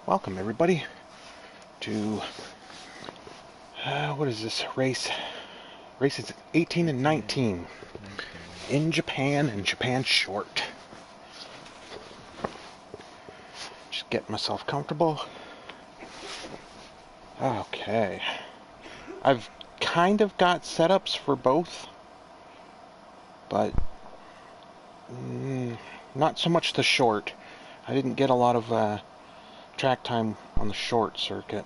Welcome everybody to what is this race? Races 18 and 19 in Japan and Japan short. Just getting myself comfortable. Okay, I've kind of got setups for both, but not so much the short. I didn't get a lot of track time on the short circuit.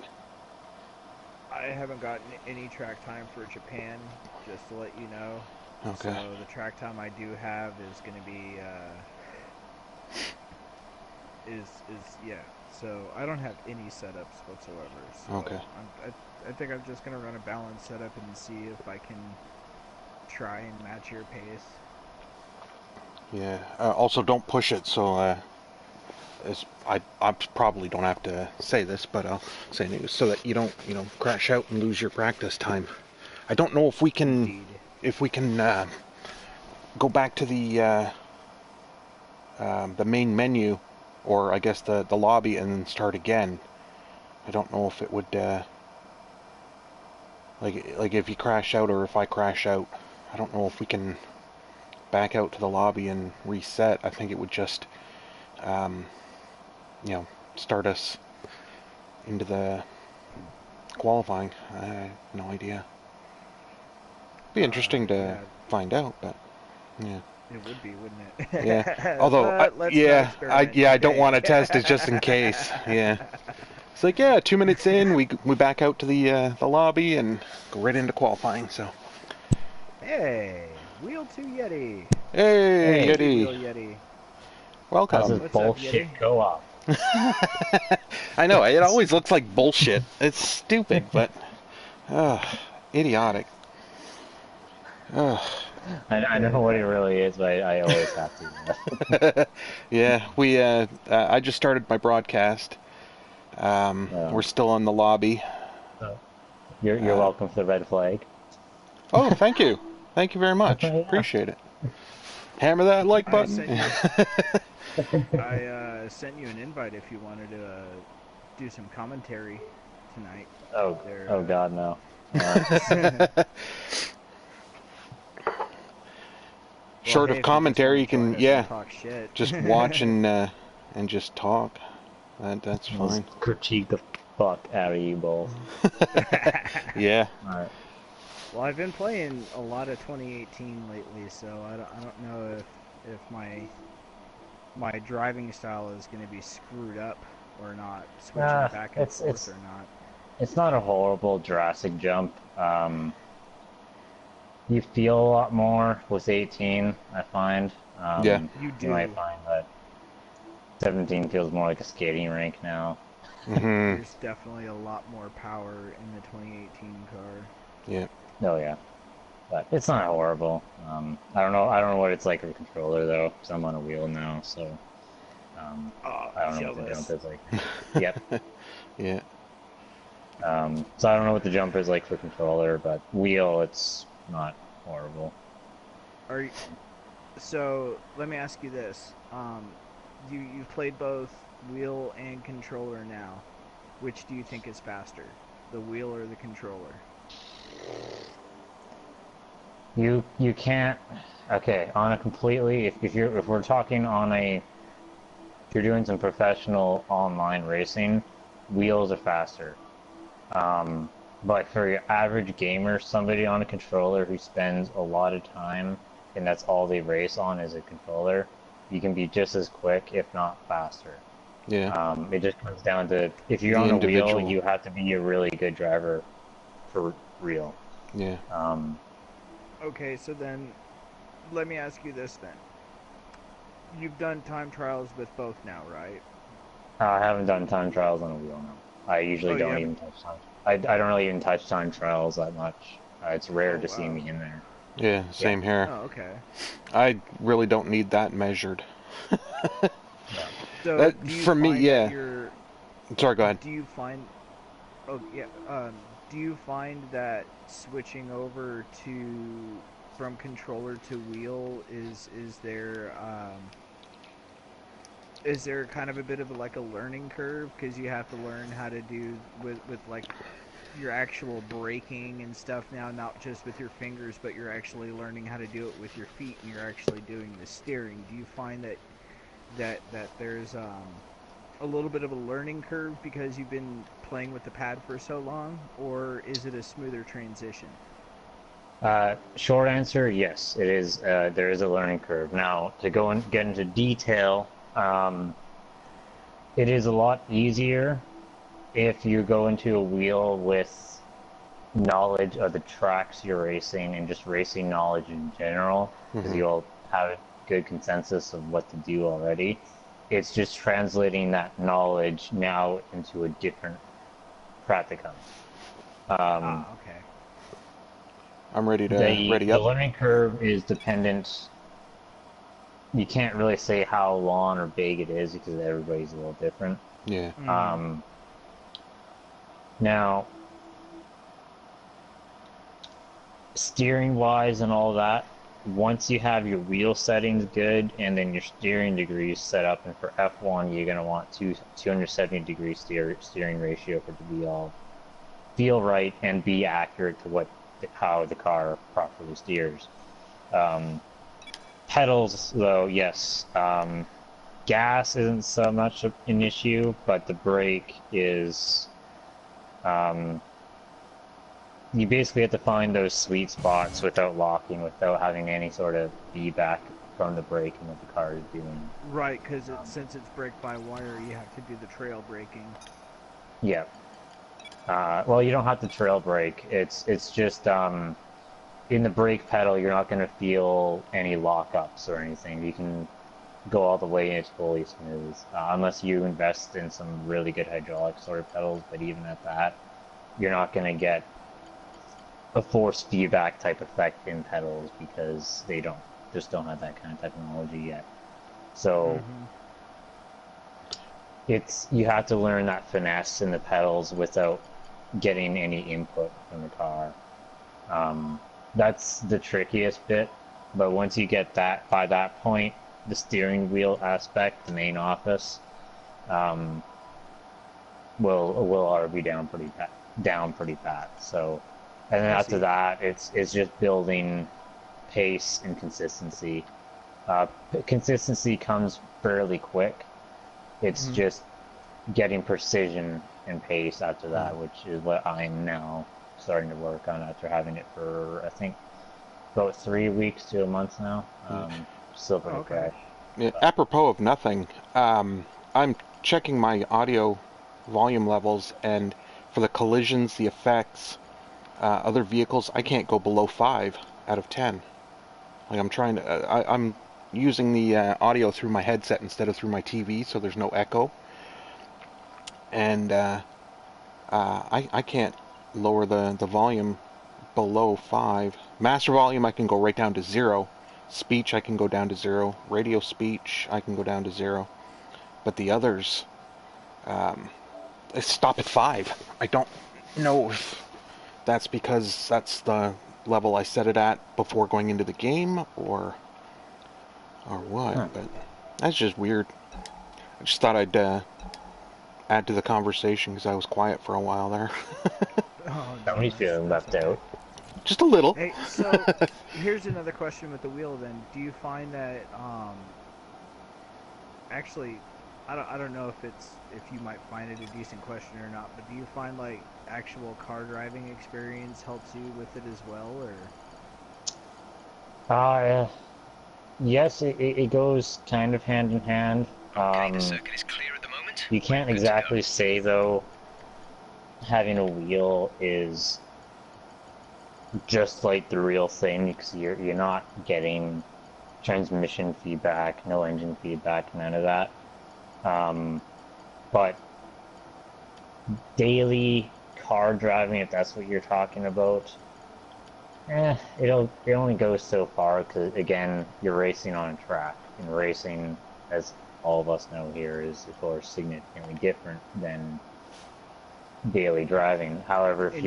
I haven't gotten any track time for Japan, just to let you know. Okay. So the track time I do have is going to be yeah. So I don't have any setups whatsoever. So Okay. I think I'm just going to run a balanced setup and see if I can try and match your pace. Yeah. Also, don't push it. So I probably don't have to say this, but I'll say it so that you don't crash out and lose your practice time. I don't know if we can Indeed. go back to the main menu, or I guess the lobby, and then start again. I don't know if it would like if you crash out or if I crash out. I don't know if we can back out to the lobby and reset. I think it would just um, start us into the qualifying. I have no idea. Be interesting to Yeah, find out, but yeah. it would be, wouldn't Yeah. it? Although, But let's not experiment I don't want today. to test it just in case. Yeah. It's like, yeah, 2 minutes in, we back out to the lobby and go right into qualifying. So, Hey, Wheel 2 Yeti. hey, Hey, Yeti Yeti, Wheel Yeti. how's this welcome. What's up, bullshit Yeti? co-op? I know it always looks like bullshit. It's stupid, but idiotic. Ugh. I know what it really is, but I always have to. Yeah, I just started my broadcast. We're Um, still in the lobby. so you're Uh, welcome for the red flag. oh, thank you very much. Yeah. Appreciate it. Hammer that like I button. sent you I sent you an invite if you wanted to do some commentary tonight. Oh God, no. Uh, Well, Short hey, of if you just want commentary, to you join can us and talk shit. just watch and just talk. That's let's fine. critique the fuck out of you both. Yeah. All right. Well, I've been playing a lot of 2018 lately, so I don't know if my driving style is going to be screwed up or not, switching Uh, back and it's forth it's or not. it's not a horrible drastic jump. You feel a lot more with 18, I find. Yeah. You You might do. find that 17 feels more like a skating rink now. Mhm. There's definitely a lot more power in the 2018 car. Yeah. Oh yeah, but it's not horrible. I don't know what it's like with a controller though, because I'm on a wheel now, so Oh, I don't know what the jump jealous. is like. Yep. Yeah. So I don't know what the jump is like for controller, but wheel, it's not horrible. Are you, so let me ask you this. You've played both wheel and controller now. Which do you think is faster, the wheel or the controller? You can't. Okay, on a completely, if we're talking on a, if you're doing some professional online racing, wheels are faster. But for your average gamer, somebody on a controller who spends a lot of time and that's all they race on is a controller, you can be just as quick, if not faster. Yeah. It just comes down to if you're The on a wheel, individual. you have to be a really good driver for real. Yeah. Um, Okay, so then let me ask you this then. You've done time trials with both now, right? I haven't done time trials on a wheel now. I usually Oh, you don't haven't. even touch time. I don't really even touch time trials that much. It's rare Oh, to see wow. me in there. Yeah. Yeah, Same here. Oh, okay. I really don't need that measured. yeah. So, do you For me, find that yeah. you're Sorry. Go ahead. do you find oh yeah do you find that switching over to from controller to wheel is there is there kind of a bit of like a learning curve because you have to learn how to do with like your actual braking and stuff now, not just with your fingers, but you're actually learning how to do it with your feet and you're actually doing the steering. Do you find that there's a little bit of a learning curve because you've been playing with the pad for so long, or is it a smoother transition? Short answer, yes, it is. There is a learning curve. Now, to go and get into detail, it is a lot easier if you go into a wheel with knowledge of the tracks you're racing and just racing knowledge in general, because Hmm. you'll have a good consensus of what to do already. It's just translating that knowledge now into a different practicum. Um, Ah, okay. I'm ready to the ready the up. learning curve is dependent. You can't really say how long or big it is because everybody's a little different. Yeah. Mm-hmm. Um, Now, steering wise and all that, once you have your wheel settings good and then your steering degrees set up, and for F1 you're going to want 270-degree steering ratio for it to be all feel right and be accurate to what how the car properly steers. Um, Pedals, though, yes. Gas isn't so much an issue, but the brake is. Um, you basically have to find those sweet spots without locking, without having any sort of feedback from the brake and what the car is doing. Right, because since it's brake by wire, you have to do the trail braking. Yeah. Well, you don't have to trail brake. It's just in the brake pedal, you're not going to feel any lockups or anything. You can go all the way and it's fully smooth, unless you invest in some really good hydraulic sort of pedals. But even at that, you're not going to get a force feedback type effect in pedals because they don't have that kind of technology yet. So Mm-hmm. it's you have to learn that finesse in the pedals without getting any input from the car. Um, that's the trickiest bit. But once you get that, by that point, the steering wheel aspect, the main office, um, will already be down pretty pat. So, and then I after see. that, it's just building pace and consistency. Consistency comes fairly quick. It's Mm-hmm. just getting precision and pace after Hmm. that, which is what I'm now starting to work on after having it for I think about 3 weeks to a month now. Yeah. Still Oh, pretty okay. fresh. Yeah, apropos of nothing, I'm checking my audio volume levels, and for the collisions, the effects, other vehicles, I can't go below 5 out of 10. Like I'm trying to, I'm using the audio through my headset instead of through my TV, so there's no echo, and I can't lower the volume below 5. Master volume, I can go right down to 0. Speech, I can go down to 0. Radio speech, I can go down to 0. But the others, um, stop at 5. I don't know if that's because that's the level I set it at before going into the game, or what. Huh. But that's just weird. I just thought I'd add to the conversation because I was quiet for a while there. Oh no, Somebody's feeling that's left okay. out. Just a little. Hey, so here's another question with the wheel. Then, do you find that actually, I don't know if it's if you might find it a decent question or not, but do you find like actual car driving experience helps you with it as well, or? Uh, yes, it goes kind of hand in hand. Okay, the circuit is clear at the moment. You We're can't good to go. exactly say though having a wheel is just like the real thing because you're not getting transmission feedback, no engine feedback, none of that. Um, but daily car driving, if that's what you're talking about, it only goes so far because again, you're racing on a track, and racing, as all of us know here, is of course significantly different than daily driving. However, Indeed.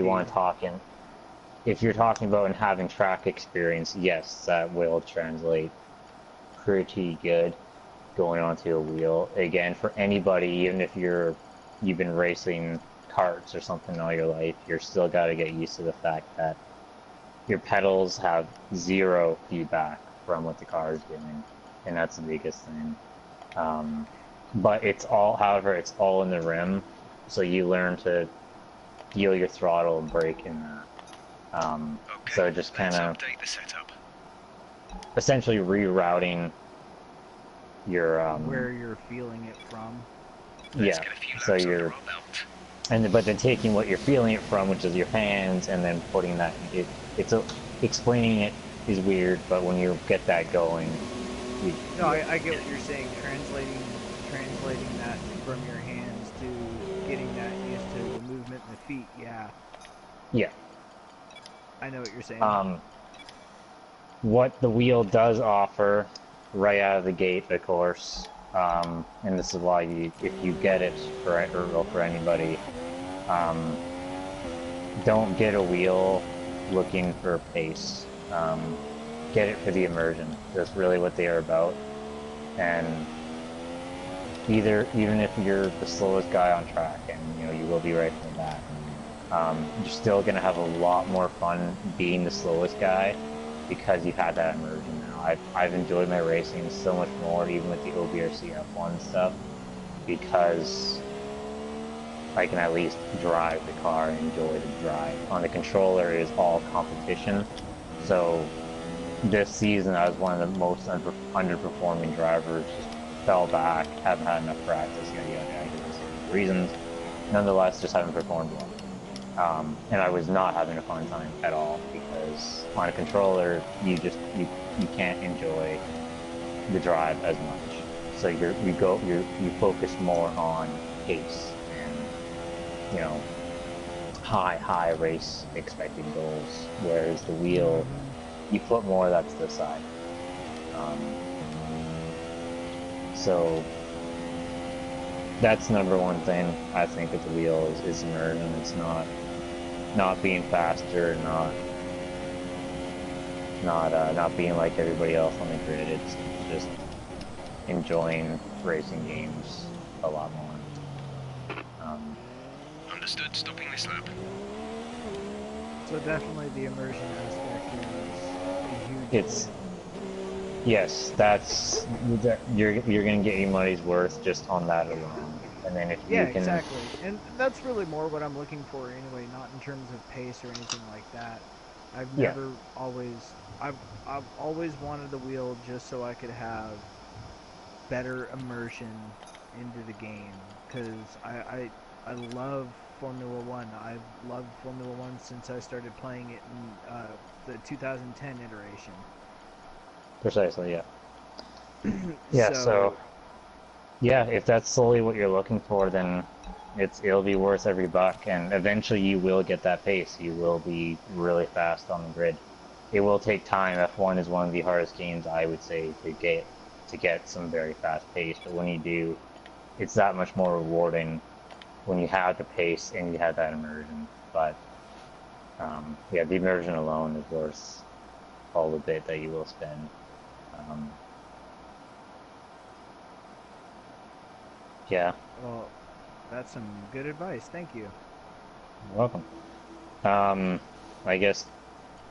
if you're talking about and having track experience, yes, that will translate pretty good going onto a wheel. Again, for anybody, even if you've been racing karts or something all your life, you're still got to get used to the fact that your pedals have zero feedback from what the car is doing, and that's the biggest thing. But it's all, however, it's all in the rim, so you learn to feel your throttle and brake in that. Okay, So just kind let's of update the setup. essentially rerouting your Where you're feeling it from. Let's yeah. get a few So laps under you're our belt. but then taking what you're feeling it from, which is your hands, and then putting that explaining it is weird, but when you get that going, No, I get what you're saying. Translating that from your hands to getting that used to the movement in the feet. Yeah, yeah. I know what you're saying. What the wheel does offer right out of the gate, of course, and this is why if you get it for anybody, um, don't get a wheel looking for pace. Get it for the immersion. That's really what they are about. And even if you're the slowest guy on track, and you will be right from the bat, you're still gonna have a lot more fun being the slowest guy because you've had that immersion now. I've enjoyed my racing so much more, even with the OBRC F1 stuff, because I can at least drive the car and enjoy the drive. On the controller, it is all competition. So this season, I was one of the most underperforming drivers. Just fell back, haven't had enough practice, yada yada yada, reasons. Nonetheless, just haven't performed well. And I was not having a fun time at all because on a controller, you can't enjoy the drive as much. So you focus more on pace and high race expected goals, whereas the wheel, you put more of that to the side. So that's number one thing I think with the wheel is immersion. It's not being faster, not being like everybody else on the grid. It's just enjoying racing games a lot more. Understood, stopping this lap. So definitely the immersion aspect is a huge It's deal. yes, you're gonna get your money's worth just on that alone. And then if Yeah, you can, exactly. And that's really more what I'm looking for anyway, not in terms of pace or anything like that. I've yeah, never always I've always wanted the wheel just so I could have better immersion into the game cuz I love Formula 1. I've loved Formula 1 since I started playing it in the 2010 iteration. precisely, yeah. Yeah, so So, yeah, if that's solely what you're looking for, then it'll be worth every buck, and eventually you will get that pace. You will be really fast on the grid. It will take time. F1 is one of the hardest games I would say to get some very fast pace, but when you do, it's that much more rewarding when you have the pace and you have that immersion. But yeah, the immersion alone is worth all the bit that you will spend. Um, yeah, well, that's some good advice. Thank you. you're welcome. Um, I guess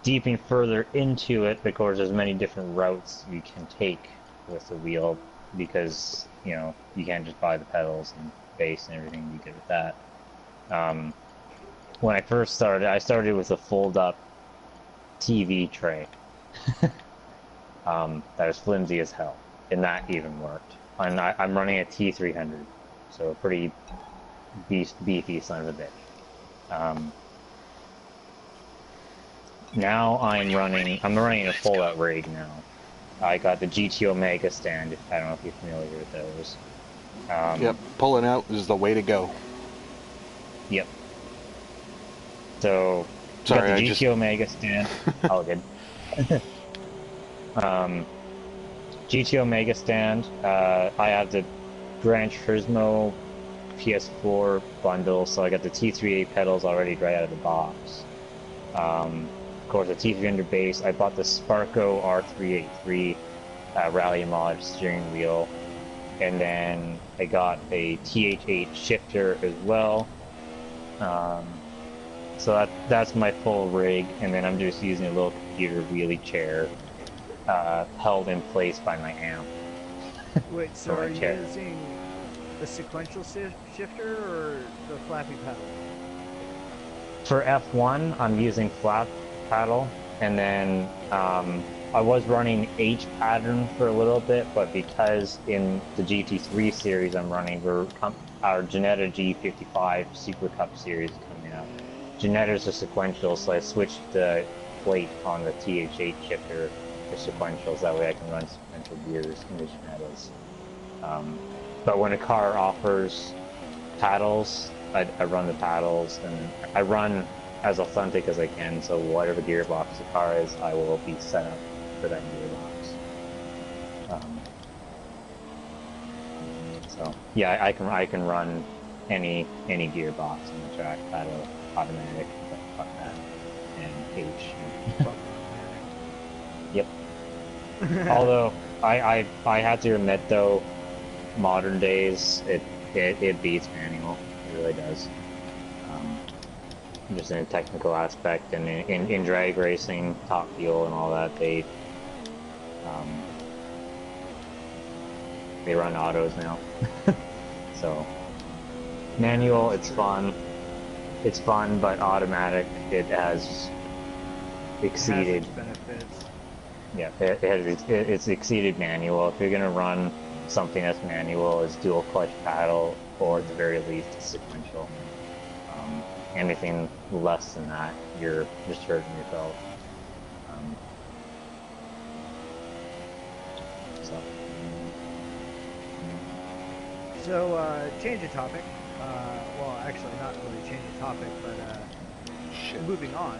deeping further into it, of course, there's many different routes you can take with the wheel because you can't just buy the pedals and base and everything you get with that. Um, when I first started, I started with a fold-up TV tray that was flimsy as hell, and that even worked. And I'm running a T300, so a pretty beefy son of a bitch. Now I'm running a Let's go. fold-out rig now. I got the GT Omega stand. I don't know if you're familiar with those. Yep, pulling out is the way to go. Yep. So got Sorry, the I GT just Omega stand. All good. GT Omega stand. I have the Gran Turismo PS4 bundle, so I got the T38 pedals already right out of the box. Of course, the T300 base. I bought the Sparco R383 rally mod steering wheel. and then I got a TH8 shifter as well. So that's my full rig, and then I'm just using a little computer wheelie chair held in place by my amp Wait, so for are my you chair. using the sequential shifter or the flappy paddle? For F1, I'm using flat paddle, and then I was running H pattern for a little bit, but because in the GT3 series I'm running, our Janetta G55 Super Cup series is coming out. Janetta's a sequential, so I switched the plate on the TH8 shifter to sequentials. That way I can run sequential gears in the Janettas. But when a car offers paddles, I run the paddles, and I run as authentic as I can, so whatever gearbox the car is, I will be set up for that gearbox. So yeah, I can run any gearbox on the track, paddle, automatic, but fuck that, and H. Yep. Although I had to admit though, modern days it beats manual. It really does. Just in a technical aspect, and in drag racing, top fuel, and all that, they run autos now. So manual, it's fun. It's fun, but automatic, it has exceeded. It has its benefits. Yeah, it's exceeded manual. If you're gonna run something that's manual, it's dual clutch paddle, or at the very least, it's sequential. Anything less than that, you're just hurting yourself. So, change of topic. Well, actually, not really change of topic, but moving on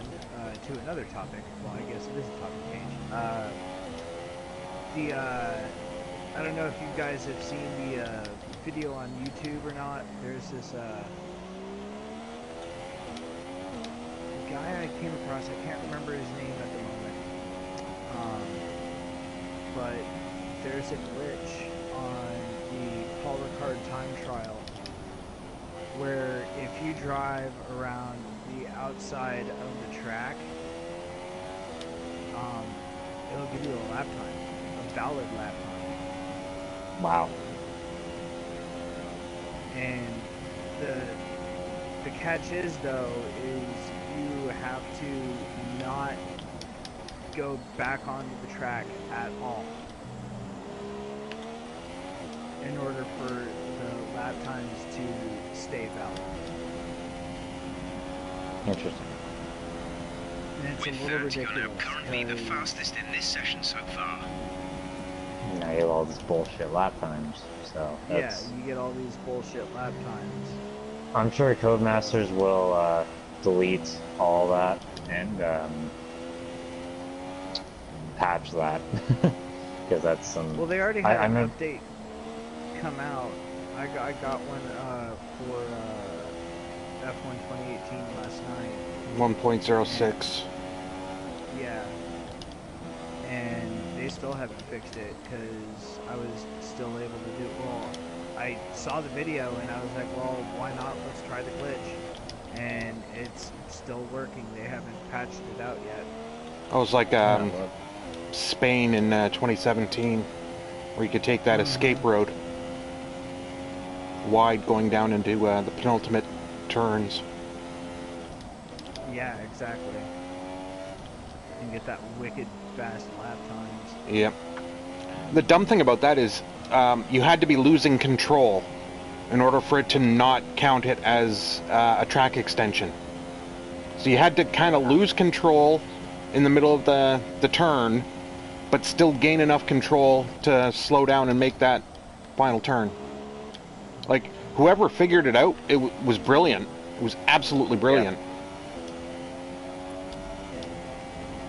to another topic. Well, I guess it is a topic change. I don't know if you guys have seen the video on YouTube or not. There's this guy I came across. I can't remember his name at the moment. But there's a glitch on the Paul Ricard time trial where if you drive around the outside of the track, it'll give you a lap time, a valid lap time. Wow. And the catch is though is you have to not go back onto the track at all in order for the lap times to stay valid. Interesting. And it's With a little that, you're now ridiculous. currently the fastest in this session so far. Now you have all this bullshit lap times, so Yeah, you get all these bullshit lap times. I'm sure Codemasters will delete all that and patch that, because that's some. Well, they already had an update come out. I got one for F1 2018 last night. 1.06. Yeah. And they still haven't fixed it because I was still able to do it. Well, I saw the video and I was like, well, why not? Let's try the glitch. And it's still working. They haven't patched it out yet. I was like Spain in 2017, where you could take that escape road wide going down into the penultimate turns. Yeah, exactly. And get that wicked fast lap times. Yep. The dumb thing about that is you had to be losing control in order for it to not count it as a track extension. So you had to kind of lose control in the middle of the turn, but still gain enough control to slow down and make that final turn. Like, whoever figured it out, it was brilliant. It was absolutely brilliant.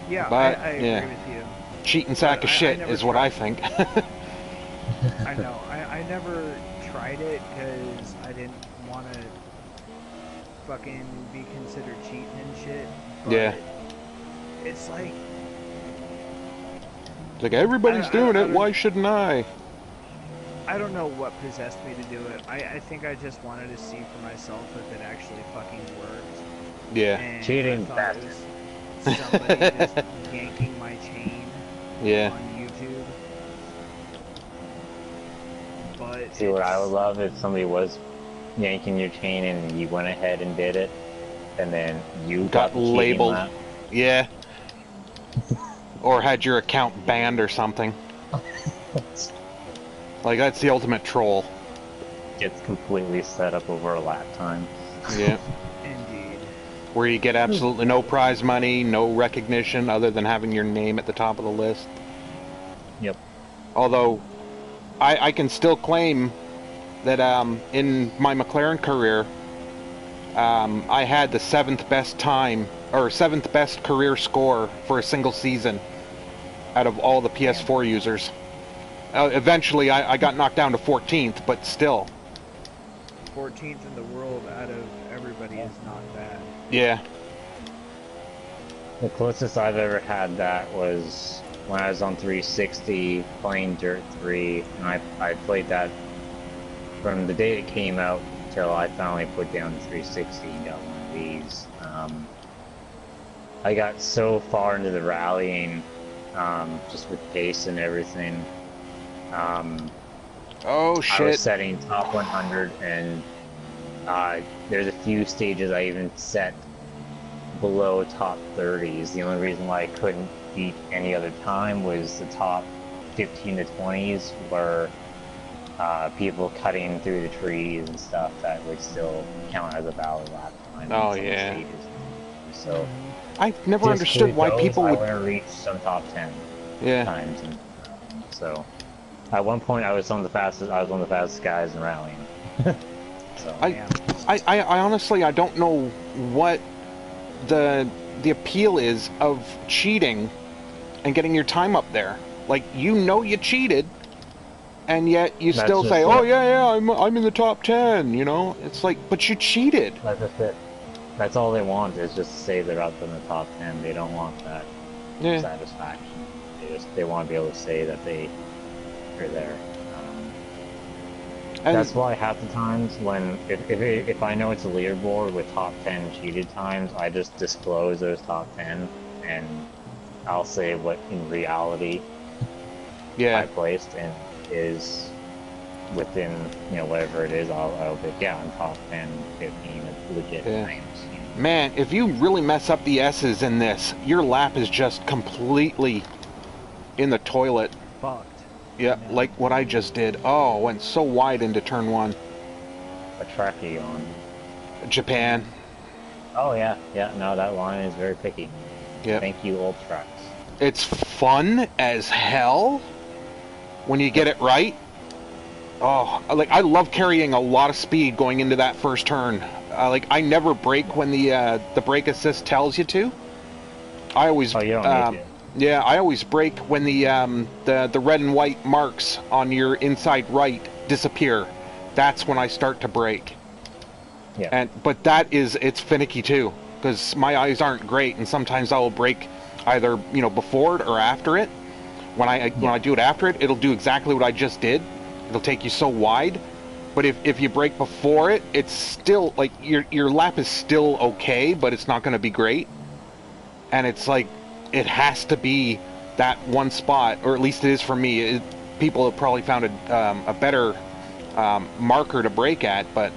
Yeah, But, I agree with you. Cheating sack of shit is what I think. I know. I never tried it because I didn't want to fucking be considered cheating and shit. But Yeah. it's like... It's like, everybody's doing it, why shouldn't I? I don't know what possessed me to do it. I think I just wanted to see for myself if it actually fucking worked. Yeah. And Cheating I thought bastard. it was somebody just yanking my chain Yeah. on YouTube. But See, what I would it's love if somebody was yanking your chain and you went ahead and did it, and then you got Got the cheating labeled. lap. Yeah. Or had your account banned or something. Like, that's the ultimate troll. Gets completely set up over a lap time. Yeah. indeed. Where you get absolutely no prize money, no recognition other than having your name at the top of the list. Yep. Although, I can still claim that in my McLaren career, I had the 7th best time, or 7th best career score for a single season out of all the PS4 users. Eventually, I got knocked down to 14th, but still. 14th in the world out of everybody is not bad. Yeah. The closest I've ever had that was when I was on 360 playing Dirt 3, and I played that from the day it came out until I finally put down the 360 and got one of these. I got so far into the rallying, just with pace and everything. Oh I was shit. setting top 100, and there's a few stages I even set below top 30s. The only reason why I couldn't beat any other time was the top 15 to 20s were people cutting through the trees and stuff that would still count as a valid lap time. Oh, in some yeah. stages. So I've never just understood with why those, people I would. would have reached some top 10 Yeah. times. And, so at one point I was one of the fastest guys in rallying. So Yeah. I honestly, I don't know what the appeal is of cheating and getting your time up there. Like, you know you cheated, and yet you That's still just say, it. "Oh yeah, I'm in the top 10." You know, it's like, but you cheated. that's just it. That's all they want, is just to say they're up in the top 10. They don't want that Yeah. satisfaction. They want to be able to say that they're there. And That's why half the times when if I know it's a leaderboard with top 10 cheated times, I just disclose those top 10, and I'll say what in reality I yeah, placed, and is within, whatever it is. I'll be, yeah, I'm top 10, 15 legit Yeah. times. man, if you really mess up the S's in this, your lap is just completely in the toilet. Fucked. Yeah, like what I just did. Oh, went so wide into turn 1. A track are you on? Japan. Oh yeah, no, that line is very picky. Yep. Thank you, old tracks. It's fun as hell when you get it right. Oh, like, I love carrying a lot of speed going into that first turn. Like, I never brake when the brake assist tells you to. I always Oh, you don't need to. yeah, I always brake when the red and white marks on your inside right disappear. That's when I start to brake. Yeah. But it's finicky too, because my eyes aren't great, and sometimes I will brake either before it or after it. When I do it after it, it'll do exactly what I just did. It'll take you so wide. But if you brake before it, it's still like your lap is still okay, but it's not going to be great. And it's like, it has to be that one spot, or at least it is for me. People have probably found a better marker to brake at, but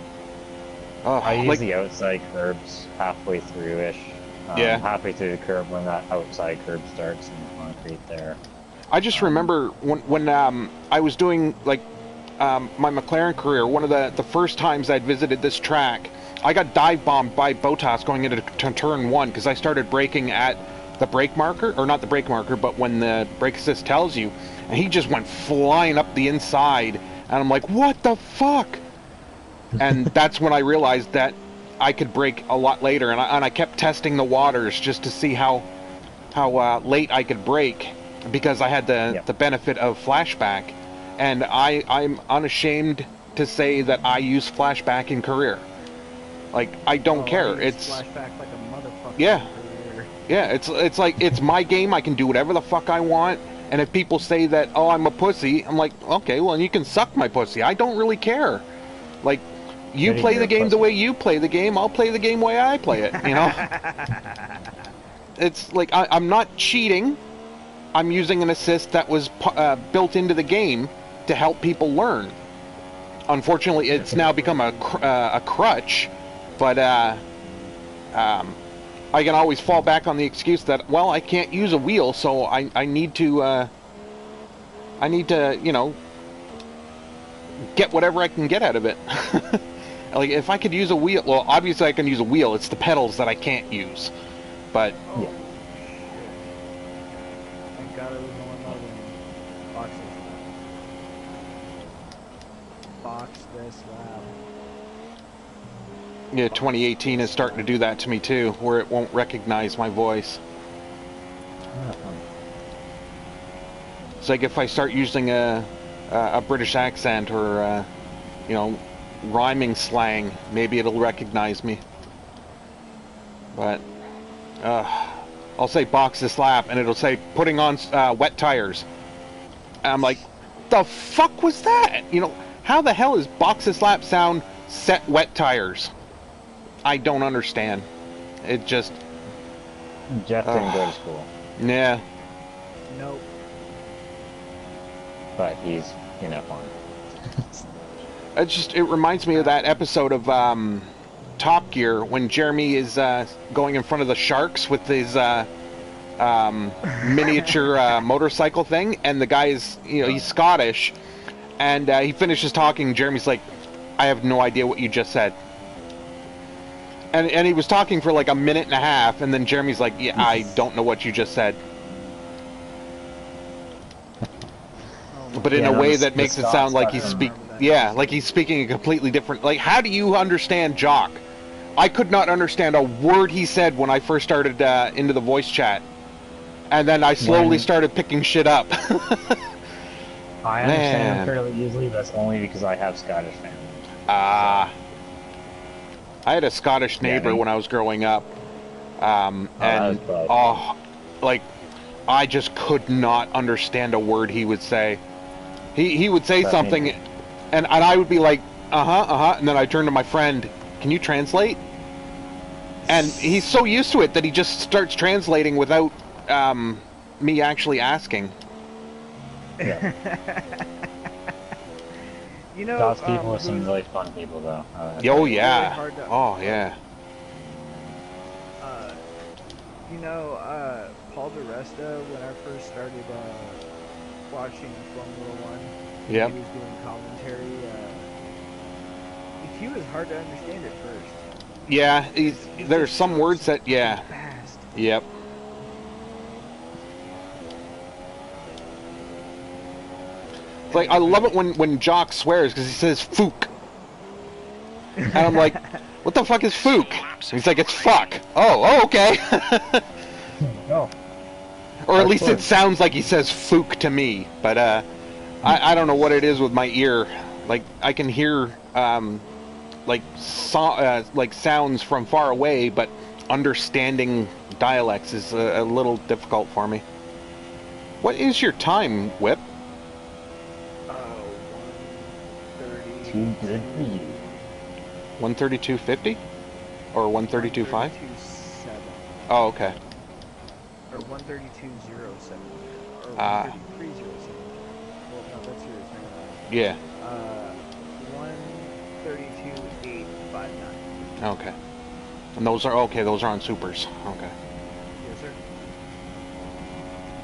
I use like, the outside curbs halfway through-ish. Yeah. Halfway through the curb when that outside curb starts in the concrete there. I just remember when I was doing like my McLaren career, one of the first times I'd visited this track, I got dive bombed by Botas going into turn 1 because I started braking at the brake marker, or not the brake marker, but when the brake assist tells you, and he just went flying up the inside, and I'm like, what the fuck? And that's when I realized that I could brake a lot later, and I kept testing the waters just to see how late I could brake, because I had the benefit of flashback, and I'm unashamed to say that I use flashback in career. Like, I don't care. I use It's flashback like a motherfucker. Yeah. Yeah, it's like, it's my game. I can do whatever the fuck I want. And if people say that, oh, I'm a pussy, I'm like, okay, well, you can suck my pussy. I don't really care. Like, you Maybe play you're the a game the pussy. way you play the game, I'll play the game the way I play it, you know? It's like, I'm not cheating. I'm using an assist that was built into the game to help people learn. Unfortunately, it's now become a crutch, but I can always fall back on the excuse that, well, I can't use a wheel, so I need to, you know, get whatever I can get out of it. Like, if I could use a wheel, well, obviously I can use a wheel. It's the pedals that I can't use. But Oh, Yeah. shit. Thank God it was only loading boxes. Box this lab. yeah, 2018 is starting to do that to me too, where it won't recognize my voice. It's like if I start using a British accent or you know, rhyming slang, maybe it'll recognize me. But I'll say box this lap, and it'll say putting on wet tires. And I'm like, the fuck was that? You know, how the hell is box this lap sound set wet tires? I don't understand. It just, Jeff didn't go to school, yeah. Nope. but he's in F1. It reminds me of that episode of Top Gear when Jeremy is going in front of the sharks with his miniature motorcycle thing, and the guy is, you know, he's Scottish, and he finishes talking. Jeremy's like, I have no idea what you just said. And he was talking for like a minute and a half, and then Jeremy's like, yeah, I don't know what you just said. But in Yeah, a no, way the- that the makes it Scots sound like got he's them. like he's speaking a completely different. Like, how do you understand Jock? I could not understand a word he said when I first started into the voice chat, and then I slowly When- started picking shit up. I understand Man. him fairly easily. That's only because I have Scottish family. I had a Scottish neighbor Yeah, when I was growing up, that and was bad. like I just could not understand a word he would say. He would say That's something, me. and I would be like, and then I turn to my friend, can you translate? And he's so used to it that he just starts translating without me actually asking. Yeah. You know, Scots people are who's- some really fun people, though. Oh really yeah. hard to- Oh yeah. you know, Paul DeResta, when I first started watching Formula One, Yep. he was doing commentary. He was hard to understand at first. Yeah. He's There's just some so words that yeah. fast. Yep. It's like I love it when Jock swears because he says "fook," and I'm like, "What the fuck is "fook"? He's like, "It's fuck." Oh, okay. Oh, Or at That's least fun. it sounds like he says "fook" to me, but I don't know what it is with my ear. Like I can hear like sounds from far away, but understanding dialects is a little difficult for me. What is your time, Whip? 1:30. too good for you. 132.50 or 132.5? 1:32.7. Oh, okay. Or 1:32.07. Or Ah. 1:33.07. Well, no, that's yours. Never mind. Yeah. 1:32.859. Okay. And those are okay. Those are on supers. Okay. Yes, sir.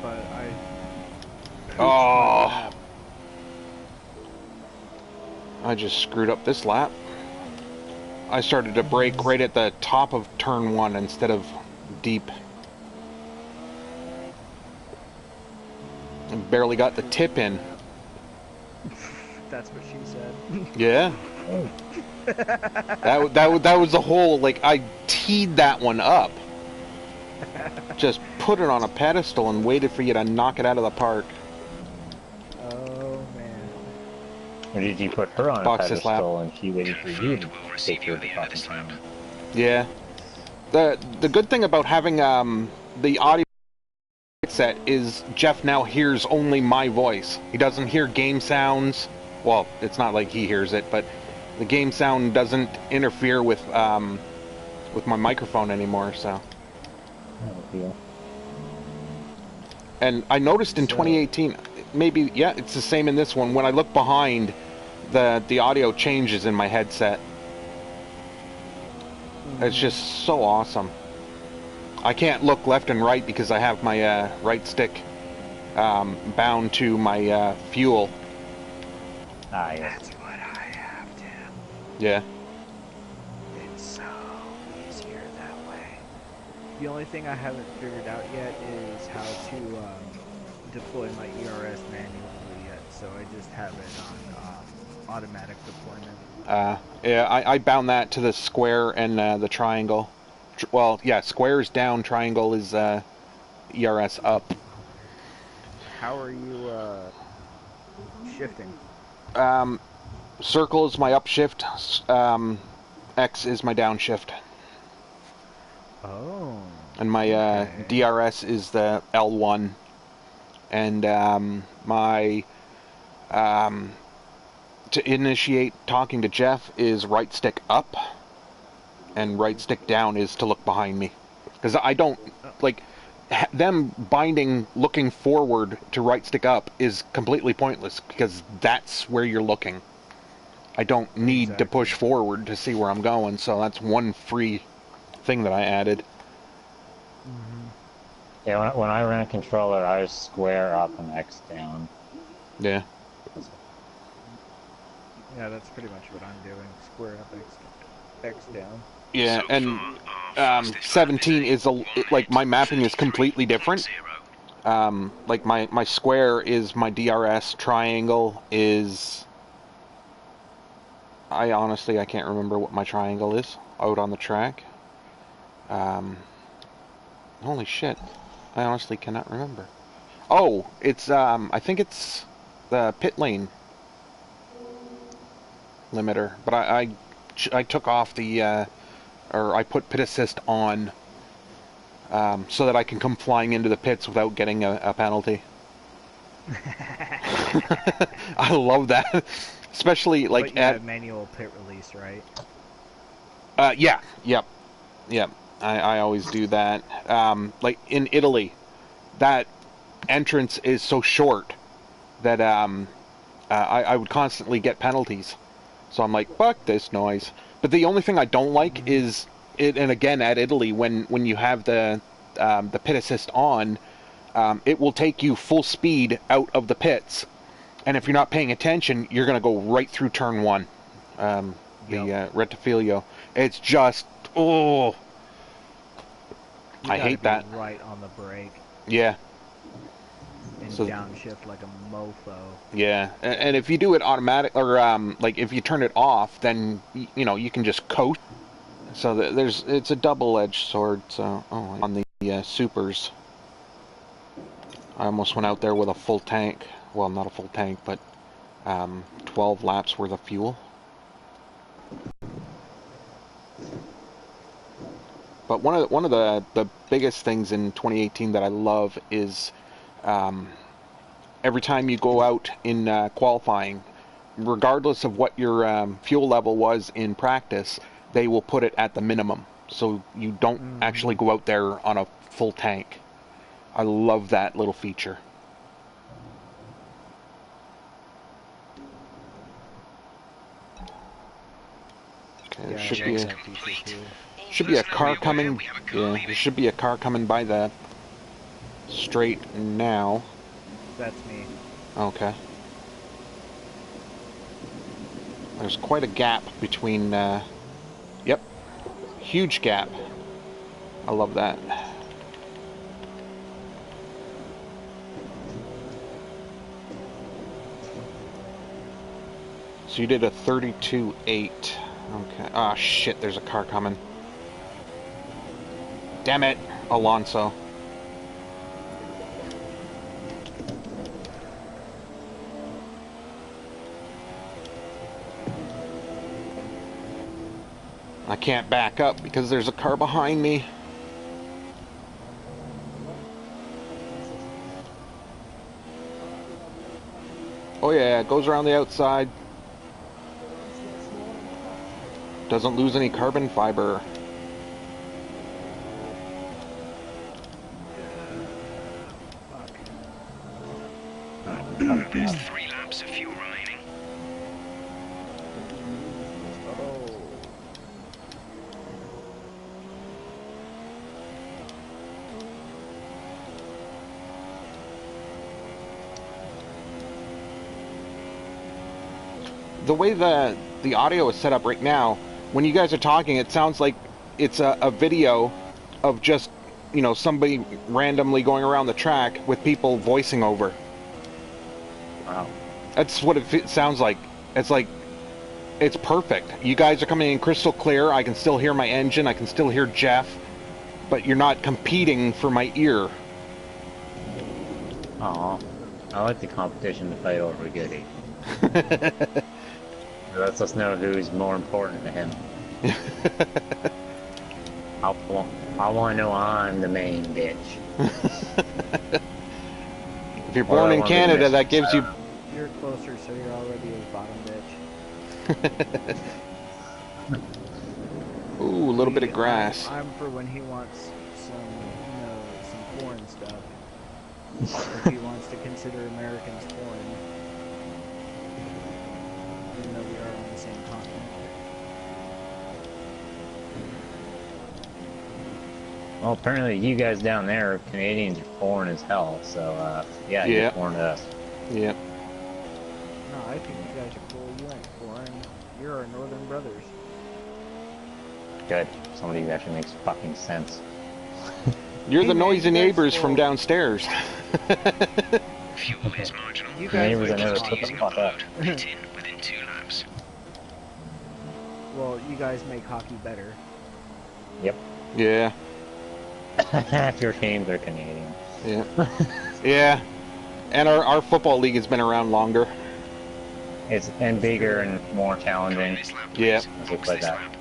But I. Oh. I just screwed up this lap. I started to brake right at the top of turn one instead of deep. And barely got the tip in. That's what she said. Yeah. That was the whole, like, I teed that one up. Just put it on a pedestal and waited for you to knock it out of the park. Oh man. Or did you put her on a Box this lap. pedestal and she waited for you to We'll receive take you her at the end of this lap. Yeah. The good thing about having the audio headset is Jeff now hears only my voice. He doesn't hear game sounds. Well, it's not like he hears it, but the game sound doesn't interfere with my microphone anymore. So. No deal. And I noticed in 2018, maybe yeah, it's the same in this one. When I look behind, the audio changes in my headset. It's just so awesome. I can't look left and right because I have my right stick bound to my fuel. Ah, yes. That's what I have, Tim. Yeah. It's so easier that way. The only thing I haven't figured out yet is how to deploy my ERS manually yet, so I just have it on automatic deployment. Yeah, I bound that to the square and the triangle. Well, yeah, square is down, triangle is ERS up. How are you shifting? Circle is my upshift, X is my downshift. Oh. And my Okay. DRS is the L1. And my to initiate talking to Jeff is right stick up, and right stick down is to look behind me, because I don't like them binding looking forward to right stick up is completely pointless because that's where you're looking. I don't need to push forward to see where I'm going, so that's one free thing that I added. Yeah, when I ran a controller, I was square up and X down. Yeah. Yeah, that's pretty much what I'm doing. Square up, X down. Yeah, So and far, fastest 17 lap is like my mapping is completely different. Like my square is my DRS, triangle is. I honestly can't remember what my triangle is out on the track. Holy shit, I honestly cannot remember. Oh, it's I think it's the pit lane limiter, but I took off the or I put pit assist on so that I can come flying into the pits without getting a penalty. I love that, especially like but you have manual pit release, right? Yeah, yep. I always do that. Like in Italy, that entrance is so short that I would constantly get penalties. So I'm like, fuck this noise. But the only thing I don't like is it. And again, at Italy, when you have the pit assist on, it will take you full speed out of the pits, and if you're not paying attention, you're gonna go right through turn one. The Rettifilio. It's just I hate that. Right on the brake. Yeah. And So- downshift like a mofo. Yeah, and if you do it automatic, or like if you turn it off, then you know you can just coast. So it's a double-edged sword. So on the supers, I almost went out there with a full tank. Well, not a full tank, but 12 laps worth of fuel. But one of the biggest things in 2018 that I love is every time you go out in qualifying, regardless of what your fuel level was in practice, they will put it at the minimum. So you don't actually go out there on a full tank. I love that little feature. Okay, there should be a car coming. Yeah, there should be a car coming by the straight now. That's me. Okay. There's quite a gap between, yep, huge gap. I love that. So you did a 32.8. Okay. Ah, shit, there's a car coming. Damn it, Alonso. I can't back up because there's a car behind me. Oh yeah, it goes around the outside. Doesn't lose any carbon fiber. There's 3 laps of fuel remaining. Oh. The way the audio is set up right now, when you guys are talking, it sounds like it's a video of just, you know, somebody randomly going around the track with people voicing over. Wow. That's what it sounds like. It's like, it's perfect. You guys are coming in crystal clear. I can still hear my engine. I can still hear Jeff. But you're not competing for my ear. Aw. I like the competition to fight over Goody. It lets us know who's more important to him. I want to know I'm the main bitch. If you're born in Canada, that gives you... You're closer, so you're already his bottom bitch. Ooh, a little bit of grass. I'm for when he wants some, you know, some foreign stuff. If he wants to consider Americans foreign. Even though we are on the same continent. Well, apparently you guys down there, Canadians, are foreign as hell, so, yeah, you're foreign to us. Yep. No, I think you guys are cool. You ain't foreign. You're our northern brothers. Good. Somebody who actually makes fucking sense. You're Hey, the man, noisy you guys neighbors from will- downstairs. Fuel is marginal. You guys Neighbors are that never just took Using the fuck up. upload. Pit in within 2 laps. Well, you guys make hockey better. Yep. Yeah. Half your teams are Canadian. Yeah. Yeah. And our football league has been around longer. And bigger and more Come in challenging. this lap, Yeah. please. Looks Box like this that. lap.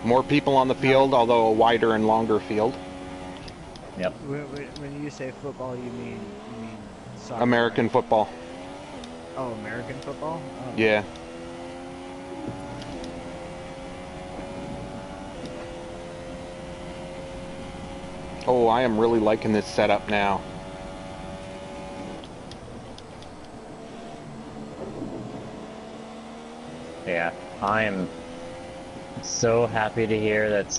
More people on the field, although a wider and longer field. Yep. When you say football, you mean soccer, American right? football. Oh, American football? Oh. Yeah. Oh, I am really liking this setup now. Yeah. I am so happy to hear that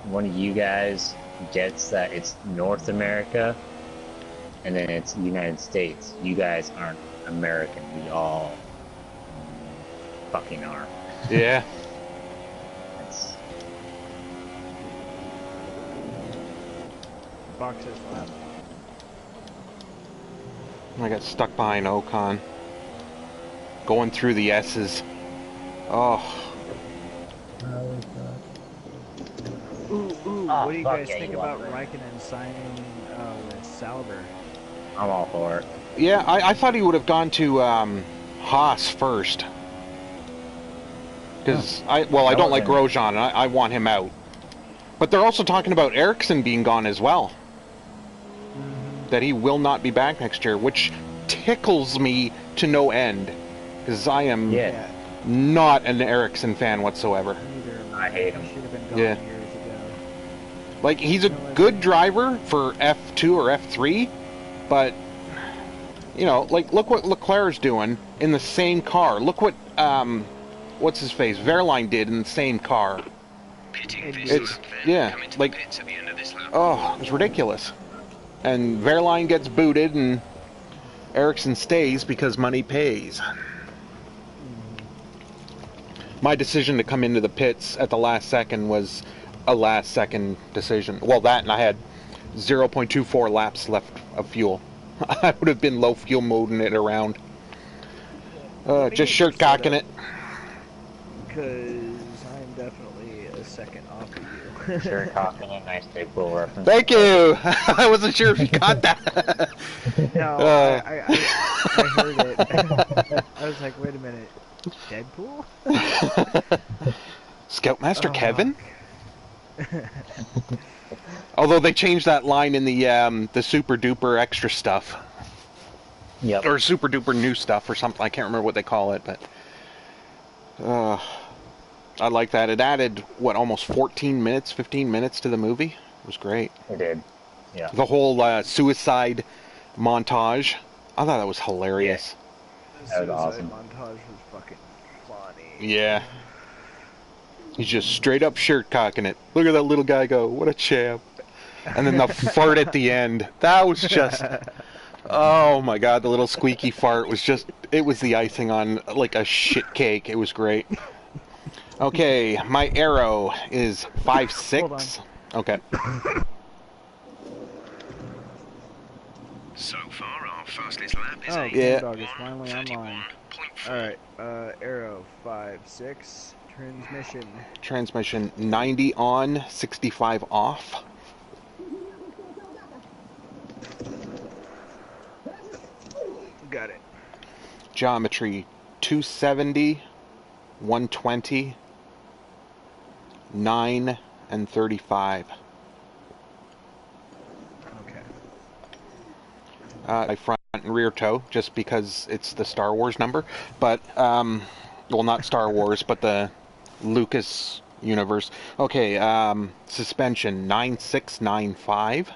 one of you guys gets that it's North America and then it's United States. You guys aren't American. We all fucking are. Yeah. It's, Box this lap. I got stuck behind Ocon. Going through the S's. Oh. Ooh, Oh, what do you fuck guys yeah, think you about want that. Raikkonen signing with Sauber? I'm all for it. Yeah, I thought he would have gone to Haas first. Because I don't like Grosjean, and I want him out. But they're also talking about Ericsson being gone as well. That he will not be back next year, which tickles me to no end. Because I am Yeah. not an Ericsson fan whatsoever. Neither am I hate him. He should have been gone Yeah. years ago. Like, he's a good driver for F2 or F3, but, you know, like, look what Leclerc's doing in the same car. Look what, what's his face, Verline did in the same car. Pitting this It's- lap then. yeah, Come into like- the pits at the end of this lap. Oh, it's ridiculous. And Verline gets booted, and Ericsson stays because money pays. My decision to come into the pits at the last second was a last second decision. Well, that, and I had 0.24 laps left of fuel. I would have been low fuel moding it around. Just shirt cocking it. Because I'm definitely a second off of you. Sure, talking a nice Deadpool reference. Thank you! I wasn't sure if you got that. No, I heard it. I was like, wait a minute. Deadpool? Scoutmaster Oh, Kevin? Although they changed that line in the super duper extra stuff. Yep. or super duper new stuff or something. I can't remember what they call it, but I like that. It added what, almost 14 minutes, 15 minutes to the movie. It was great. It did. Yeah. The whole suicide montage. I thought that was hilarious. The That was suicide awesome. montage was fucking funny. Yeah. He's just straight up shirt cocking it. Look at that little guy go. What a champ. And then the fart at the end. That was just... Oh my god, the little squeaky fart was just... It was the icing on like a shit cake. It was great. Okay, my arrow is 5'6". Okay. So far, our fastest lap is Oh, a Yeah. Dog is finally online. 31.4. Alright, arrow 5-6, transmission. Transmission 90 on, 65 off. Got it. Geometry 270, 120, 9, and 35. Okay. My front and rear toe, just because it's the Star Wars number. But, well, not Star Wars, but the Lucas universe. Okay, suspension 9695.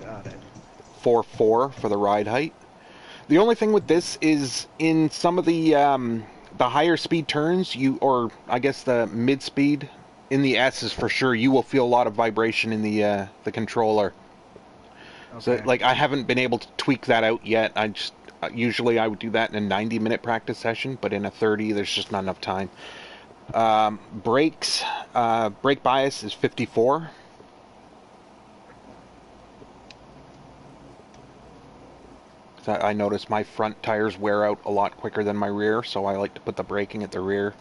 Got it. 4.4 for the ride height. The only thing with this is in some of the higher speed turns, or I guess the mid speed, in the S's for sure, you will feel a lot of vibration in the controller. Okay. So like I haven't been able to tweak that out yet. I just usually I would do that in a 90-minute practice session, but in a 30 there's just not enough time. Brakes, brake bias is 54. I notice my front tires wear out a lot quicker than my rear, so I like to put the braking at the rear,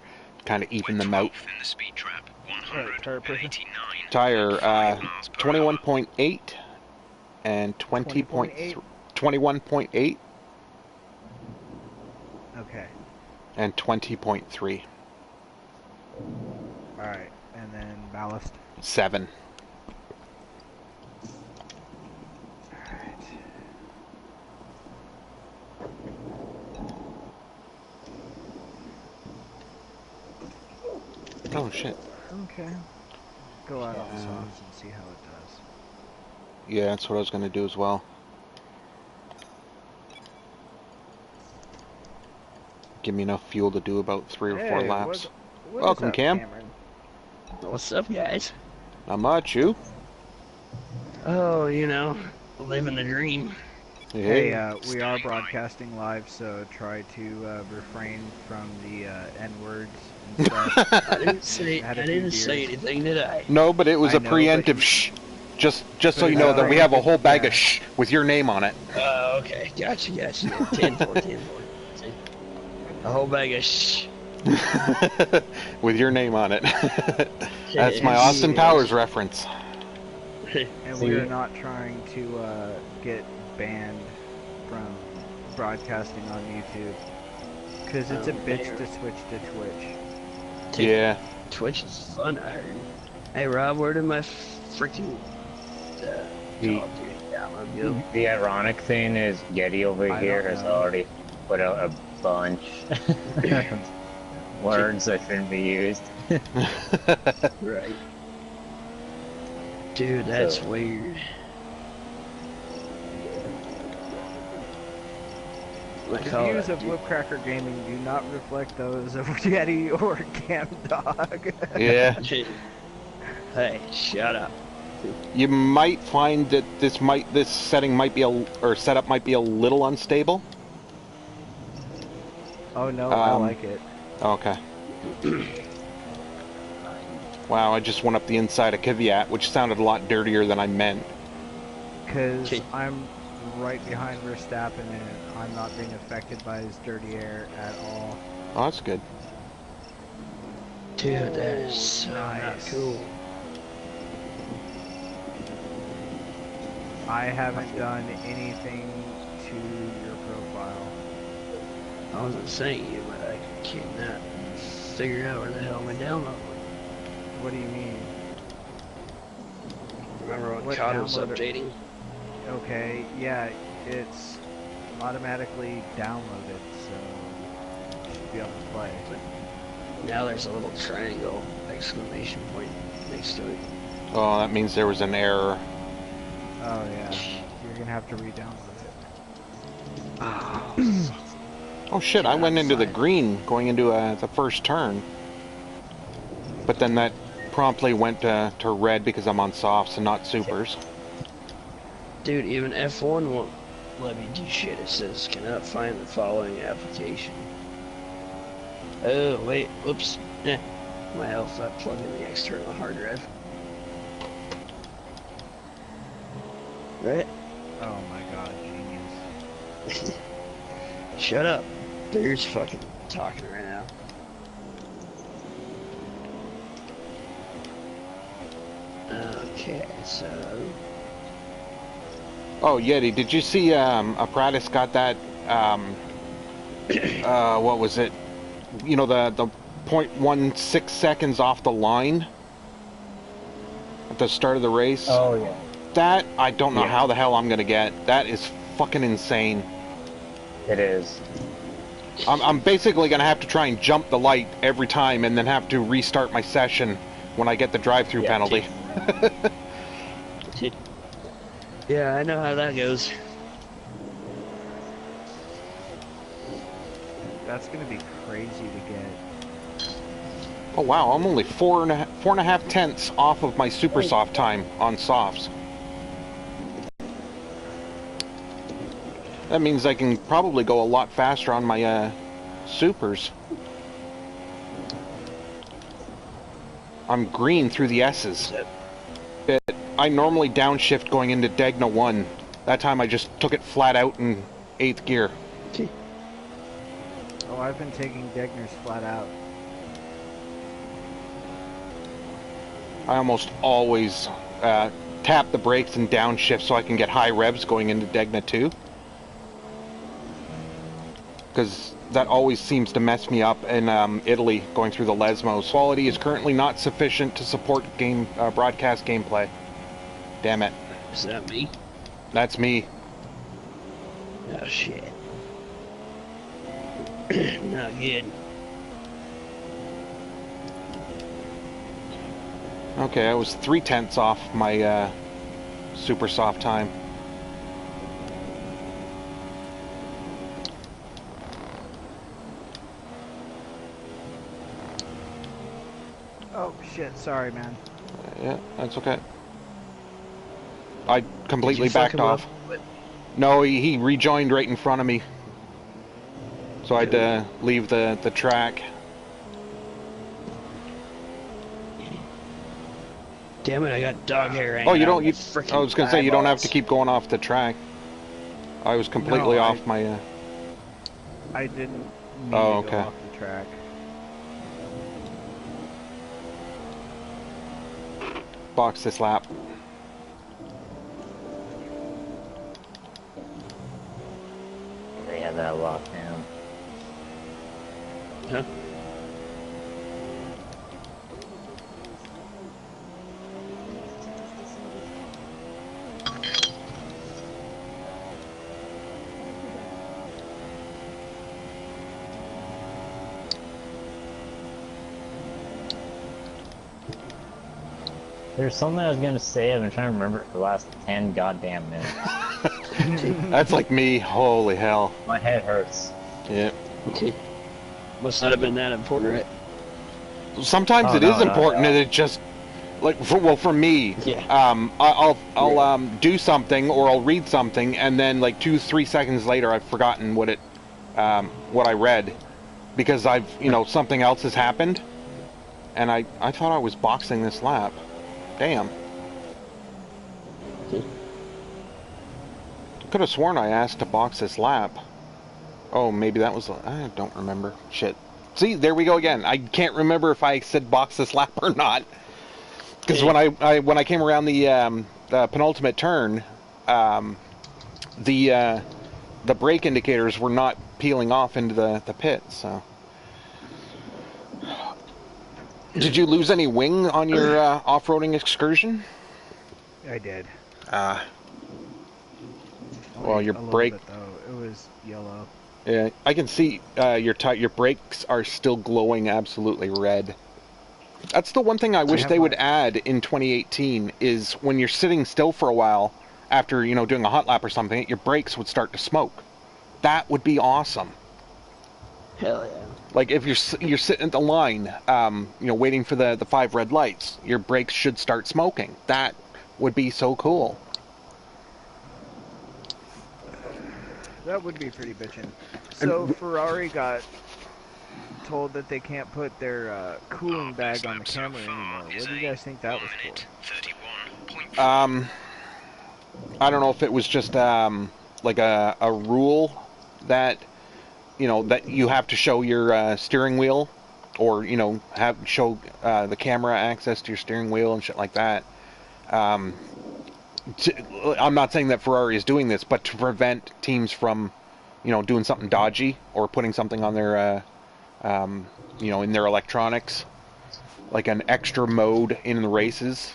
kind of even them out. In the speed trap, Alright, tire pressure. 189. Tire 5 miles per hour. 21.8 and 20.8. 21.8 Okay. and 20.3. Alright, and then ballast. 7. Alright. Oh shit. Okay. Go out on the softs and see how it does. Yeah, that's what I was going to do as well. Give me enough fuel to do about 3 or 4 laps. what Welcome, is up, Cam. Cameron? What's up, guys? Not much, you? Oh, you know, living the dream. Hey, we are broadcasting live, so try to refrain from the N-words and stuff. I didn't say Had a I few didn't say beers. anything, did I? No, but it was I a know, but preemptive you- shh. Just so But you know it's that we have a preemptive, whole bag yeah. of shh with your name on it. Oh, okay. Gotcha. 10-4. See? A whole bag of shh. With your name on it. That's my Austin Powers reference. And we are not trying to get banned from broadcasting on YouTube. Because it's a Oh, bitch man. to switch to Twitch. Yeah. Twitch is fun, I heard. Hey, Rob, where did my freaking The- Call of Duty download go? The ironic thing is Yeti over I here don't has know. already put out a bunch words that shouldn't be used. Right. Dude, that's So- weird. The views of Whipcracker Gaming do not reflect those of Yeti or Cam Dog. Yeah. Hey, shut up. You might find that this setting might be or setup might be a little unstable. Oh no, I Um, like it. Okay. Wow, I just went up the inside of Kvyat, which sounded a lot dirtier than I meant. Because Okay. I'm right behind Verstappen and I'm not being affected by his dirty air at all. Oh, that's good. Dude, that is so not Nice. cool. I haven't done anything to your profile. I wasn't saying you, but I cannot figure out where the hell my download went. What do you mean? Remember when What COD was downloader? updating? Okay, yeah, it's automatically downloaded, so you should be able to play. Now there's a little triangle exclamation point next to it. Oh, that means there was an error. Oh yeah, you're gonna have to re-download it. Oh, Oh shit, get I went into the outside. green going into the first turn. But then that promptly went to red because I'm on softs and not supers. Dude, even F1 won't let me do shit. It says cannot find the following application. Oh, wait, whoops. My health, I plug in the external hard drive. Right? Oh my god, genius. Shut up. Bear's fucking talking right now. Okay, so... Oh, Yeti, did you see Apparatus got that, what was it? You know, the 0.16 seconds off the line at the start of the race? Oh yeah. That, I don't know Yeah. how the hell I'm going to get. That is fucking insane. It is. I'm basically going to have to try and jump the light every time and then have to restart my session when I get the drive-through Yeah, penalty. Yeah, I know how that goes. That's gonna be crazy to get. Oh wow, I'm only four and a half tenths off of my super soft time on softs. That means I can probably go a lot faster on my supers. I'm green through the S's. But I normally downshift going into Degna 1. That time I just took it flat out in 8th gear. Oh, I've been taking Degners flat out. I almost always tap the brakes and downshift so I can get high revs going into Degna 2. Because that always seems to mess me up in Italy going through the Lesmos. Quality is currently not sufficient to support broadcast gameplay. Damn it. Is that me? That's me. Oh, shit. Not good. Okay, I was 3 tenths off my super soft time. Oh shit, sorry man. Yeah, that's okay. I completely Did you fuck backed him off. up? No, he rejoined right in front of me. So I had to leave the track. Damn it, I got dog hair hanging Oh, you out don't. of You, my frickin' I was gonna say you don't have to eyeballs. keep going off the track. I was completely No, off my. I didn't mean Oh, to okay. go off the track. Box this lap. They had that locked down. Huh? There's something I was gonna say. I've been trying to remember it for the last 10 goddamn minutes. That's like me. Holy hell. My head hurts. Yeah. Okay. Must not have been that important, right? Sometimes Oh, it no, is not at important, all. and it just like for me. Yeah. I'll do something or I'll read something, and then like 2-3 seconds later, I've forgotten what I read because I've something else has happened, and I thought I was boxing this lap. Damn. Could have sworn I asked to box this lap. Oh, maybe that was... I don't remember. Shit. See, there we go again. I can't remember if I said box this lap or not. Because when I came around the penultimate turn, the brake indicators were not peeling off into the pit, so... Did you lose any wing on your off-roading excursion? I did. Well, your a little brake. bit though. It was yellow. Yeah, I can see your brakes are still glowing absolutely red. That's the one thing I wish have they would my- add in 2018 is when you're sitting still for a while after, doing a hot lap or something, your brakes would start to smoke. That would be awesome. Hell yeah. Like if you're sitting at the line, waiting for the 5 red lights, your brakes should start smoking. That would be so cool. That would be pretty bitchin'. So Ferrari got told that they can't put their cooling bag on the camera anymore. What do you guys think that was for? I don't know if it was just like a rule that that you have to show your steering wheel, or show the camera access to your steering wheel and shit like that. I'm not saying that Ferrari is doing this, but to prevent teams from doing something dodgy or putting something on their in their electronics, like an extra mode in the races,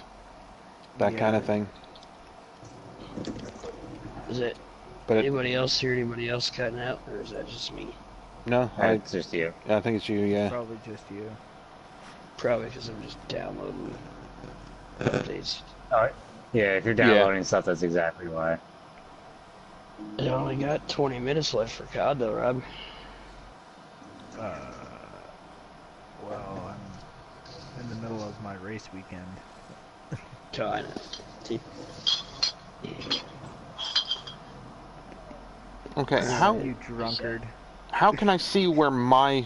that kind of thing. Is it But anybody else hear anybody else cutting out, or is that just me? No, It's just you. I think it's you. Yeah. Probably just you. Probably because I'm just downloading updates. Yeah, if you're downloading stuff, that's exactly why. I only got 20 minutes left for COD though, Rob. Well, I'm in the middle of my race weekend. Kind Okay. You drunkard. How can I see where my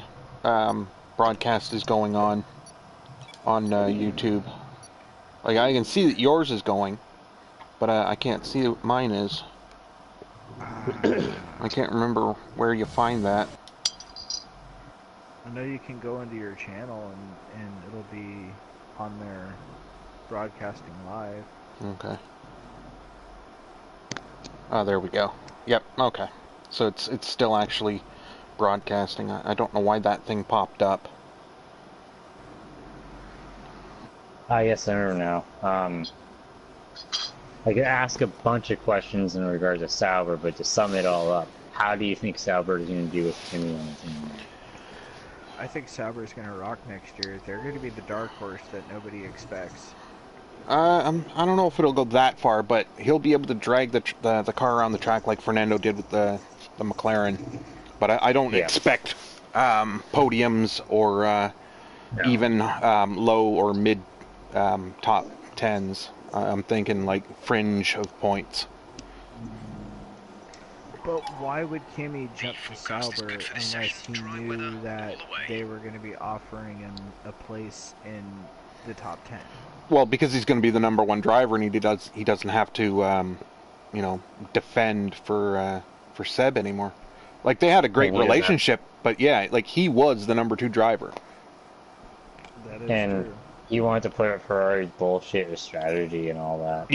broadcast is going on YouTube? Like I can see that yours is going, but I can't see what mine is. I can't remember where you find that. I know you can go into your channel and it'll be on there broadcasting live. Okay. Oh, there we go. Yep. Okay. So it's still actually broadcasting. I don't know why that thing popped up. Yes, I remember now. I could ask a bunch of questions in regards to Sauber, but to sum it all up, how do you think Sauber is going to do with Kimi on the team? I think Sauber's going to rock next year. They're going to be the dark horse that nobody expects. I don't know if it'll go that far, but he'll be able to drag the car around the track like Fernando did with the McLaren. But I don't expect podiums or even low or mid top tens. I'm thinking like fringe of points. But why would Kimi jump to Sauber unless he knew that they were going to be offering him a place in the top 10? Well, because he's going to be the #1 driver, and he doesn't have to defend for Seb anymore. Like they had a great relationship, but yeah, like he was the #2 driver. That is And true. he wanted to play with Ferrari's bullshit with strategy and all that.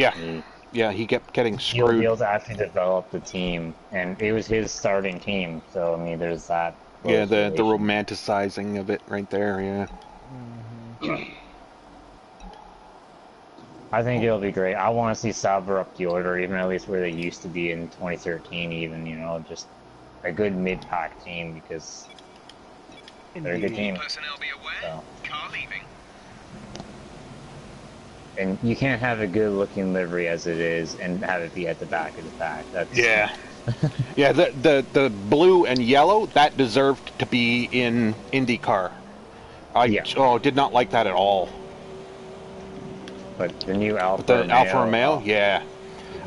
Yeah, he kept getting He'll be screwed. able to actually develop the team, and it was his starting team, so I mean, there's that. Yeah, the relation. romanticizing of it right there. Yeah. I think it'll be great. I want to see Sauber up the order, even at least where they used to be in 2013, even, just a good mid-pack team, because they're a good team. Personnel be aware. Car leaving. And you can't have a good-looking livery as it is and have it be at the back of the pack. That's Yeah. Yeah, the blue and yellow, that deserved to be in IndyCar. I did not like that at all. But the new Alfa The Romeo, Alfa Romeo, yeah.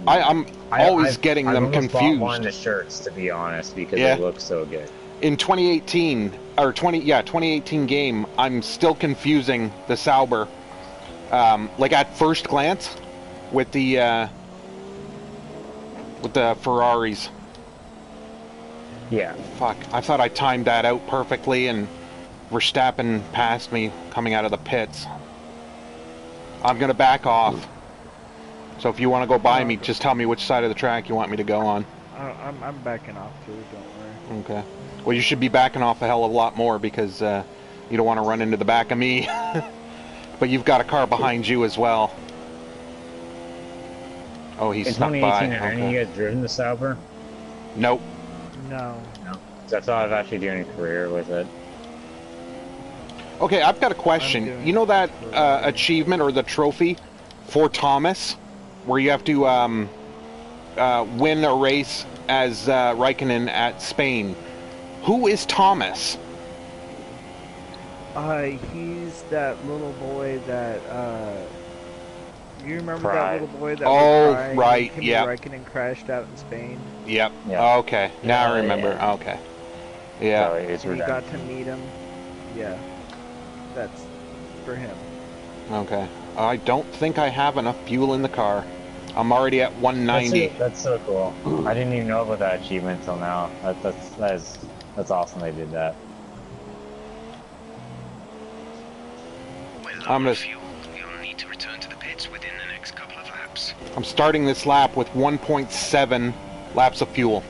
I'm always getting them I've almost bought one of the confused. shirts, to be honest, because they look so good. In 2018 game, I'm still confusing the Sauber. Like at first glance, with the Ferraris. Yeah. Fuck, I thought I timed that out perfectly, and Verstappen passed me coming out of the pits. I'm gonna back off. So if you want to go by me, just tell me which side of the track you want me to go on. I'm backing off too, don't worry. Okay. Well, you should be backing off a hell of a lot more, because you don't want to run into the back of me. But you've got a car behind you as well. Oh, he's In stuck 2018, by. have any of you guys driven the Sauber? Nope. No. No. That's all I've actually doing a career with it. Okay, I've got a I'm question. doing You know that it for- achievement or the trophy for Thomas, where you have to win a race as Raikkonen at Spain? Who is Thomas? He's that little boy that, you remember that Cried. little boy that Oh, was crying right, when Kimi yep. Raikkonen crashed out in Spain? Yep. Yeah. Okay, now I Oh, remember. yeah. Okay. Yeah. So it's And you got redemption. to meet him. Yeah. That's for him. Okay. I don't think I have enough fuel in the car. I'm already at 190. That's so cool. I didn't even know about that achievement until now. That's awesome they did that. We're low I'm on gonna- fuel. You'll need to return to the pits within the next couple of laps. I'm starting this lap with 1.7 laps of fuel.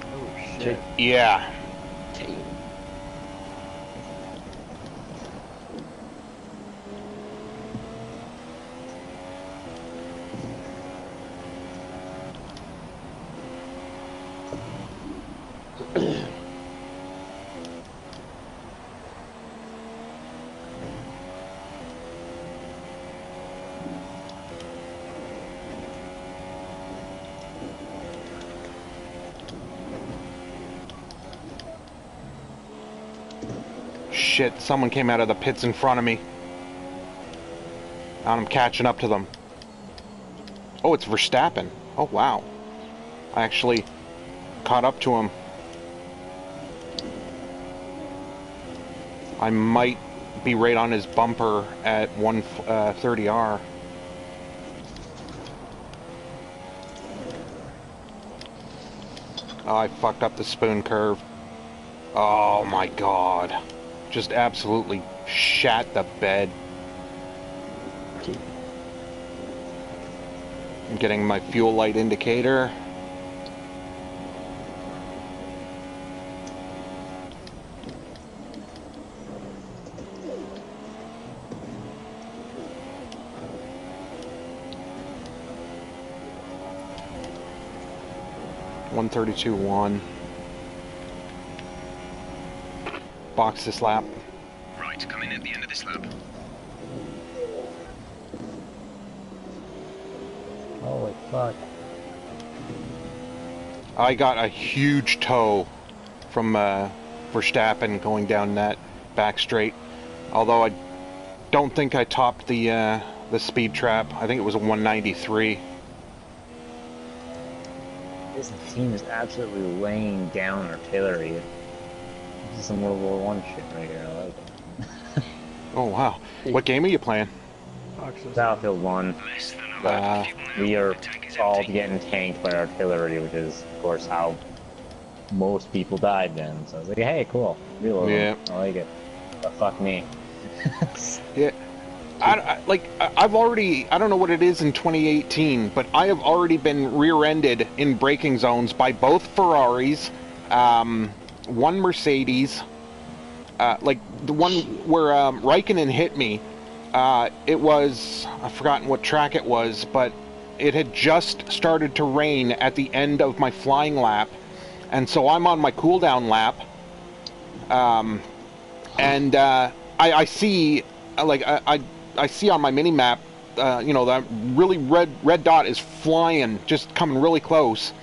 Oh shit. Yeah. Damn. Shit, someone came out of the pits in front of me. And I'm catching up to them. Oh, it's Verstappen. Oh, wow. I actually caught up to him. I might be right on his bumper at 130R. Oh, I fucked up the spoon curve. Oh my god. Just absolutely shat the bed. I'm getting my fuel light indicator. .132.1. Box this lap. Right, come in at the end of this lap. Holy fuck. I got a huge tow from Verstappen going down that back straight. Although I don't think I topped the speed trap. I think it was a 193. This team is absolutely laying down artillery. This is some World War One shit right here. I like it. Oh wow. What game are you playing? Battlefield 1. Less than a Uh, lap of fuel now. We are The tank is all empty. getting tanked by artillery, which is, of course, how most people died then. So I was like, hey, cool. Reload. Yeah. I like it. But fuck me. Yeah. I've already, I don't know what it is in 2018, but I have already been rear-ended in braking zones by both Ferraris, one Mercedes, like the one where Raikkonen hit me. It was, I've forgotten what track it was, but it had just started to rain at the end of my flying lap, and so I'm on my cooldown lap, and I see, I see on my mini map, that really red dot is flying, just coming really close,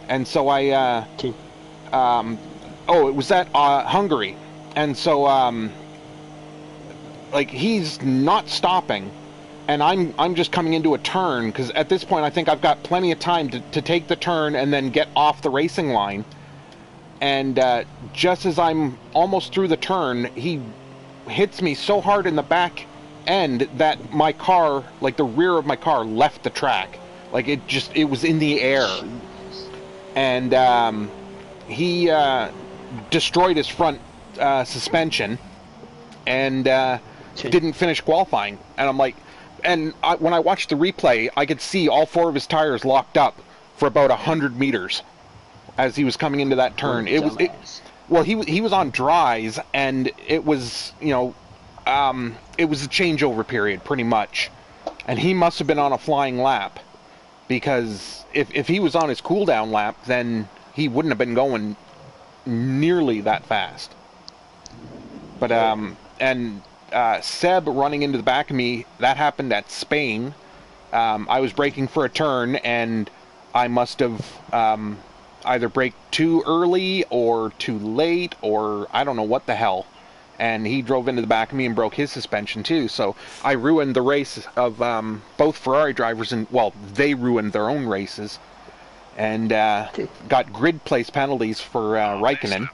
and so I, oh, it was at Hungary, and so he's not stopping, and I'm just coming into a turn because at this point I think I've got plenty of time to take the turn and then get off the racing line, and just as I'm almost through the turn, he hits me so hard in the back end that my car, like the rear of my car, left the track. Like it was in the air, and he destroyed his front suspension and didn't finish qualifying. And I'm like, when I watched the replay, I could see all four of his tires locked up for about 100 meters as he was coming into that turn. Well, he was on dries, and it was, it was a changeover period pretty much, and he must have been on a flying lap because if he was on his cooldown lap, then he wouldn't have been going nearly that fast. But Seb running into the back of me, that happened at Spain. I was braking for a turn, and I must have either braked too early or too late, or I don't know what the hell. And he drove into the back of me and broke his suspension too. So I ruined the race of both Ferrari drivers, and well, they ruined their own races, and got grid place penalties for Raikkonen.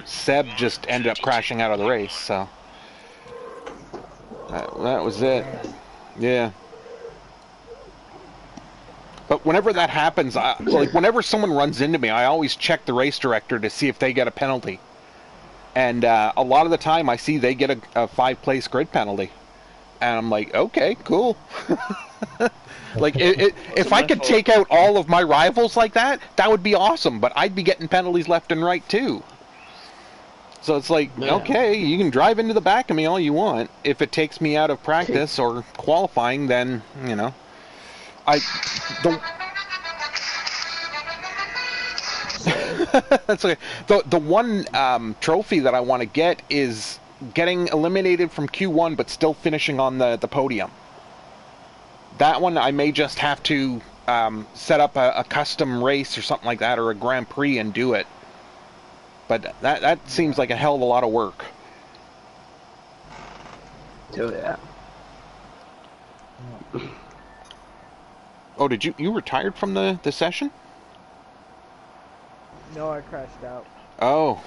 Seb just ended up crashing out of the race. So that was it. Yeah. But whenever that happens, like whenever someone runs into me, I always check the race director to see if they get a penalty. And a lot of the time, I see they get a 5-place grid penalty, and I'm like, okay, cool. Like, if I could take out all of my rivals like that, that would be awesome. But I'd be getting penalties left and right too. So it's like, okay, you can drive into the back of me all you want. If it takes me out of practice or qualifying, then you know, That's okay. The one trophy that I want to get is getting eliminated from Q1 but still finishing on the podium. That one I may just have to set up a custom race or something like that, or a Grand Prix, and do it. But that seems like a hell of a lot of work. Oh yeah. Oh, did you retired from the session? No, I crashed out. Oh.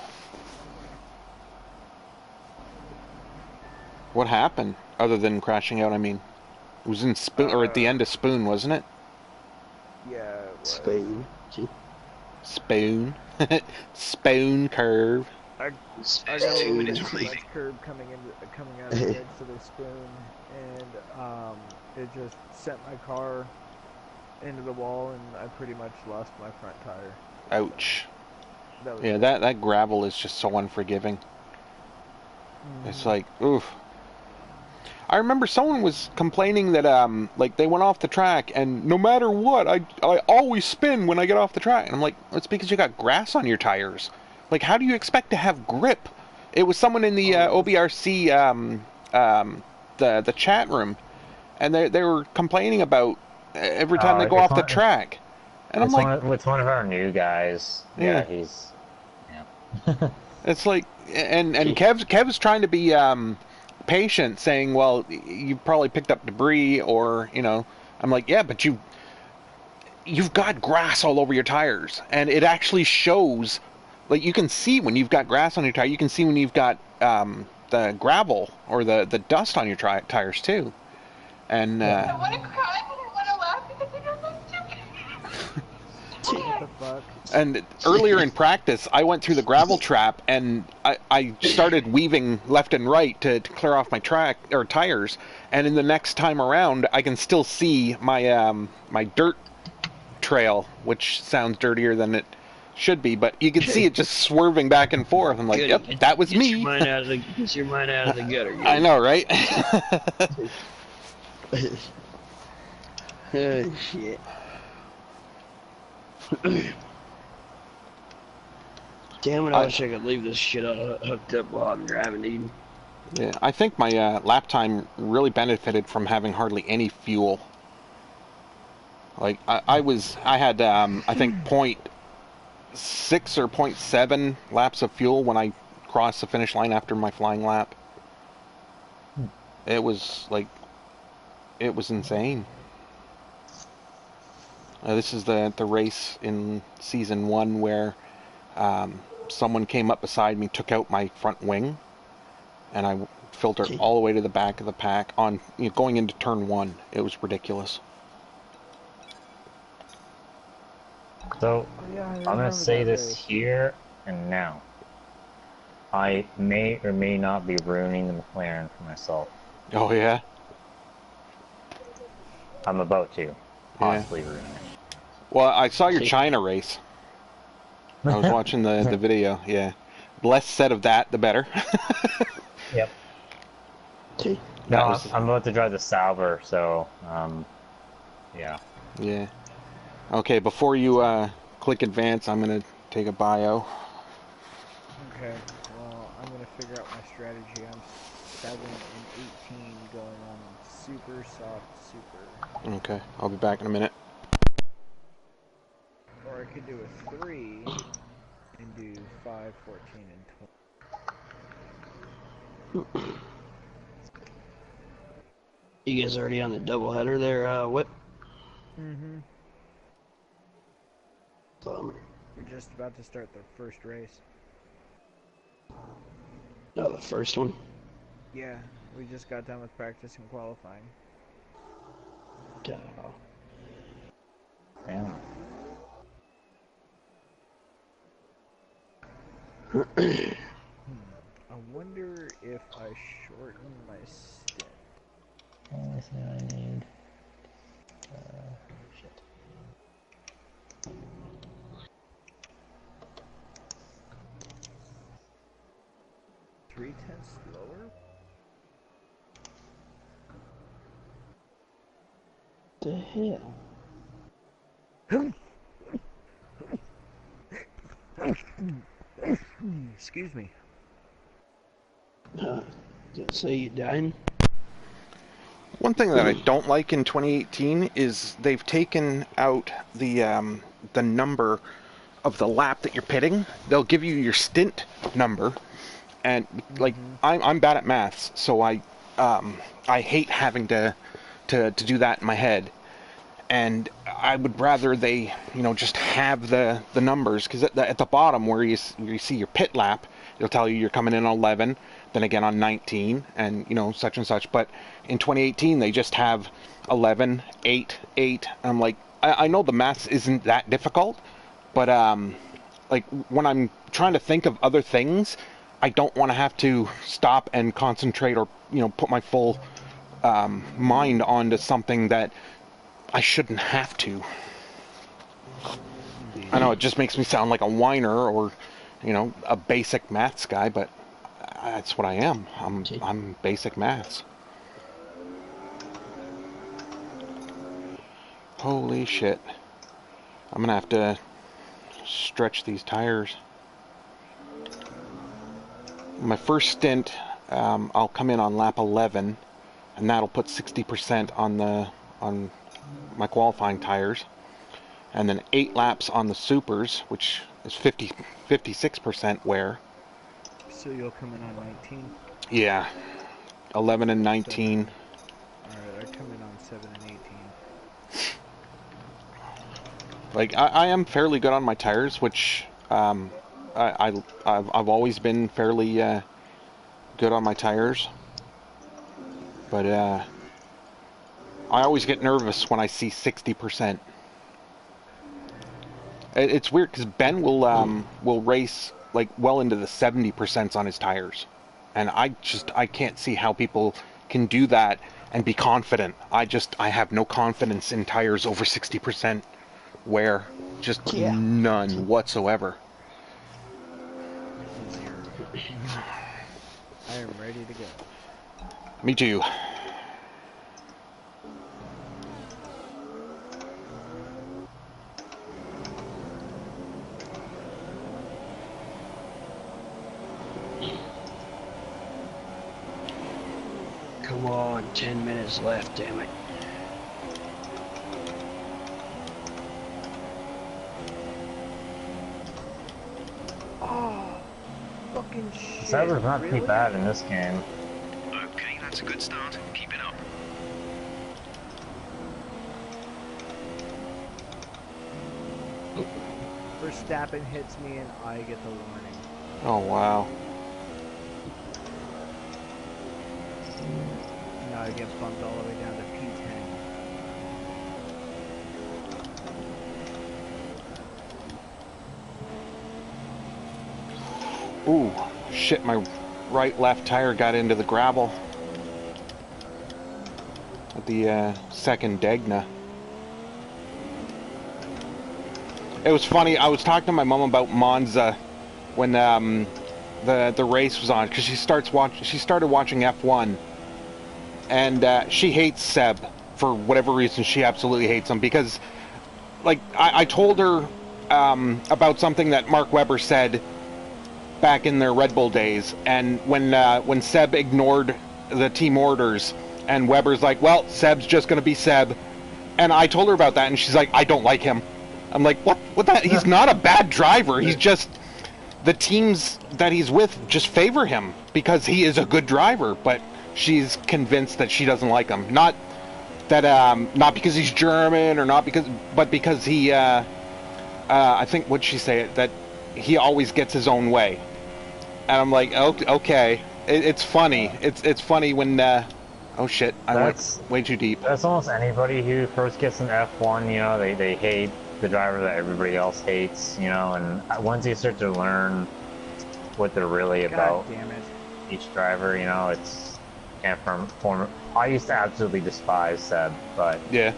What happened? Other than crashing out, I mean. It was in Spoon, or at the end of Spoon, wasn't it? Yeah, it was. Spain. Spoon. Spoon curve. I got 2 a minutes little remaining. curb coming out of the edge of the Spoon, and it just sent my car into the wall, and I pretty much lost my front tire. Ouch. Yeah, that gravel is just so unforgiving. It's like, oof. I remember someone was complaining that like they went off the track, and no matter what, I always spin when I get off the track. And I'm like, it's because you got grass on your tires. Like, how do you expect to have grip? It was someone in the OBRC the chat room, and they were complaining about every time they go off the track. And I'm like, it's one of our new guys. Yeah. He's. It's like, and Kev's trying to be patient, saying, well, you probably picked up debris, or you know. I'm like, yeah, but you've got grass all over your tires, and it actually shows. Like, you can see when you've got grass on your tire. You can see when you've got the gravel or the dust on your tires too. And I want to cry, but I want to laugh because I don't like to. what the fuck? And earlier in practice, I went through the gravel trap, and I started weaving left and right to clear off my tires. And in the next time around, I can still see my my dirt trail, which sounds dirtier than it should be, but you can see it just swerving back and forth. I'm like, Good. yep, that was Get me. Your mind out of the, get your mind out of the gutter. Good. I know, right? Oh, shit. Damn it, I wish I could leave this shit hooked up while I'm driving, dude. Yeah, I think my lap time really benefited from having hardly any fuel. Like, I had I think 0.6 or 0.7 laps of fuel when I crossed the finish line after my flying lap. It was like, it was insane. This is the race in season 1 where someone came up beside me, took out my front wing, and I filtered all the way to the back of the pack on going into turn 1. It was ridiculous. So, Yeah, I'm going to say this here and now. I may or may not be ruining the McLaren for myself. Oh, yeah? I'm about to. Possibly ruin it. Well, I saw your China race. I was watching the video, yeah. The less said of that, the better. Yep. No, I'm about to drive the Sauber, so, yeah. Yeah. Okay, before you click advance, I'm gonna take a bio. Okay, well, I'm gonna figure out my strategy. I'm 7 and 18 going on super soft super. Okay, I'll be back in a minute. Or I could do a 3 and do 5, 14, and 20. You guys already on the doubleheader there, Whip? Mm-hmm. Bummer. We're just about to start the first race. No, the first one. Yeah, we just got done with practice and qualifying. Duh. Damn. I wonder if I shorten my stint. Only thing I need. Shit. 3/10 slower? The hell? Excuse me. Did it say you dying? One thing that I don't like in 2018 is they've taken out the number of the lap that you're pitting. They'll give you your stint number, and like I'm bad at maths, so I hate having to do that in my head. And I would rather they, just have the numbers, because at the bottom where you see your pit lap, it'll tell you you're coming in on 11, then again on 19, and such and such. But in 2018, they just have 11, 8, 8. I'm like, I know the maths isn't that difficult, but like when I'm trying to think of other things, I don't want to have to stop and concentrate or put my full mind onto something that I shouldn't have to. I know it just makes me sound like a whiner or, a basic maths guy, but that's what I am. I'm basic maths. Holy shit. I'm gonna have to stretch these tires. My first stint, I'll come in on lap 11, and that'll put 60% on my qualifying tires, and then 8 laps on the supers, which is 56% wear. So you'll come in on 19? Yeah, 11 and 19. Alright, I come in on 7 and 18. Like I am fairly good on my tires, which I've always been fairly good on my tires, but I always get nervous when I see 60%. It's weird because Ben will race like well into the 70% on his tires, and I can't see how people can do that and be confident. I have no confidence in tires over 60% wear, just none whatsoever. 0. I am ready to go. Me too. Come on, 10 minutes left, damn it. Oh, fucking shit. The server's not really? too bad in this game. Okay, that's a good start. Keep it up. Verstappen hits me and I get the warning. Oh wow. Now I get bumped all the way down to P10. Ooh, shit, my right left tire got into the gravel at the second Degna. It was funny, I was talking to my mom about Monza when the race was on, because she started watching F1, and she hates Seb. for whatever reason, she absolutely hates him because, like, I told her about something that Mark Webber said back in their Red Bull days, and when Seb ignored the team orders, and Webber's like, well, Seb's just going to be Seb, and I told her about that, and she's like, I don't like him. I'm like, what? What that? He's not a bad driver. He's just, the teams that he's with just favor him because he is a good driver, but she's convinced that she doesn't like him. Not that, not because he's German or not because, but because he, I think, what'd she say? That he always gets his own way. And I'm like, okay. It's funny. It's funny when, oh shit, I went way too deep. That's almost anybody who first gets an F1, you know, they hate the driver that everybody else hates, you know, and once you start to learn what they're really about, damn it. each driver, you know, it's can't form. I used to absolutely despise Seb, but yeah,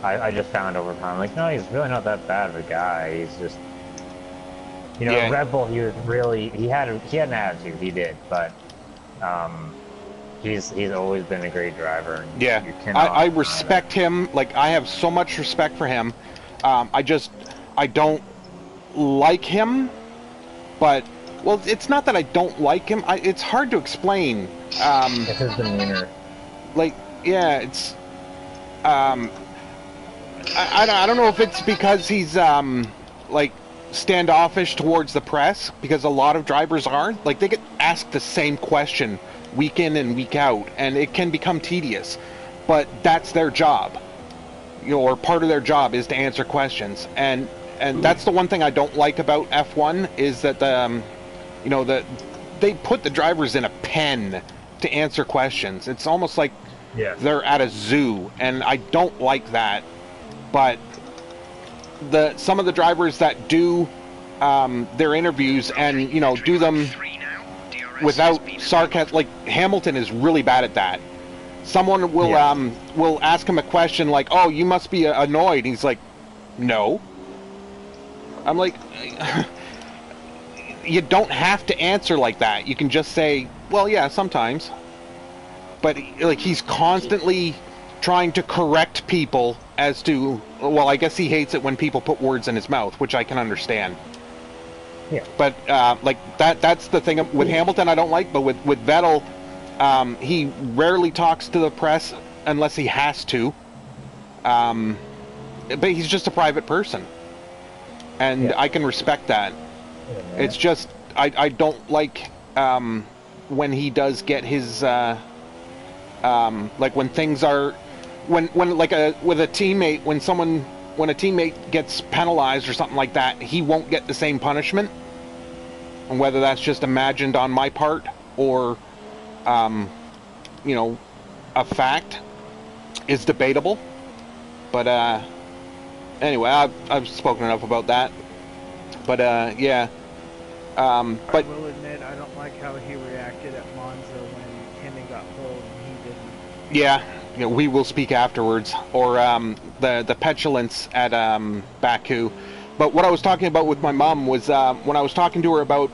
I just found over time, like, no, he's really not that bad of a guy. He's just, you know, yeah. Red Bull, he was really, he had an attitude, he did, but he's always been a great driver. And yeah, you cannot I respect him. Like, I have so much respect for him. I don't like him, but, well, it's not that I don't like him. It's hard to explain. It's his demeanor. Like, yeah, it's, I don't know if it's because he's, like, standoffish towards the press, because a lot of drivers are. Like, they get asked the same question week in and week out, and it can become tedious. But that's their job. You know, or part of their job is to answer questions. And that's the one thing I don't like about F1, is that, you know, they put the drivers in a pen to answer questions. It's almost like they're at a zoo, and I don't like that. But some of the drivers that do their interviews and, you know, do them without sarcasm, like Hamilton is really bad at that. Someone will ask him a question like, "Oh, you must be annoyed." He's like, "No." I'm like, you don't have to answer like that. You can just say, "Well, yeah, sometimes." But like, he's constantly trying to correct people as to, well, I guess he hates it when people put words in his mouth, which I can understand. Yeah. But like that's the thing with Hamilton I don't like. But with Vettel, he rarely talks to the press unless he has to. But he's just a private person, and I can respect that. Yeah. It's just I don't like when he does get his like when things are when like with a teammate, when a teammate gets penalized or something like that, he won't get the same punishment. And whether that's just imagined on my part or, you know, a fact is debatable. But anyway, I've spoken enough about that. But yeah. But I will admit, I don't like how he reacted at Monza when Hemming got pulled and he didn't. Yeah, you know, we will speak afterwards. Or the petulance at Baku. But what I was talking about with my mom was when I was talking to her about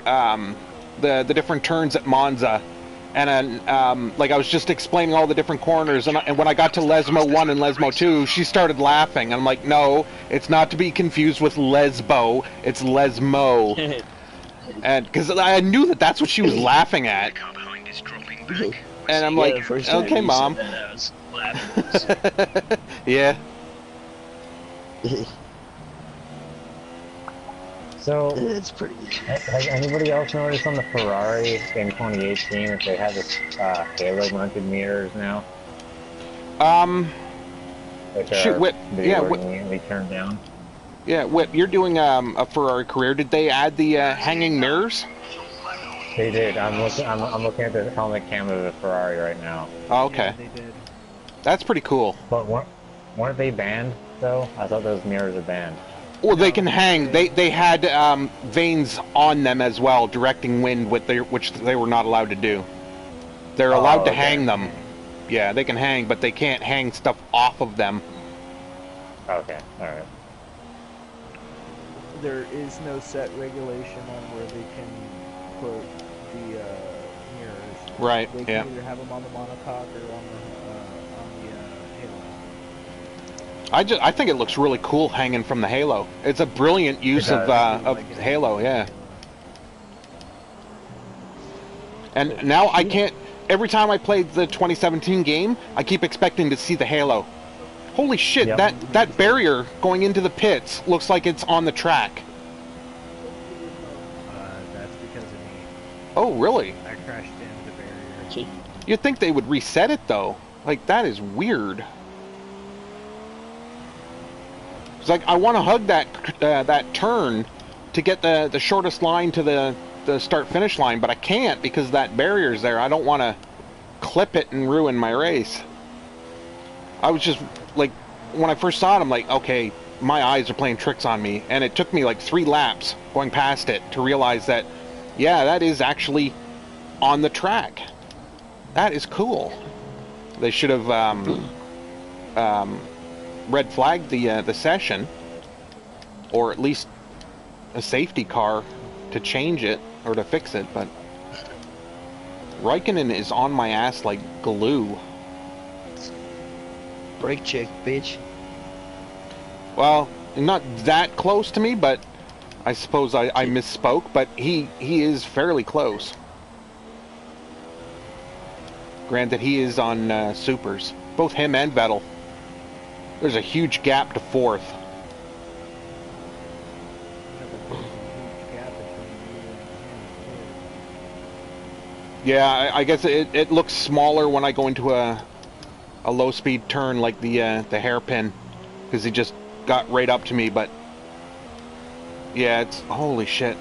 the different turns at Monza, and like I was just explaining all the different corners, and when I got to Lesmo 1 and Lesmo 2, she started laughing. I'm like, no, it's not to be confused with Lesbo, it's Lesmo. And because I knew that's what she was laughing at. And I'm like, okay, Mom. Yeah. So, it's pretty. Has anybody else noticed on the Ferrari in 2018 that they have this halo mounted mirrors now? Shoot, Whip. Yeah, they turn down. Yeah, Whip. You're doing a Ferrari career. Did they add the hanging mirrors? They did. I'm looking at the helmet cam of the Ferrari right now. Oh, okay. Yeah, they did. That's pretty cool. But weren't they banned though? I thought those mirrors are banned. Well, they can hang. They had vanes on them as well, directing wind, which they were not allowed to do. They're allowed to hang them. Yeah, they can hang, but they can't hang stuff off of them. Okay, all right. There is no set regulation on where they can put the mirrors. Right. They can either have them on the monocoque or on the I think it looks really cool hanging from the halo. It's a brilliant use does. of halo, yeah. And now I can't. Every time I play the 2017 game, I keep expecting to see the halo. Holy shit! Yep. That barrier going into the pits looks like it's on the track. That's because of me. Oh, really? I crashed into the barrier. You'd think they would reset it though. Like that is weird. It's like I want to hug that turn to get the shortest line to the start finish line, but I can't because that barrier's there. I don't want to clip it and ruin my race. I was just like, when I first saw it, I'm like, okay, my eyes are playing tricks on me, and it took me like 3 laps going past it to realize that, yeah, that is actually on the track. That is cool. They should have red flagged the session, or at least a safety car to change it or to fix it. But Raikkonen is on my ass like glue. Brake check, bitch. Well, not that close to me, but I suppose I misspoke. But he is fairly close. Granted, he is on supers. Both him and Vettel. There's a huge gap to 4th. Yeah, I guess it looks smaller when I go into a low-speed turn like the hairpin, because he just got right up to me. But yeah, it's holy shit.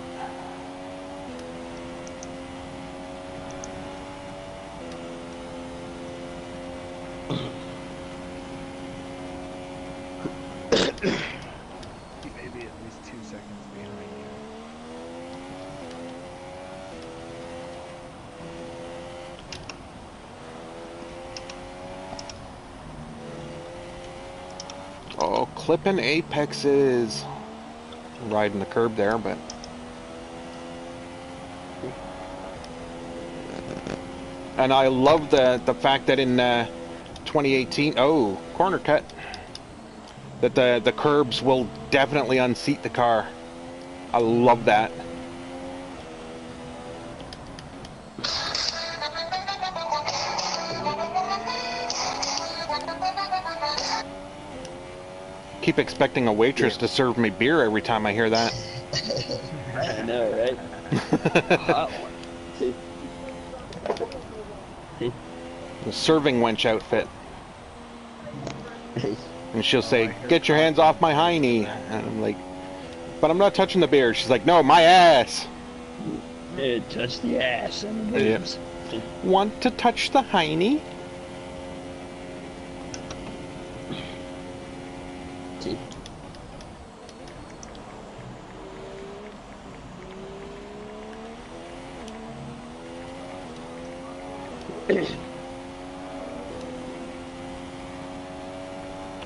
Maybe at least 2 seconds behind you. Oh, clipping apexes. Riding the curb there, but and I love the fact that in 2018, oh, corner cut, that the curbs will definitely unseat the car. I love that. Keep expecting a waitress to serve me beer every time I hear that. I know, right? Hot one. The serving wench outfit. And she'll say, "Get your hands off my hiney." And I'm like, "But I'm not touching the beer." She's like, "No, my ass." Yeah, touch the ass and the boobs. Want to touch the hiney?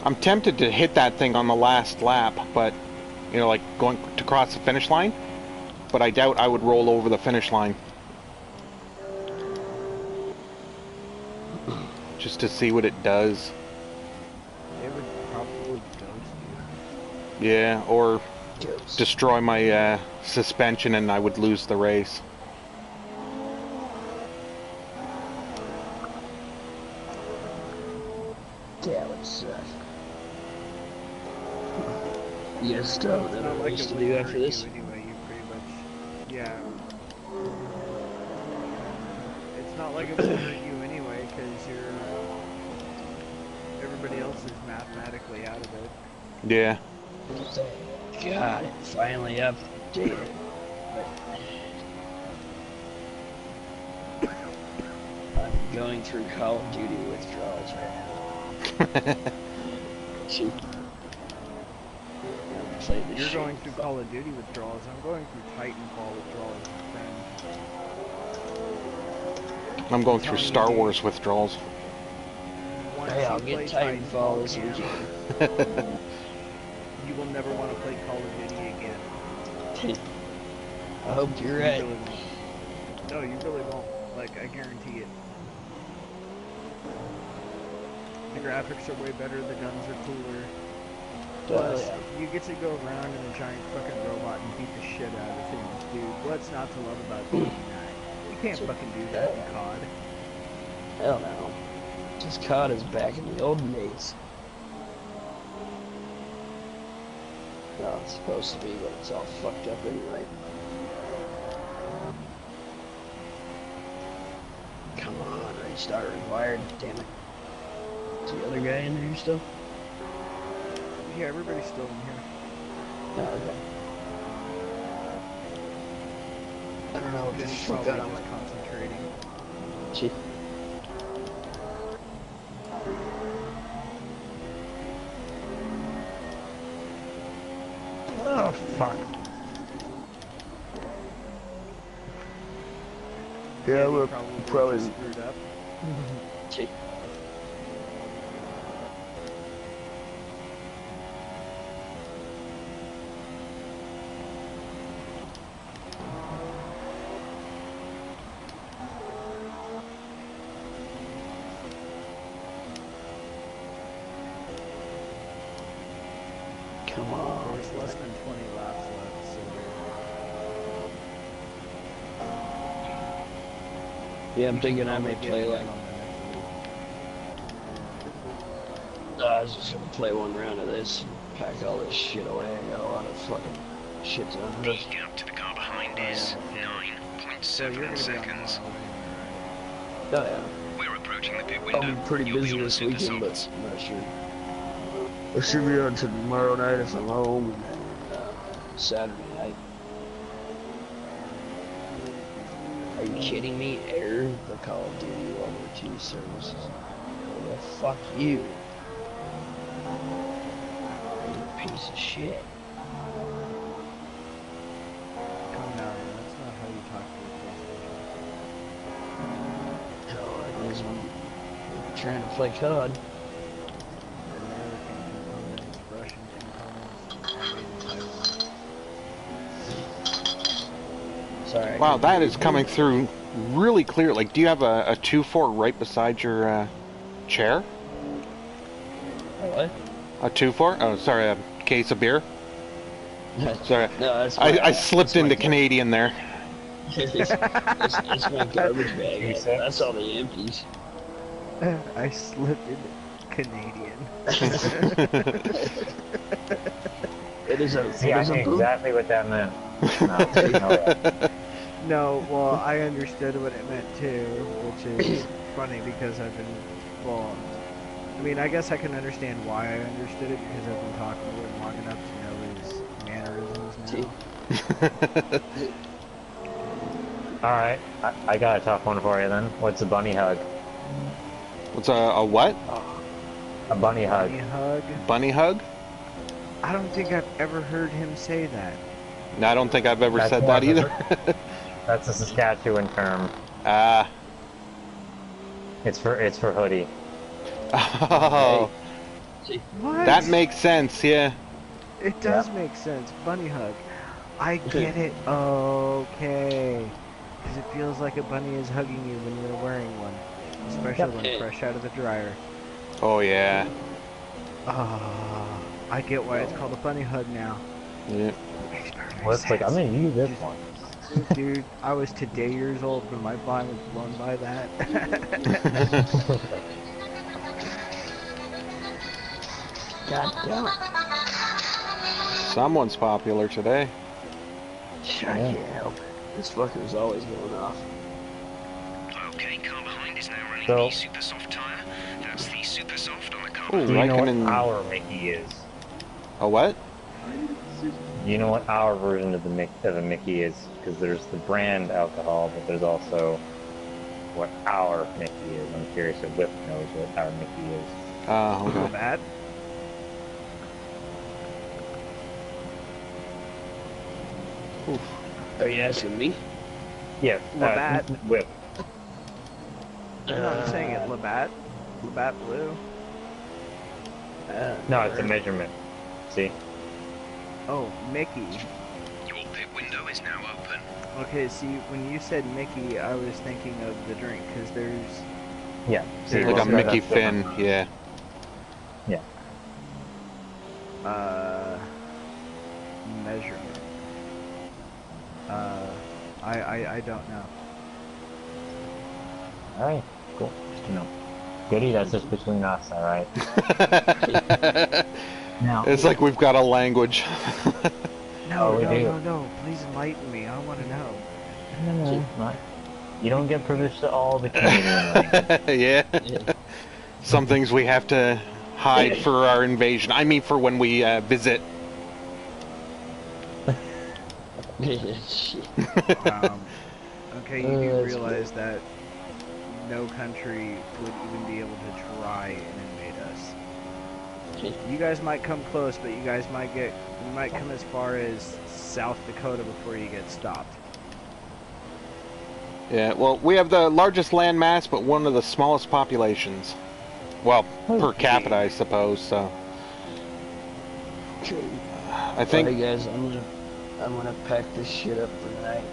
I'm tempted to hit that thing on the last lap, but, you know, like going to cross the finish line, but I doubt I would roll over the finish line. Just to see what it does. It would probably ghost Yeah, or Ghost. destroy my suspension and I would lose the race. That would suck. You got stuff you. that Not I like used it to would do hurt after you this. anyway. You pretty much, yeah. It's not like it would hurt you anyway, because everybody else is mathematically out of it. Yeah. God, it finally updated. I'm going through Call of Duty withdrawals right now. Shoot. Play this You're shit. going through Call of Duty withdrawals. I'm going through Titanfall withdrawals, my friend. I'm going through Star Wars withdrawals. Once Hey, I'll you get play Titanfall this again, weekend. you will never want to play Call of Duty again. I hope you're You right. really won't. No, you really won't. Like, I guarantee it. The graphics are way better, the guns are cooler. Plus, yeah. you get to go around in a giant fucking robot and beat the shit out of things, dude. What's not to love about BB9? You can't fucking do that in COD. Hell no. This COD is back in the olden days. No, it's supposed to be, but it's all fucked up anyway. Come on, restart required. Damn it. Is the other guy in there still? Yeah, everybody's still in here. Oh, okay. I don't know what the Just fuck probably I don't just concentrating. Gee. Oh, fuck. Yeah, you we're probably just screwed up. Gee. Come on. There's less than 20 laps left, so Yeah, I'm thinking I may probably play get like. in on the next loop. I was just gonna play one round of this and pack all this shit away. I got a lot of fucking shit to The undo. gap to the car behind is So you're 9.7 gonna be on seconds. the line, Oh yeah. We're approaching the pit I'll window. be pretty You'll busy be on the this super weekend, but softs. I'm not sure. I should be on tomorrow night if I'm home, and then Saturday night. Are you kidding me? Air the Call of Duty World War II services. Oh, well, fuck you. You piece of shit. Calm down, man. That's not how you talk to your PlayStation. Hell, it is when I'm trying to play COD. American components, Russian components, and Taiwan. Sorry. I Wow, couldn't that hear is you. coming through really clear. Like, do you have a 2-4 right beside your chair? What? A 2-4? Oh, sorry, a case of beer. Sorry, No, that's I slipped that's into Canadian there. it's my garbage bag. G6? That's all the empties. I slipped in Canadian. It is a. See, it I is a knew boot. exactly what that meant. No, No, well, I understood what it meant too, which is funny because I've been, well, I mean, I guess I can understand why I understood it because I've been talking to him long enough to know his mannerisms now. Alright, I got a tough one for you then. What's a bunny hug? What's a what? A bunny hug. Bunny hug? Bunny hug? I don't think I've ever heard him say that. No, I don't think I've ever That's said more that of a- either. That's a Saskatchewan term. Ah. It's for hoodie. Oh, What? that makes sense, yeah. It does make sense. Bunny hug. I get it. Okay. Because it feels like a bunny is hugging you when you're wearing one. Especially when fresh out of the dryer. Oh, yeah. Ah, I get why it's called a bunny hug now. Yeah. Makes perfect Well, it's like, I'm sense. gonna use this one. Dude, I was today years old when my mind was blown by that. God damn it. Someone's popular today. I can't help it. This fucker's always going off. Okay, car behind is now running So- the super soft tyre. That's the super soft on the car Ooh, Do you know what Raikkonen- our Mickey is? A what? Do you know what our version of the Mickey is? Because there's the brand alcohol, but there's also what our Mickey is. I'm curious if Whip knows what our Mickey is. So Okay. bad? Are you asking me? Yeah, Labatt. Whip. I'm not saying it. Labatt? Labatt Blue? No, it's a measurement. See? Oh, Mickey. Your pit window is now open. Okay, see, when you said Mickey, I was thinking of the drink, because there's... Yeah. See, Like well, a Mickey that's different. Finn, yeah. Yeah. Measurement. I don't know. Alright, cool. Just to know. Goody, that's just between us, alright? Now, It's like we've got a language. No, Oh, we do. no. Please enlighten me. I want to know. no, not. You don't get privilege to all the Canadian language. Yeah. Yeah. Some things we have to hide for our invasion. I mean, for when we visit. Shit. Okay, you Oh, do that's realize that no country would even be able to try and invade us. You guys might come close, but you guys might come as far as South Dakota before you get stopped. Yeah, well, we have the largest land mass, but one of the smallest populations. Well, per capita, I suppose, so. I think... Alright guys, I'm gonna pack this shit up for tonight.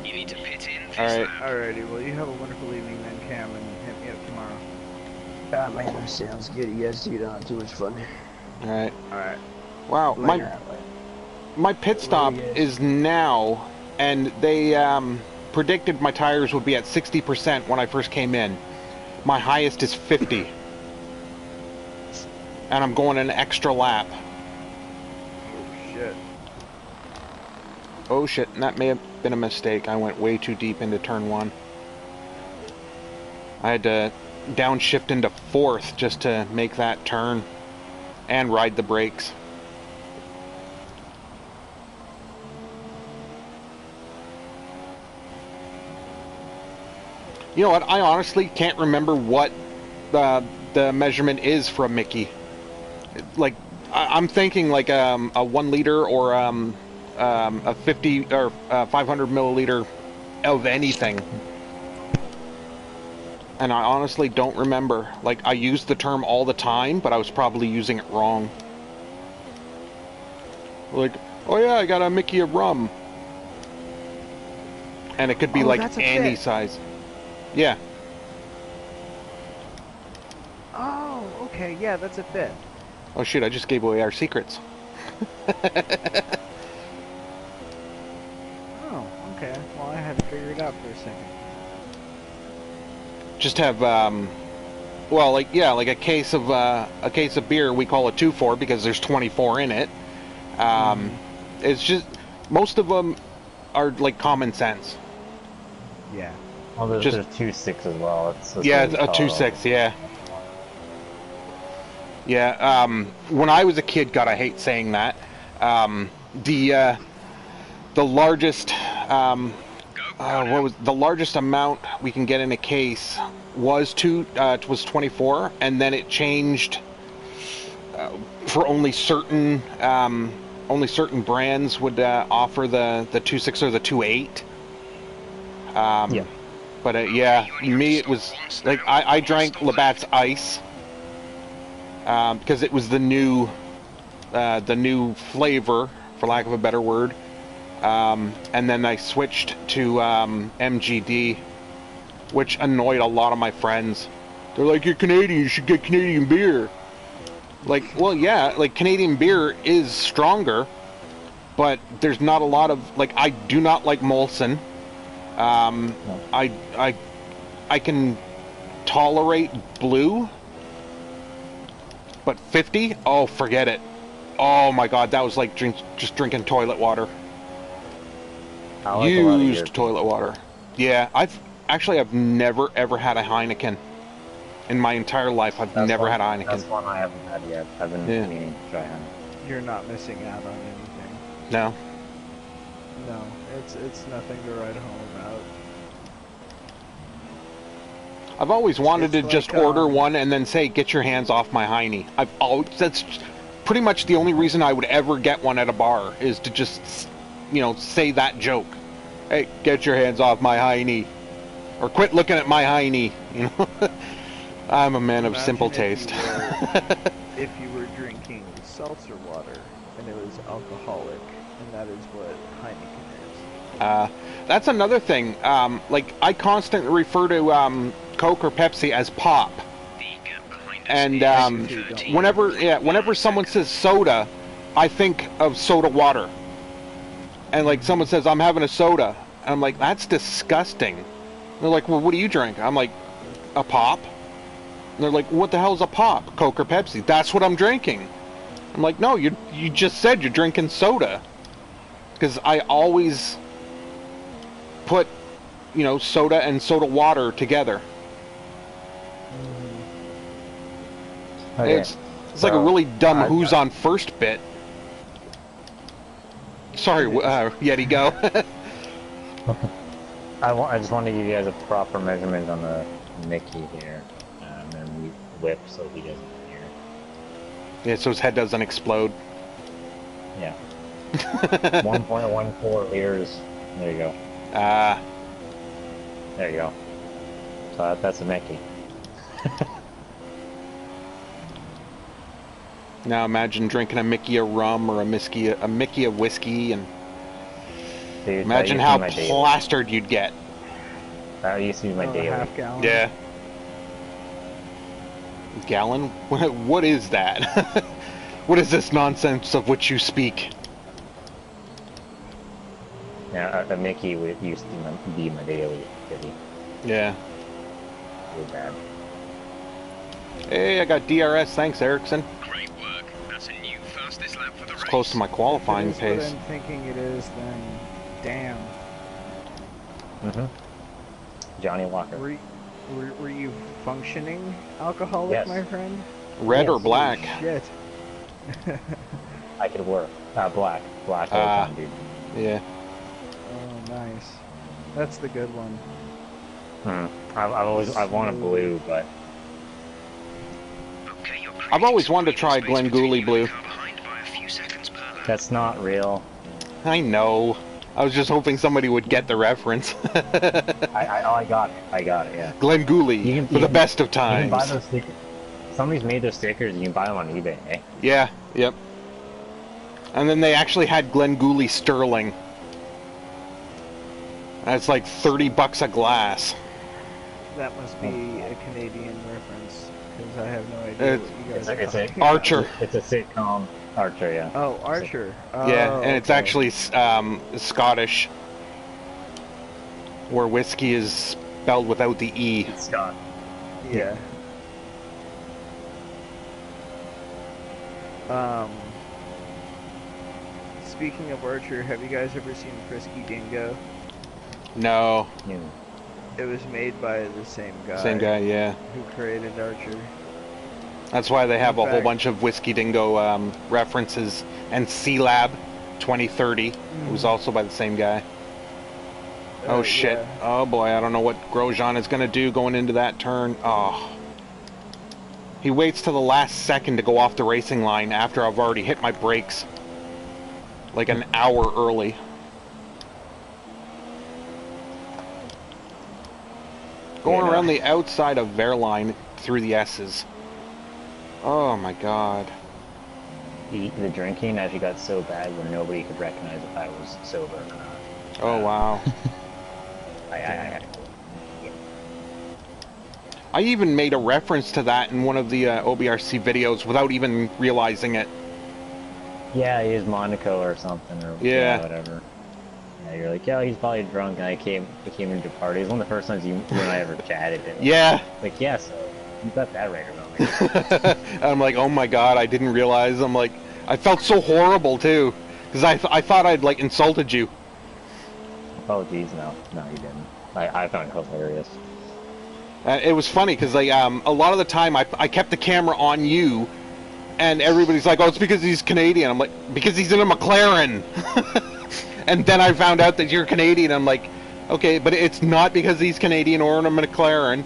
You need to pit in this Alright. lap. Alrighty, well you have a wonderful evening then, Cam, and hit me up tomorrow. Ah, man, that sounds good. You guys do not have too much fun. Alright. Alright. Wow, Later. my pit stop is now, and they predicted my tires would be at 60% when I first came in. My highest is 50. And I'm going an extra lap. Oh shit. Oh shit, and that may have been a mistake. I went way too deep into turn 1. I had to downshift into 4th just to make that turn and ride the brakes. You know what? I honestly can't remember what the measurement is for a Mickey. Like, I'm thinking like a 1 liter or a 50 or 500 milliliter of anything. And I honestly don't remember. Like, I use the term all the time, but I was probably using it wrong. Like, oh yeah, I got a Mickey of rum. And it could be Oh, like that's a any fit. size. Yeah. Oh, okay, yeah, that's a fit. Oh shit, I just gave away our secrets. Oh, okay. Well, I had to figure it out for a second. Just have well, like, yeah, like a case of beer we call a 2-4 because there's 24 in it. It's just, most of them are like common sense. Yeah. Well, there's, Just- there's 2-6 as well. That's Yeah, what we a call 2-6, yeah. Yeah, when I was a kid, God, I hate saying that. The largest, what was the largest amount we can get in a case was 24, and then it changed for only certain brands would offer the 2-6 or the 2-8. Yeah. But yeah, me it was like I drank Labatt's Ice because it was the new flavor, for lack of a better word. And then I switched to MGD, which annoyed a lot of my friends. They're like, "You're Canadian, you should get Canadian beer." Like, well, yeah, like Canadian beer is stronger, but there's not a lot of, like, I do not like Molson. I can tolerate blue, but 50? Oh, forget it. Oh my god, that was like just drinking toilet water. I like a lot of Used your- toilet water. Yeah, I've never ever had a Heineken in my entire life. I've That's never one- had a Heineken. That's one I haven't had yet. I've been Yeah. meaning to try Heineken. You're not missing out on anything. No. No, it's nothing to write home about. I've always wanted to It's just like, order one and then say, "Get your hands off my Heine." That's pretty much the only reason I would ever get one at a bar, is to just, say that joke. Hey, get your hands off my Heine, or quit looking at my Heine. I'm a man of simple taste. If you were drinking seltzer water and it was alcoholic, and that is what Heineken is. That's another thing. Like, I constantly refer to Coke or Pepsi as pop. The gap behind And Don't whenever someone says soda, I think of soda water. And like someone says, I'm having a soda. And I'm like, that's disgusting. And they're like, well, what do you drink? I'm like, a pop. And they're like, what the hell is a pop? Coke or Pepsi? That's what I'm drinking. I'm like, no, you just said you're drinking soda. Because I always put, you know, soda and soda water together. Okay. It's like a really dumb who's on first bit. Sorry, Yeti, go. I just want to give you guys a proper measurement on the Mickey here, and we whip so he doesn't hear. Yeah, so his head doesn't explode. Yeah. 1.14 liters. There you go. There you go. So that's a Mickey. Now imagine drinking a Mickey of rum or a Mickey of whiskey, and Dude, imagine how plastered you'd get. That used to be my daily. Half gallon. Yeah. Gallon? What is that? What is this nonsense of which you speak? Yeah, a Mickey used to be my daily kitty. Yeah. Really bad. Hey, I got DRS. Thanks, Erickson. Great work. That's a new fastest lap for the It's race. close to my qualifying If it is pace. what I'm thinking it is, then damn. Johnny Walker. Were you functioning alcoholic, Yes. my friend? Red or Yes. black? Shit. I could work. Black. Black all the time, dude. Yeah. Oh, nice. That's the good one. I've wanted blue, but Okay, you're I've always creating wanted to some try breathing space Glen Gooley between you blue. and the car behind by a few seconds per lap. that's not real. I know. I was just hoping somebody would get the reference. I got it. I got it. Yeah. Glen Gooley for the best of You can buy times. those stickers. Somebody's made those stickers. You can buy them on eBay. Eh? Yeah. Yep. And then they actually had Glen Gooley Sterling. That's like $30 a glass. That must be a Canadian reference, because I have no idea what you guys are It's talking a about. Archer. It's a sitcom. Archer, yeah. Oh, Archer. Yeah, Oh, and it's okay. actually Scottish, where whiskey is spelled without the E. Scott. Yeah. Speaking of Archer, have you guys ever seen Frisky Dingo? No, Yeah. It was made by the same guy. same guy, yeah. Who created Archer. That's why they have In a whole fact- bunch of Whiskey Dingo references. And C-Lab 2030 was also by the same guy. Oh shit. Yeah. Oh boy, I don't know what Grosjean is going to do going into that turn. Oh. He waits till the last second to go off the racing line after I've already hit my brakes. Like an hour early. Going Yeah. around the outside of Verline through the S's. Oh my god. The drinking actually got so bad where nobody could recognize if I was sober or not. Oh wow. I even made a reference to that in one of the OBRC videos without even realizing it. Yeah, he was Monaco or something, or Yeah. whatever. Yeah, you're like, yeah, he's probably drunk, and I came into the party. It was one of the first times you and I ever chatted. And Yeah. Like, yeah, so you got that right about me. I'm like, oh my god, I didn't realize. I'm like, I felt so horrible too, because I thought I'd like insulted you. Oh, geez, no, you didn't. I found it hilarious. It was funny because a lot of the time I kept the camera on you, and everybody's like, oh, it's because he's Canadian. I'm like, because he's in a McLaren. And then I found out that you're Canadian. I'm like, okay, but it's not because he's Canadian or in a McLaren.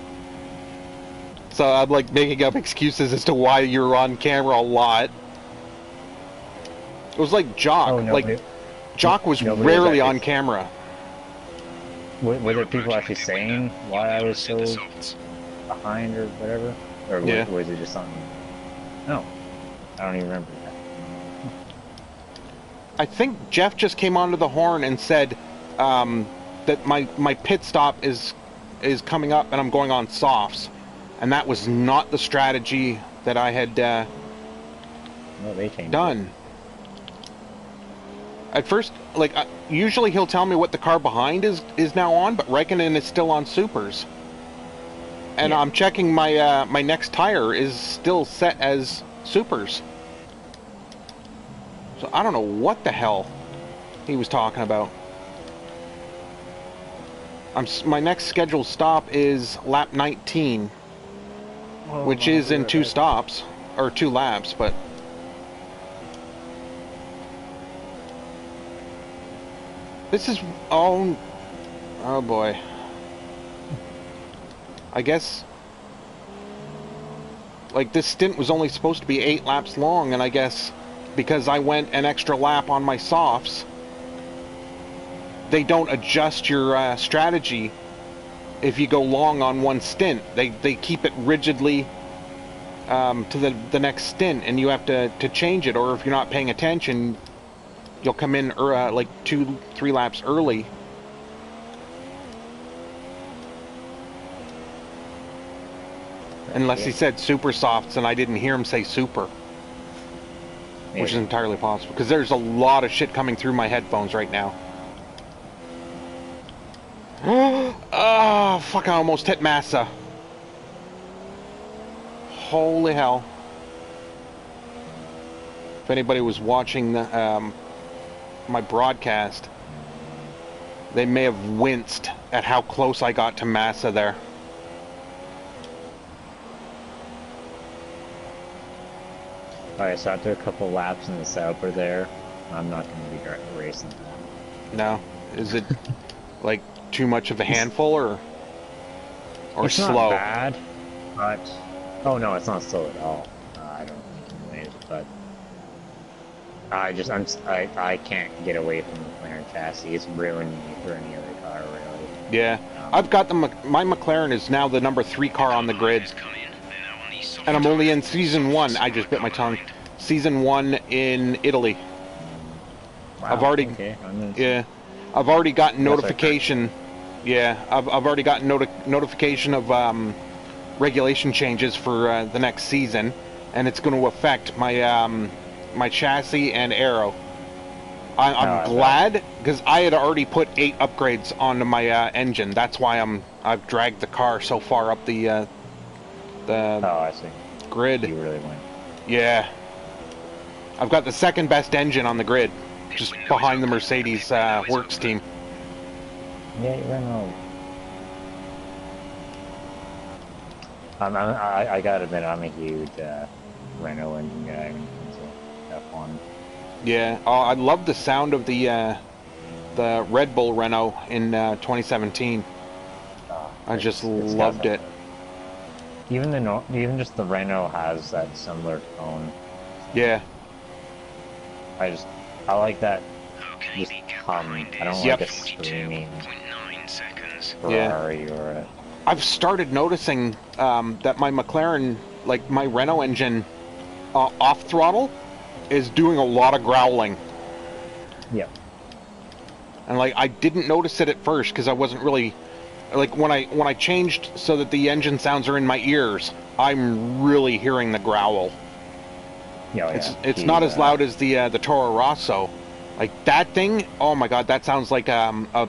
So I'm like making up excuses as to why you're on camera a lot. It was like Jock. Oh, like nobody- Jock was nobody was rarely actually- on camera. Were there people actually saying why I was so The salts. behind or whatever? Or Yeah. was it just something? No, I don't even remember that. I think Jeff just came onto the horn and said that my pit stop is coming up and I'm going on softs, and that was not the strategy that I had No, they changed done. At first, like, usually he'll tell me what the car behind is now on, but Raikkonen is still on supers. And Yeah. I'm checking my my next tire is still set as supers. So I don't know what the hell he was talking about. My next scheduled stop is lap 19, Hold which on, I'll is be in right 2 back. stops, or 2 laps, but... This is... Oh boy. I guess... Like, this stint was only supposed to be 8 laps long, and I guess because I went an extra lap on my softs, they don't adjust your strategy if you go long on one stint. They keep it rigidly to the next stint, and you have to change it, or if you're not paying attention, you'll come in like 2-3 laps early. Unless he said super softs and I didn't hear him say super. Maybe. Which is entirely possible, because there's a lot of shit coming through my headphones right now. Oh, fuck, I almost hit Massa. Holy hell. If anybody was watching my broadcast, they may have winced at how close I got to Massa there. Alright, so after a couple laps in the Sauber there, I'm not going to be racing that. No? Is it, like, too much of a handful, or It's slow? not bad, but... Oh no, it's not slow at all. I don't think it, but... I can't get away from the McLaren chassis. It's ruined me for any other car, really. Yeah. I've got my McLaren is now the number 3 car on the grid. And I'm only in Season 1. I just bit my tongue. Season 1 in Italy. Wow, I've already... Okay, Yeah. I've already gotten Yes, notification... Yeah, I've already gotten notification of regulation changes for the next season. And it's going to affect my my chassis and aero. I'm glad, because I had already put 8 upgrades onto my engine. That's why I've dragged the car so far up the Oh, I see. grid. You really went. Yeah. I've got the second best engine on the grid, just behind the Mercedes works team. Yeah, you know. I gotta admit, I'm a huge Renault engine guy when it comes to F1. Yeah. Oh, I love the sound of the Red Bull Renault in 2017. I just loved it. Even just the Renault has that similar tone. Yeah. I like that. Just hum. I don't Yep. like a screaming 0.9 seconds. Ferrari or a... I've started noticing that my McLaren, like my Renault engine, off throttle, is doing a lot of growling. Yep. And like I didn't notice it at first because I wasn't really like when I changed so that the engine sounds are in my ears. I'm really hearing the growl. Yeah, It's not as loud as the Toro Rosso. Like that thing, oh my god, that sounds like a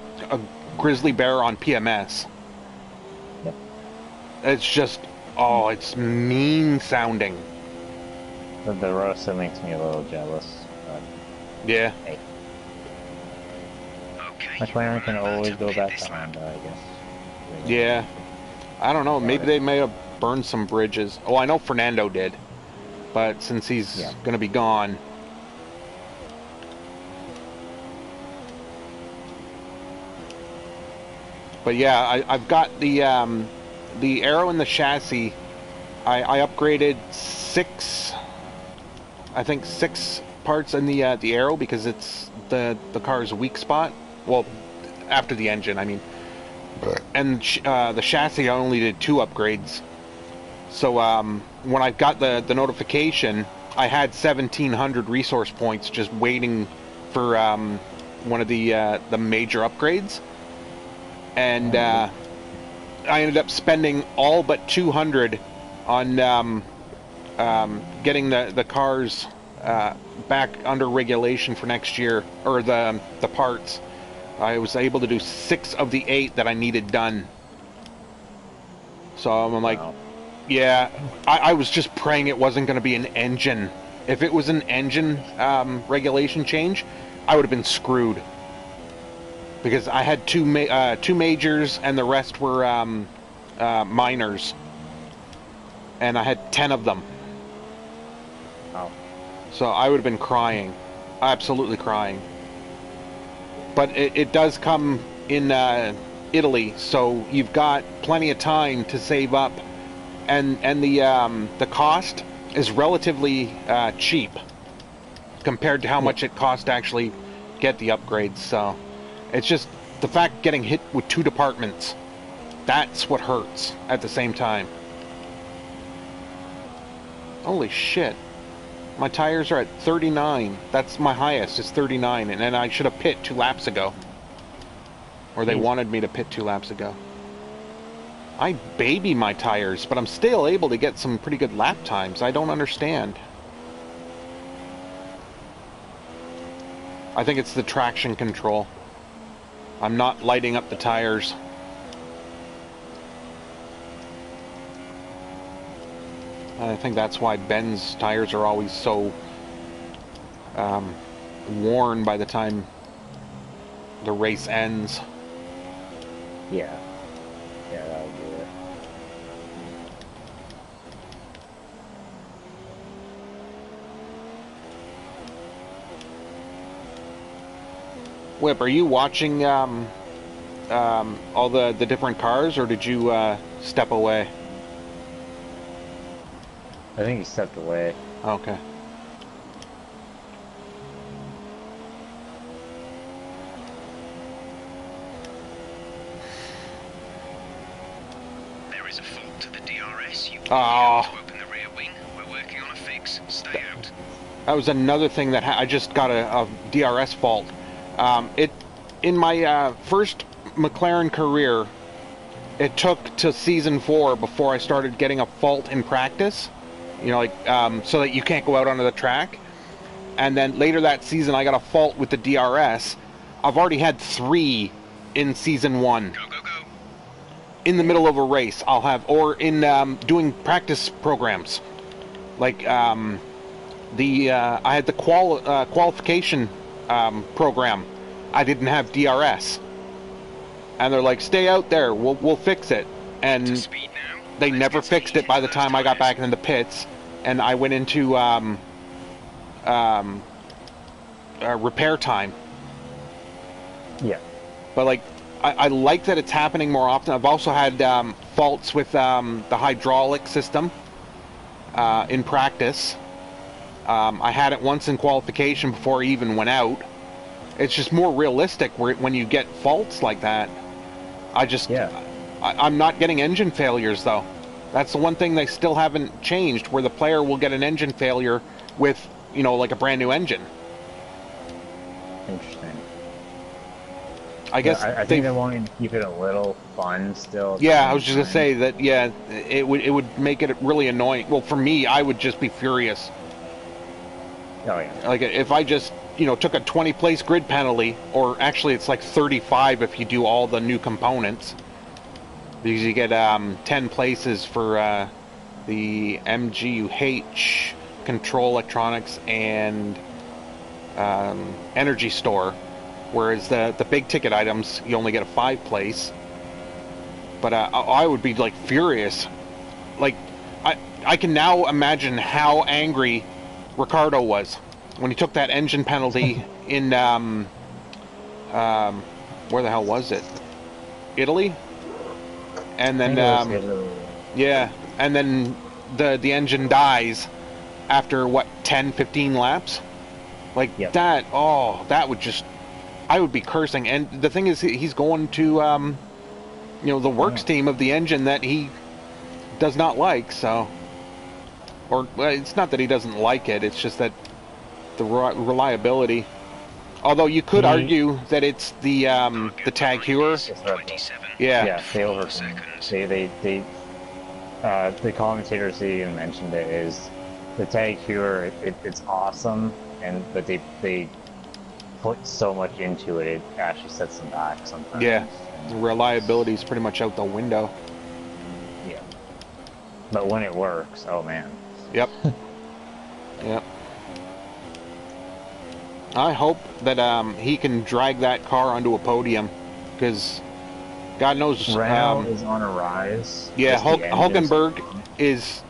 grizzly bear on PMS. Yep. It's just, oh, it's mean sounding. The Rosso makes me a little jealous, but Yeah. hey, Okay. McLaren can we're about always to go pit back this to lap. Honda, I guess. Yeah. I don't know, maybe they may have burned some bridges. Oh, I know Fernando did. But since he's going to be gone... But yeah, I've got the aero and the chassis. I upgraded 6 parts in the aero because it's the car's weak spot. Well, after the engine, I mean. And the chassis, I only did 2 upgrades. So when I got the notification, I had 1,700 resource points just waiting for one of the major upgrades. And I ended up spending all but 200 on getting the cars back under regulation for next year, or the parts. I was able to do 6 of the 8 that I needed done. So I'm like, Wow. yeah, I was just praying it wasn't going to be an engine. If it was an engine regulation change, I would have been screwed. Because I had two majors and the rest were minors. And I had 10 of them. Wow. So I would have been crying. Absolutely crying. But it does come in Italy, so you've got plenty of time to save up. And the cost is relatively cheap compared to how much it costs to actually get the upgrades. So it's just the fact getting hit with 2 departments. That's what hurts at the same time. Holy shit. My tires are at 39. That's my highest, is 39. And then I should have pit 2 laps ago. Or they wanted me to pit 2 laps ago. I baby my tires, but I'm still able to get some pretty good lap times. I don't understand. I think it's the traction control. I'm not lighting up the tires. I think that's why Ben's tires are always so worn by the time the race ends. Yeah. Yeah, that would be it. Whip, are you watching all the different cars, or did you step away? I think he stepped away. Okay. There is a fault to the DRS. You Oh. to open the rear wing. We're working on a fix. Stay out. That was another thing that I just got a DRS fault. In my first McLaren career, it took to season 4 before I started getting a fault in practice. You know, like so that you can't go out onto the track. And then later that season, I got a fault with the DRS. I've already had 3 in season 1. Go, go, go. In the middle of a race, I'll have, or in doing practice programs. Like I had the qualification program. I didn't have DRS, and they're like, "Stay out there. We'll fix it." And Speed now. they Let's never get fixed speed it by the into time those I got tires. back in the pits, and I went into repair time. Yeah. But like, I like that it's happening more often. I've also had faults with the hydraulic system in practice. I had it once in qualification before I even went out. It's just more realistic when you get faults like that. I'm not getting engine failures though. That's the one thing they still haven't changed, where the player will get an engine failure with, you know, like a brand new engine. Interesting. I guess I think they want to keep it a little fun still. Yeah, I was just gonna say that. Yeah, it would make it really annoying. Well, for me, I would just be furious. Oh yeah. Like if I just, you know, took a 20-place grid penalty, or actually it's like 35 if you do all the new components, because you get 10 places for the MGUH, control electronics, and energy store, whereas the big ticket items you only get a 5 place. But I would be like furious. Like I can now imagine how angry Ricardo was when he took that engine penalty in where the hell was it? Italy? And then yeah, and then the engine dies after what, 10-15 laps? Like Yep. that. Oh, that would just, I would be cursing. And the thing is, he's going to you know, the works team of the engine that he does not like. So, or well, it's not that he doesn't like it, it's just that the reliability. Although you could argue that it's the tag hewer. 27. Yeah. Yeah, they seconds. the commentators that even mentioned it is the tag here, it's awesome, but they put so much into it, it actually sets them back sometimes. Yeah, And, reliability is pretty much out the window. yeah. But when it works, oh man. Yep. Yep. I hope that he can drag that car onto a podium, because God knows. Renault is on a rise. Yeah, Just the engines. Hulkenberg is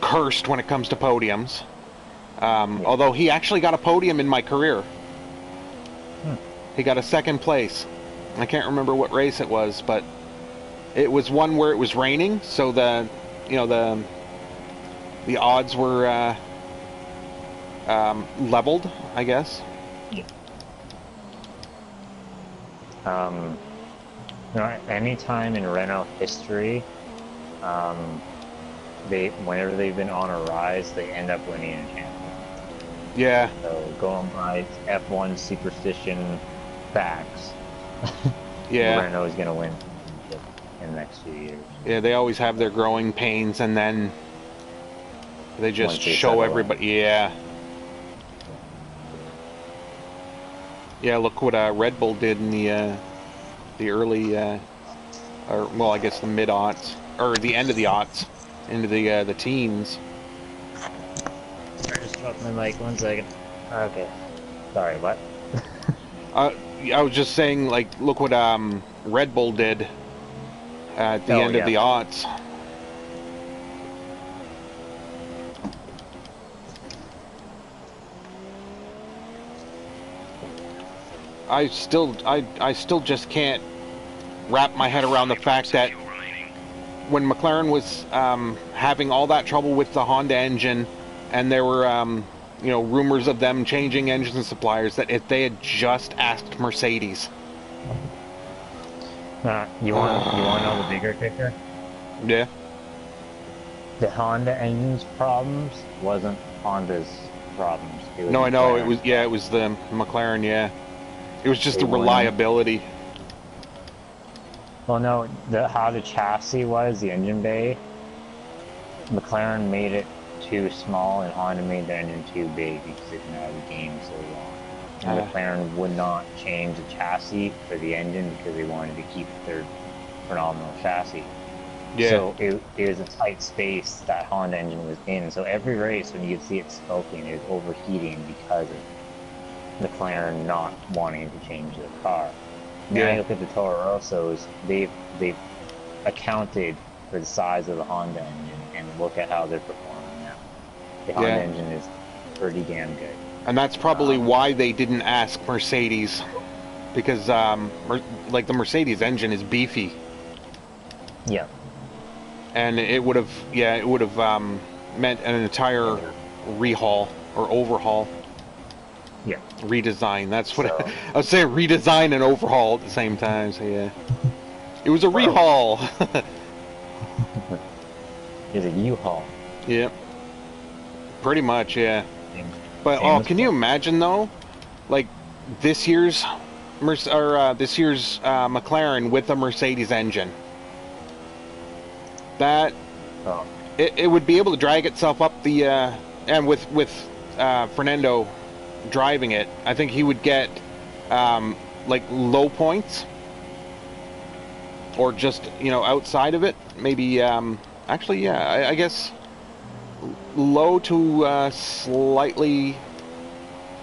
cursed when it comes to podiums. Although he actually got a podium in my career. He got a second place. I can't remember what race it was, but it was one where it was raining, so the odds were leveled, I guess. Yeah. Any time in Renault history, whenever they've been on a rise, they end up winning a championship. Yeah. So going by F1 superstition facts, Yeah. Renault is going to win in the next few years. Yeah, they always have their growing pains, and then they just Once they show settle everybody. Yeah. Yeah, look what Red Bull did in the early, or well, I guess the mid-aughts, or the end of the aughts, into the teens. I just dropped my mic, 1 second. Okay. Sorry, what? I was just saying, like, look what Red Bull did at the end of the aughts. I still just can't wrap my head around the fact that when McLaren was having all that trouble with the Honda engine, and there were rumors of them changing engines and suppliers, that if they had just asked Mercedes. You want to know the bigger kicker? Yeah. The Honda engine's problems wasn't Honda's problems. No, I know. It was the McLaren. Yeah, it was just the reliability. Well, no, how the chassis was, the engine bay, McLaren made it too small and Honda made the engine too big because it had the game so long. And McLaren would not change the chassis for the engine because they wanted to keep their phenomenal chassis. Yeah. So it was a tight space that Honda engine was in. So every race when you could see it smoking, it was overheating because of McLaren not wanting to change the car. Now you look at the Toro Rossos, they've accounted for the size of the Honda engine, and look at how they're performing now. The Honda engine is pretty damn good. And that's probably why they didn't ask Mercedes, because like the Mercedes engine is beefy. Yeah. And it would have meant an entire rehaul or overhaul. Yeah. Redesign. That's what I was saying. Redesign and overhaul at the same time. So yeah, it was a rehaul. It's a U-Haul. Yeah. Pretty much, yeah. But can you imagine though, like this year's McLaren with a Mercedes engine? That it would be able to drag itself up the and with Fernando driving it, I think he would get like low points, or just outside of it, maybe actually I guess low to slightly.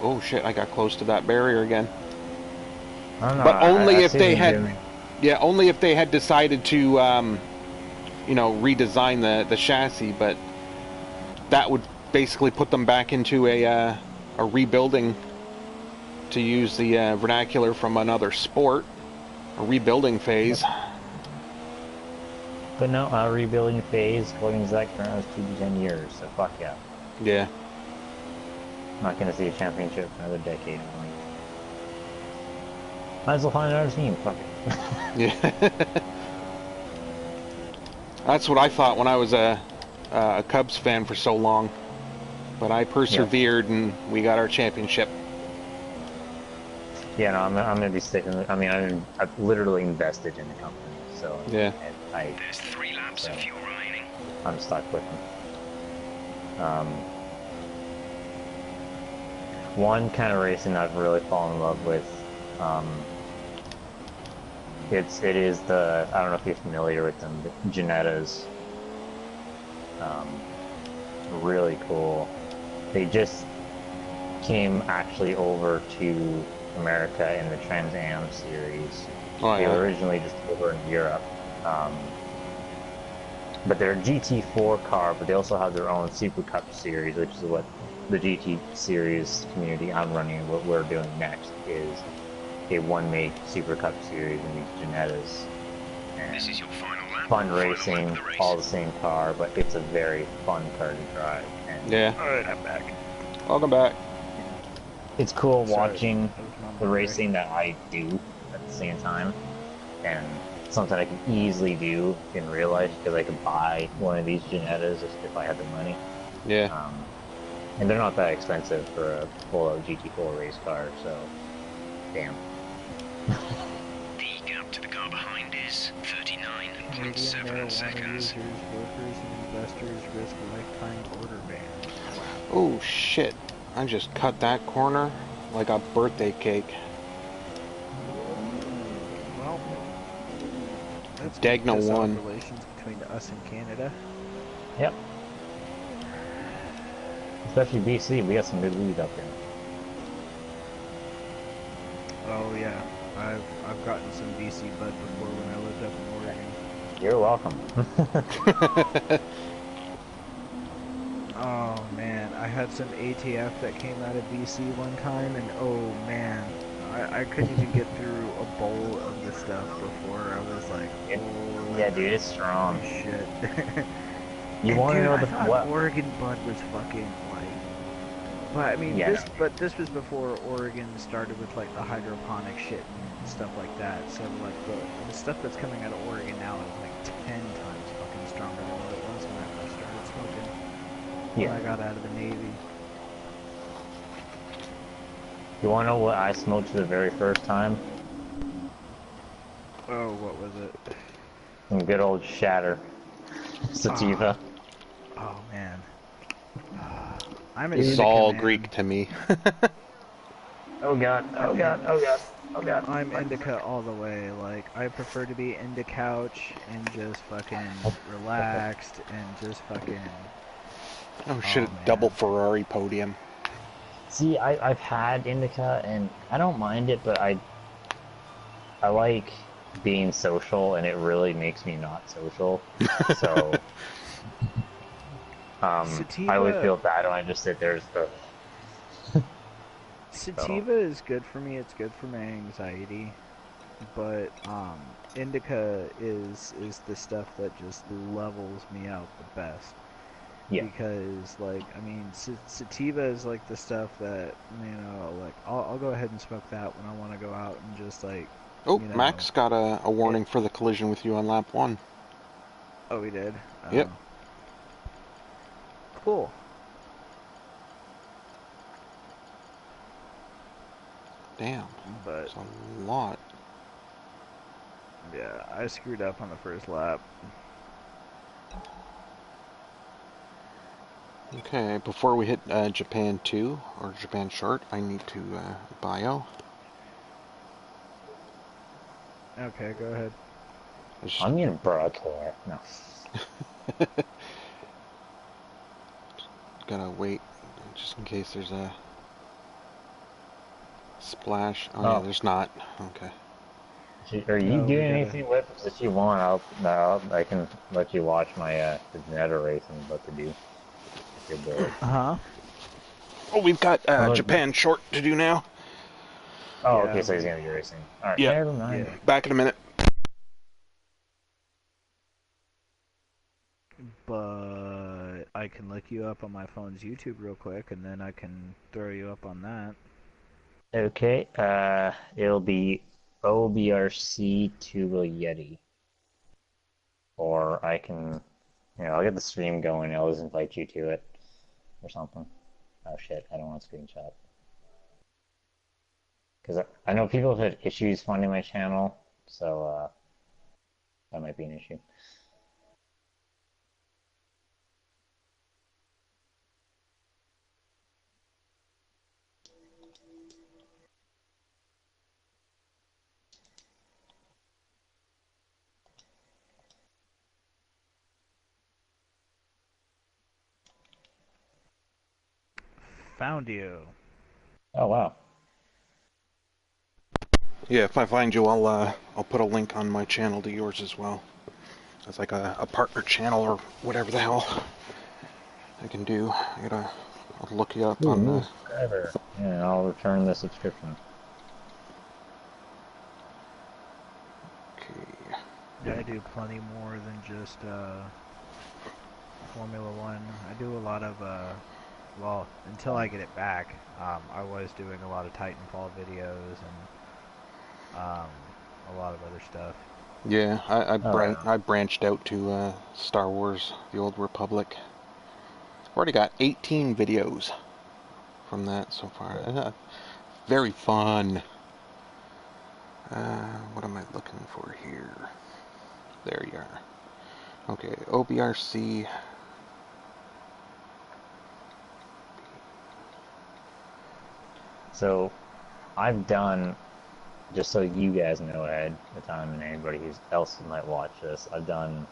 Oh shit, I got close to that barrier again. I don't know, but only if they had Jimmy. only if they had decided to redesign the chassis, but that would basically put them back into a rebuilding, to use the vernacular from another sport, a rebuilding phase. But no, rebuilding phase, according to Zach Brown, is 2 to 10 years, so fuck yeah. Yeah. I'm not going to see a championship for another decade. Might as well find another team, fuck it. Yeah. That's what I thought when I was a Cubs fan for so long. But I persevered, and we got our championship. Yeah, no, I'm going to be sticking with, I've literally invested in the company, so yeah. There's 3 laps of fuel remaining. I'm stuck with them. Um, one kind of racing I've really fallen in love with. It is the, I don't know if you're familiar with them, but Janettas. Really cool. They just came actually over to America in the Trans Am series. Oh They were yeah. originally just over in Europe. But they're a GT4 car, but they also have their own Super Cup series, which is what the GT series community I'm running, what we're doing next, is a one-make Super Cup series in these Janettas. This is And your final lap. fun Final lap of racing, the race. all the same car, but it's a very fun car to drive. And Yeah. Alright, I'm back. Welcome back. it's cool Sorry, watching that was my the mom, right? racing that I do at the same time. And something I could easily do in real life because I could buy one of these Janettas if I had the money. Yeah. And they're not that expensive for a full-out GT4 race car, so damn. The gap to the car behind is Canadian 39.7 marijuana seconds. users, workers, and investors risk lifetime order ban. Oh shit! I just cut that corner like a birthday cake. Well, that's gonna Dagna piss off won. relations between us and Canada. Yep. Especially BC, we got some good weed up there. Oh yeah, I've gotten some BC bud before when I lived up in Oregon. You're welcome. Oh man, I had some ATF that came out of BC one time, and oh man, I couldn't even get through a bowl of the stuff before. I was like, oh Yeah, dude, it's strong. shit. You And want to dude, know I the thought what? Oregon bud was fucking like. But I mean, Yeah, this was before Oregon started with like the hydroponic shit and stuff like that. So like the stuff that's coming out of Oregon now is like 10 times fucking stronger than what it was when I first started smoking. When yeah. I got out of the Navy. You want to know what I smoked for the very first time? Oh, what was it? Some good old shatter sativa. Oh man. I'm an This is indica all man. Greek to me. Oh god, oh god, oh god, oh god. I'm indica all the way. Like I prefer to be in the couch and just fucking relaxed and just fucking. Oh shit! Oh man. Double Ferrari podium. See, I've had indica and I don't mind it, but I like being social and it really makes me not social. So I always Sativa. feel bad when I just sit there. So Sativa is good for me. It's good for my anxiety. But indica is the stuff that just levels me out the best. yeah, Because like I mean sativa is like the stuff that like I'll go ahead and smoke that when I want to go out and just like Oh, you know Max got a it, warning for the collision with you on lap 1. oh he did Yep. cool. Damn. But It's a lot. yeah, I screwed up on the first lap. Okay, before we hit Japan 2 or Japan short, I need to bio. Okay, go ahead. I just I'm getting broadcast. No. gotta wait just in case there's a splash. Oh yeah, Oh, there's not. Okay. are you No, we doing gotta. anything with it? If you want, I can let you watch my the Netta race I'm about to do if you're bored. Huh? Oh, we've got I'm like, Japan short to do now. oh, okay, Yeah, so he's gonna be racing. All right, Yep. never mind. yeah. Back in a minute. But I can look you up on my phone's YouTube real quick, and then I can throw you up on that. Okay, it'll be OBRC to a Yeti. Or I can, I'll get the stream going. I'll just invite you to it or something. Oh shit, I don't want to screenshot. Because I know people have had issues finding my channel, so that might be an issue. found you. Oh wow. Yeah, if I find you, I'll put a link on my channel to yours as well. It's like a partner channel or whatever the hell I can do. I'll look you up Ooh, on new the. subscriber. Yeah, I'll return the subscription. Okay. Yeah, I do plenty more than just Formula One. I do a lot of well, until I get it back, I was doing a lot of Titanfall videos and a lot of other stuff. Yeah, Oh yeah. I branched out to Star Wars: The Old Republic. Already got 18 videos from that so far. Very fun. What am I looking for here? There you are. Okay, OBRC. So I've done, just so you guys know ahead of time and anybody else who might watch this, I've done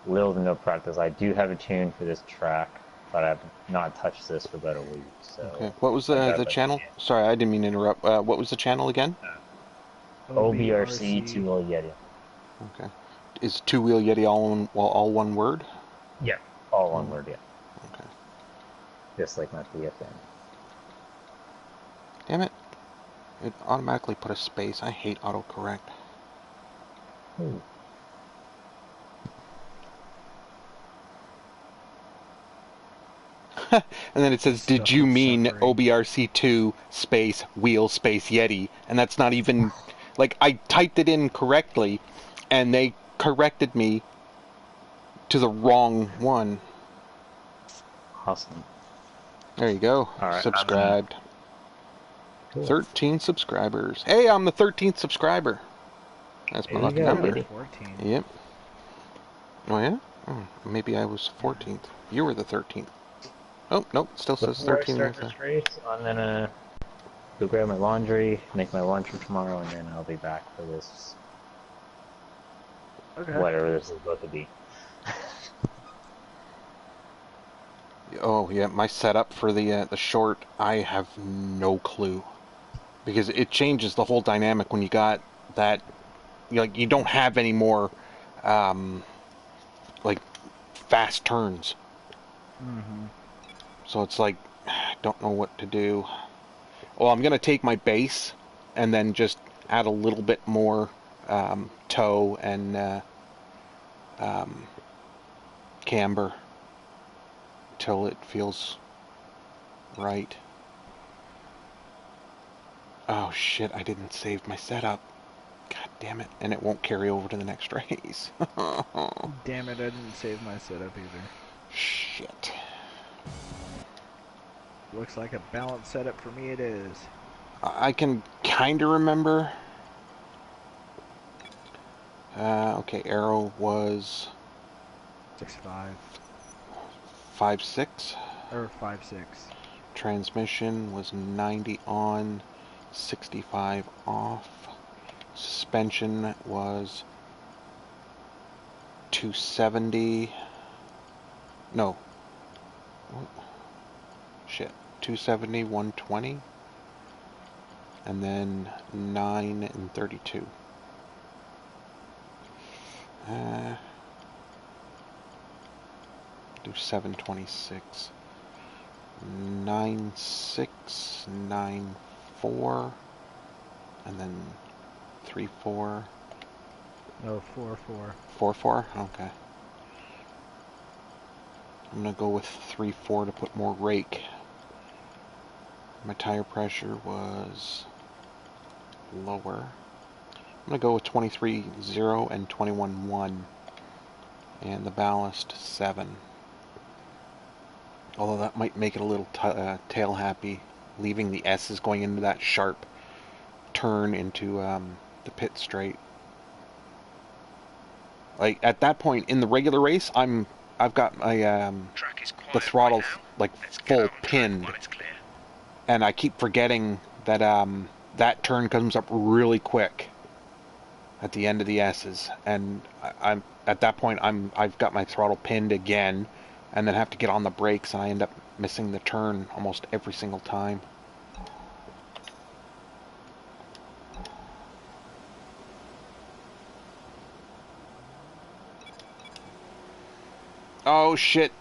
little to no practice. I do have a tune for this track, but I've not touched this for about a week. Okay, So what was I've the got like channel? Sorry, I didn't mean to interrupt. What was the channel again? OBRC OBRC. two-wheel Yeti. Okay, is Two Wheel Yeti all one word? Yeah, all one Oh, word. Yeah, okay. just like my BFN. Damn it! It automatically put a space. I hate autocorrect. Ooh. And then it says, "Did Stuff you with mean suffering. OBRC2 space wheel space Yeti?" And that's not even like I typed it in correctly, and they corrected me to the wrong one. Awesome. There you go. All right, I'm gonna. Subscribed. Cool. 13 subscribers. Hey, I'm the 13th subscriber. That's my There you lucky go, I was number. Yeti. 14. Yep. Oh yeah. Oh, maybe I was 14th. You were the 13th. Oh nope. Still says Before I 13 start right there. this race, I'm gonna go grab my laundry, make my lunch for tomorrow, and then I'll be back for this, Okay. whatever this is about to be. Oh yeah, my setup for the short, I have no clue because it changes the whole dynamic when you got that. You don't have any more um, like fast turns, Mm-hmm. so it's like I don't know what to do. Well, I'm gonna take my base and then just add a little bit more toe and um, camber till it feels right. Oh shit, I didn't save my setup. God damn it. And it won't carry over to the next race. Damn it, I didn't save my setup either. Shit. Looks like a balanced setup for me it is. I can kind of remember. Okay, arrow was 6.5 5.6. or 5.6. Transmission was 90 on, 65 off. Suspension was 270. No. What? Shit. 270, 120. And then 9 and 32. Do 726. 9.6, 9.4, and then 3.4. No, 4.4. 4.4? Okay. I'm gonna go with 3.4 to put more rake. My tire pressure was lower. I'm gonna go with 23.0 and 21.1, and the ballast 7. Although that might make it a little tail happy, leaving the S's going into that sharp turn into the pit straight. Like at that point in the regular race, I've got my Track is the quiet right throttle now. like Let's get full out on track pinned, while it's clear. and I keep forgetting that that turn comes up really quick at the end of the S's, and I'm at that point I've got my throttle pinned again, and then have to get on the brakes, and I end up missing the turn almost every single time. Oh shit,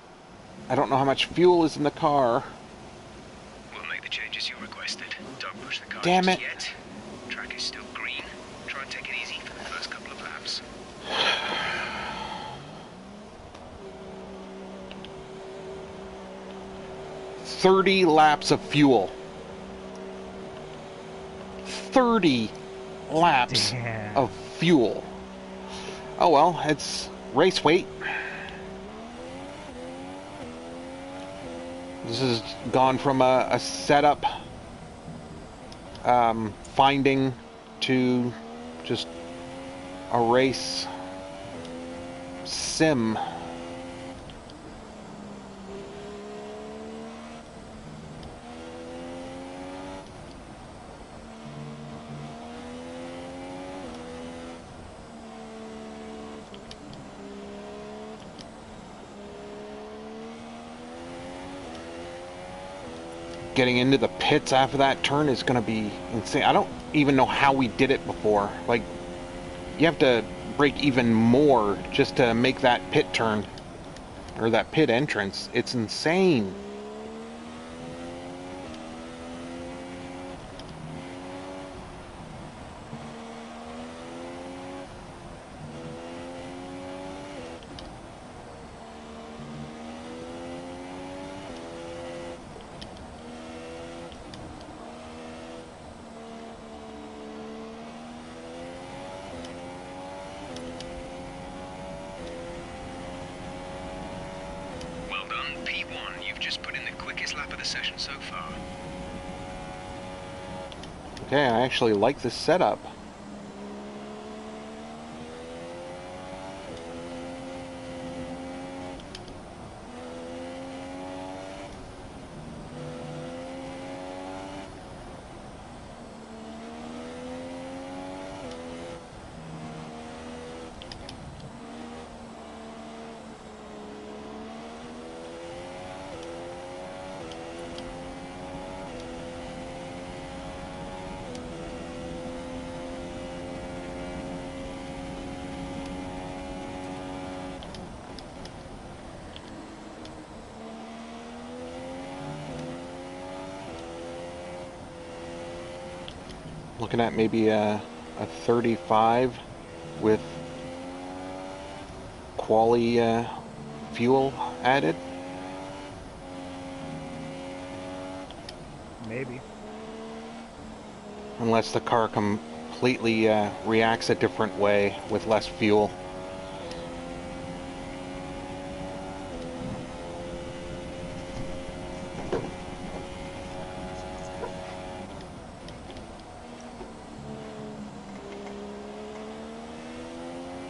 I don't know how much fuel is in the car. We'll make the changes you requested. Don't push the car Damn just it. yet. Track is still green. Try and take it easy for the first couple of laps. 30 laps of fuel. 30 laps Damn. of fuel. Oh well, it's race weight. This has gone from a setup finding to just a race sim. Getting into the pits after that turn is going to be insane. I don't even know how we did it before. Like, you have to brake even more just to make that pit turn, or that pit entrance. It's insane. Well done, P1. You've just put in the quickest lap of the session so far. Okay, I actually like this setup. Looking at maybe a 35 with quali fuel added. Maybe. Unless the car completely reacts a different way with less fuel.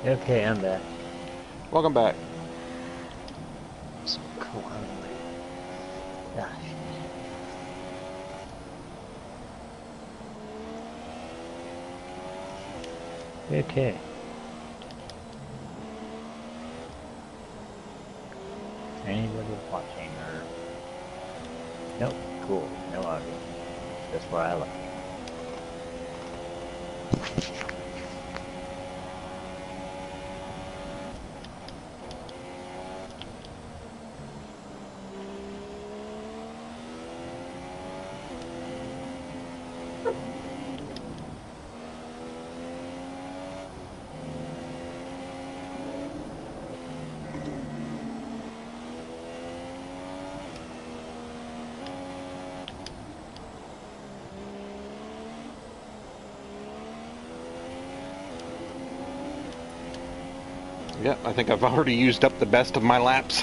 Okay, I'm back. Welcome back. So cool. Gosh. Okay. Anybody watching or? Nope. Cool. No audio. That's where I like. Yep, I think I've already used up the best of my laps.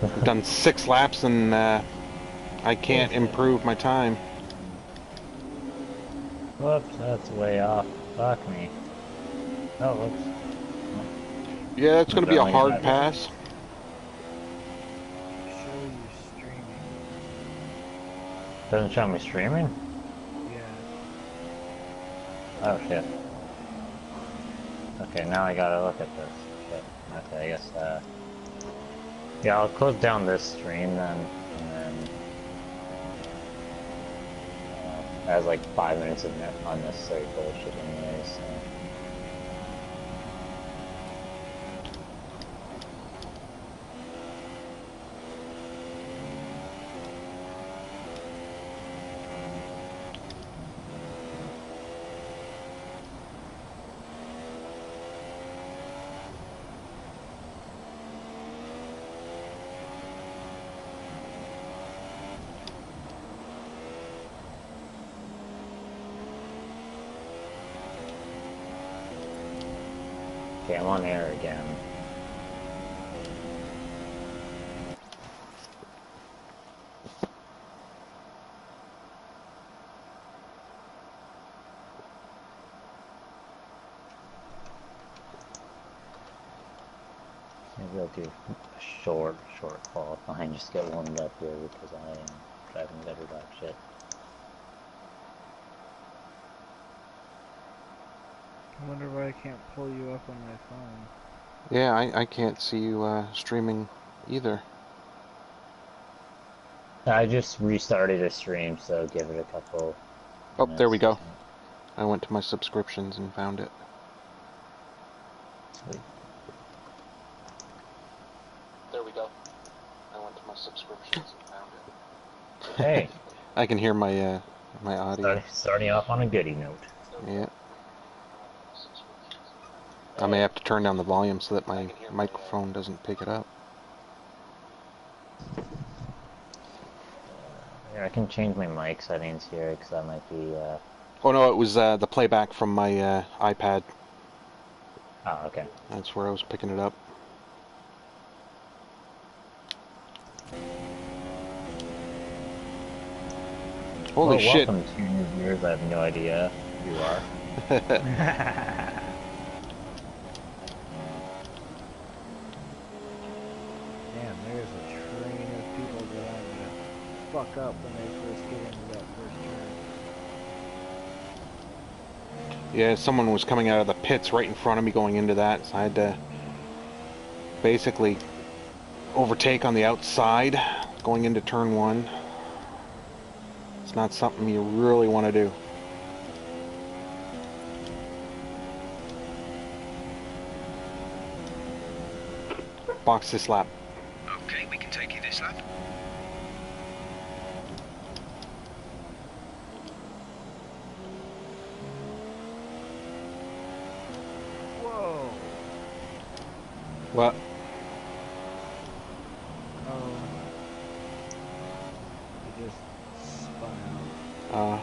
I've done 6 laps and I can't improve my time. Whoops, that's way off. Fuck me. Oh, whoops. Yeah, it's going to be a Only hard got- pass. Show you streaming. Doesn't show me streaming? Yeah. Oh shit. Okay, now I gotta look at this. Shit. Okay, I guess Yeah, I'll close down this stream then, and then it has like 5 minutes of unnecessary bullshit anyways. So. Okay, I'm on air again. Maybe I'll do a short qualifying, just get warmed up here because I am driving better dog shit. I wonder why I can't pull you up on my phone. Yeah, I can't see you streaming either. I just restarted a stream, so give it a couple Oh, there we minutes. go. I went to my subscriptions and found it. Sweet. There we go. I went to my subscriptions and found it. Hey, I can hear my my audio. starting off on a goodie note. Yeah. I may have to turn down the volume so that my microphone doesn't pick it up. Yeah, I can change my mic settings here because that might be. Oh no, it was the playback from my iPad. Oh, okay. That's where I was picking it up. Holy shit! Welcome to new viewers. I have no idea who you are. Damn, there's a train of people that I'm gonna fuck up when they first get into that first turn. Yeah, someone was coming out of the pits right in front of me going into that, so I had to basically overtake on the outside going into turn 1. It's not something you really want to do. Box this lap. Okay, we can take you this lap. Whoa! What? Oh. It just spun out.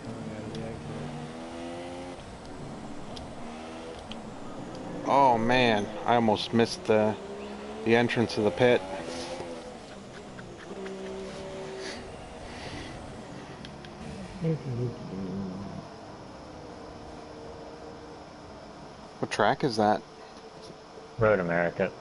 Coming out of the exit. Oh man, I almost missed the entrance of the pit. What track is that? Road America.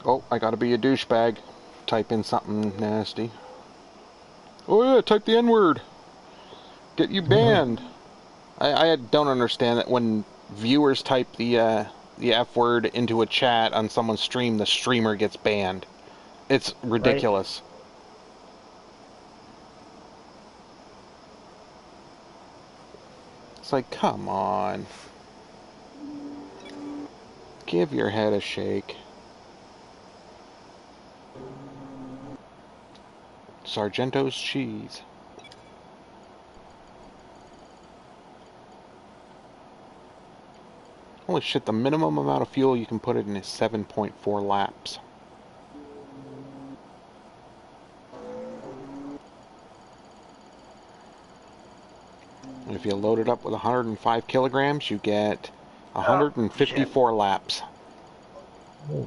Oh, I gotta be a douchebag. Type in something nasty. Oh yeah, type the N-word. Get you banned. I don't understand that when viewers type the F word into a chat on someone's stream, the streamer gets banned. It's ridiculous. It's like, come on. Give your head a shake. Sargento's cheese. Holy shit, the minimum amount of fuel you can put it in is 7.4 laps. And if you load it up with 105 kilograms, you get 154 laps. Ooh.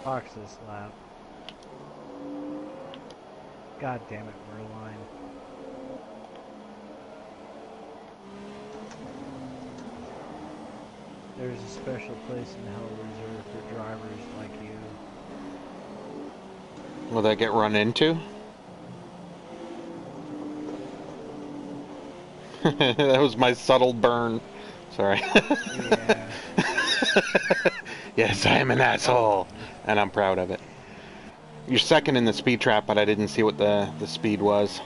Box this lap. God damn it, we're aligned. There's a special place in hell reserved for drivers like you. Will that get run into? That was my subtle burn. Sorry. Yeah. Yes, I am an asshole, and I'm proud of it. You're second in the speed trap, but I didn't see what the speed was.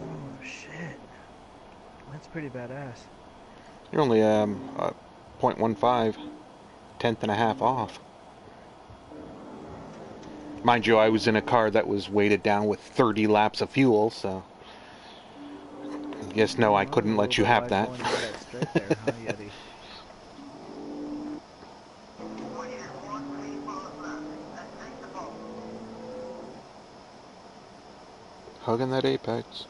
Oh shit. That's pretty badass. You're only 0.15, tenth and a half off. Mind you, I was in a car that was weighted down with 30 laps of fuel, so... Yes, no, I Well, couldn't a let little you bit have wise that. going to get that straight there, huh, Yeti? Hugging that apex.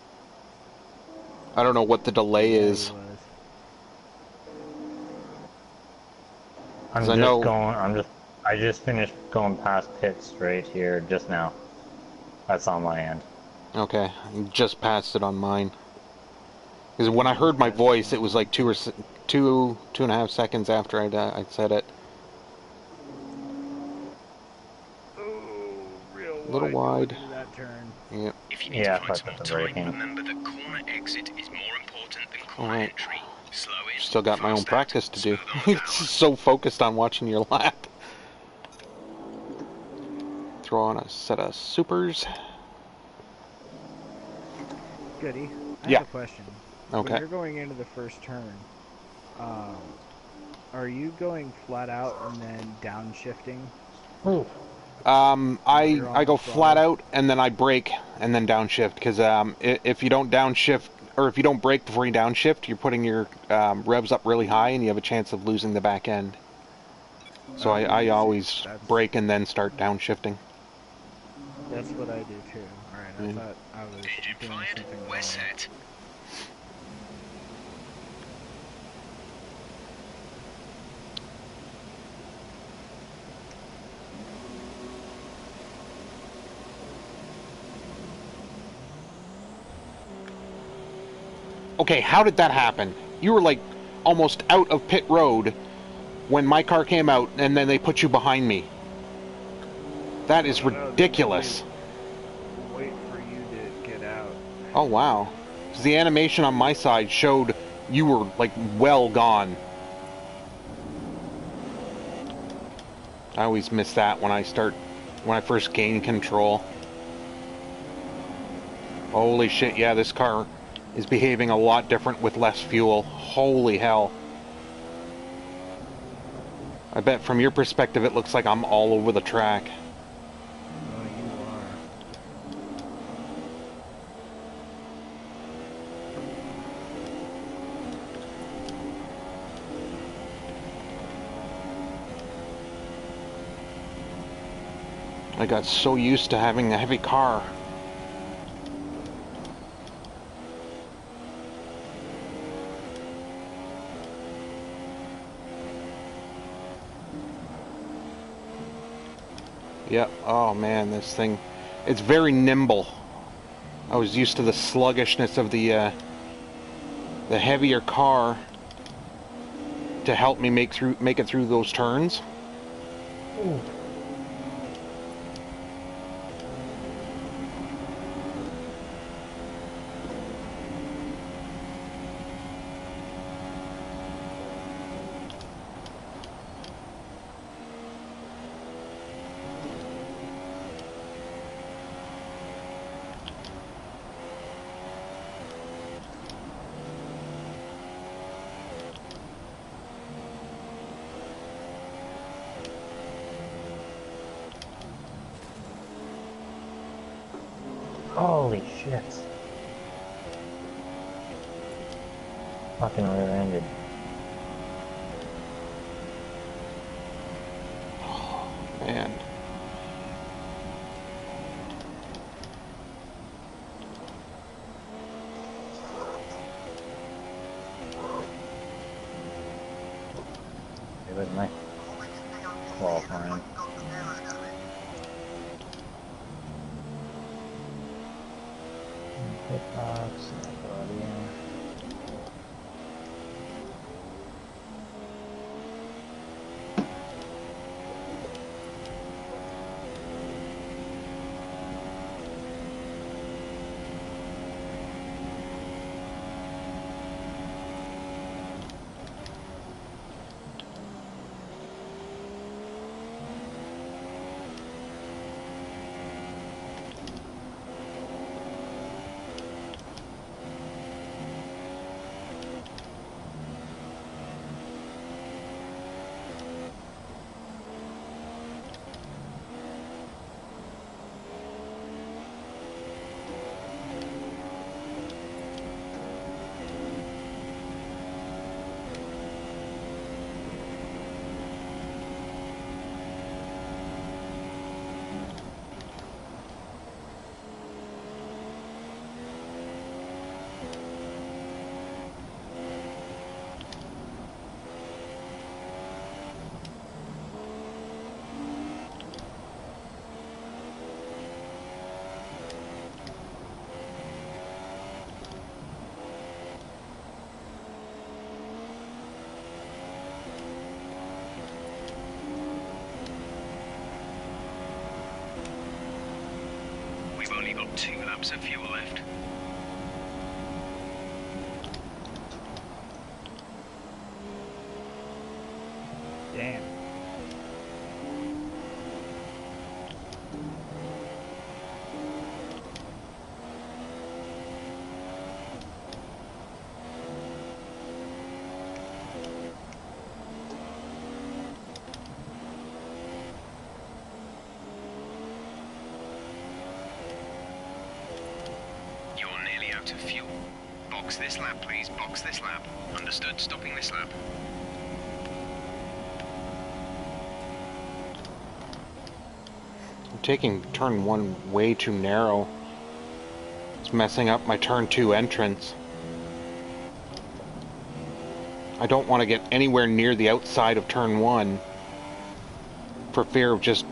I don't know what the delay Yeah, he is. was. I'm 'Cause I just know... going. I just finished going past pit straight here just now. That's on my end. Okay, I just passed it on mine. Because when Yeah, I I just heard my passed it voice, on it was mine, like too. two and a half seconds after I said it. Oh, real A little wide going wide. into that turn. Yep. If you need Yeah, to if I find some put more the time, braking. remember that corner exit is more important than corner Alright. entry. Slow in, Still got my own fast out, practice to do. smooth on the It's power. so focused on watching your lap. Throw on a set of supers. Goody. I have Yeah. a question. When Okay. you're going into the first turn, um, are you going flat out and then downshifting Ooh. while you're on I the go flat throttle? out and then I brake and then downshift because if you don't downshift or if you don't brake before you downshift, you're putting your revs up really high and you have a chance of losing the back end. So Oh, I see, always brake and then start downshifting. that's what I do too. All right, I Yeah. thought I was Engine doing fired, something we're wrong. set. Okay, how did that happen? You were like almost out of pit road when my car came out and then they put you behind me. That is I don't know. They told me ridiculous. wait for you to get out. Oh wow. 'Cause the animation on my side showed you were like well gone. I always miss that when I first gain control. Holy shit, yeah, this car is behaving a lot different with less fuel. Holy hell. I bet from your perspective it looks like I'm all over the track. Oh, you are. I got so used to having a heavy car. Yep. Oh man, this thing, it's very nimble. I was used to the sluggishness of the heavier car to help me make it through those turns. Ooh. Holy shit. Fucking rear-ended. Man. It was nice qualifying. Hitbox, buddy. We've only got 2 laps of fuel left. Damn. You're nearly out of fuel. Box this lap, please. Box this lap. Understood. Stopping this lap. I'm taking turn 1 way too narrow. It's messing up my turn 2 entrance. I don't want to get anywhere near the outside of turn 1 for fear of just,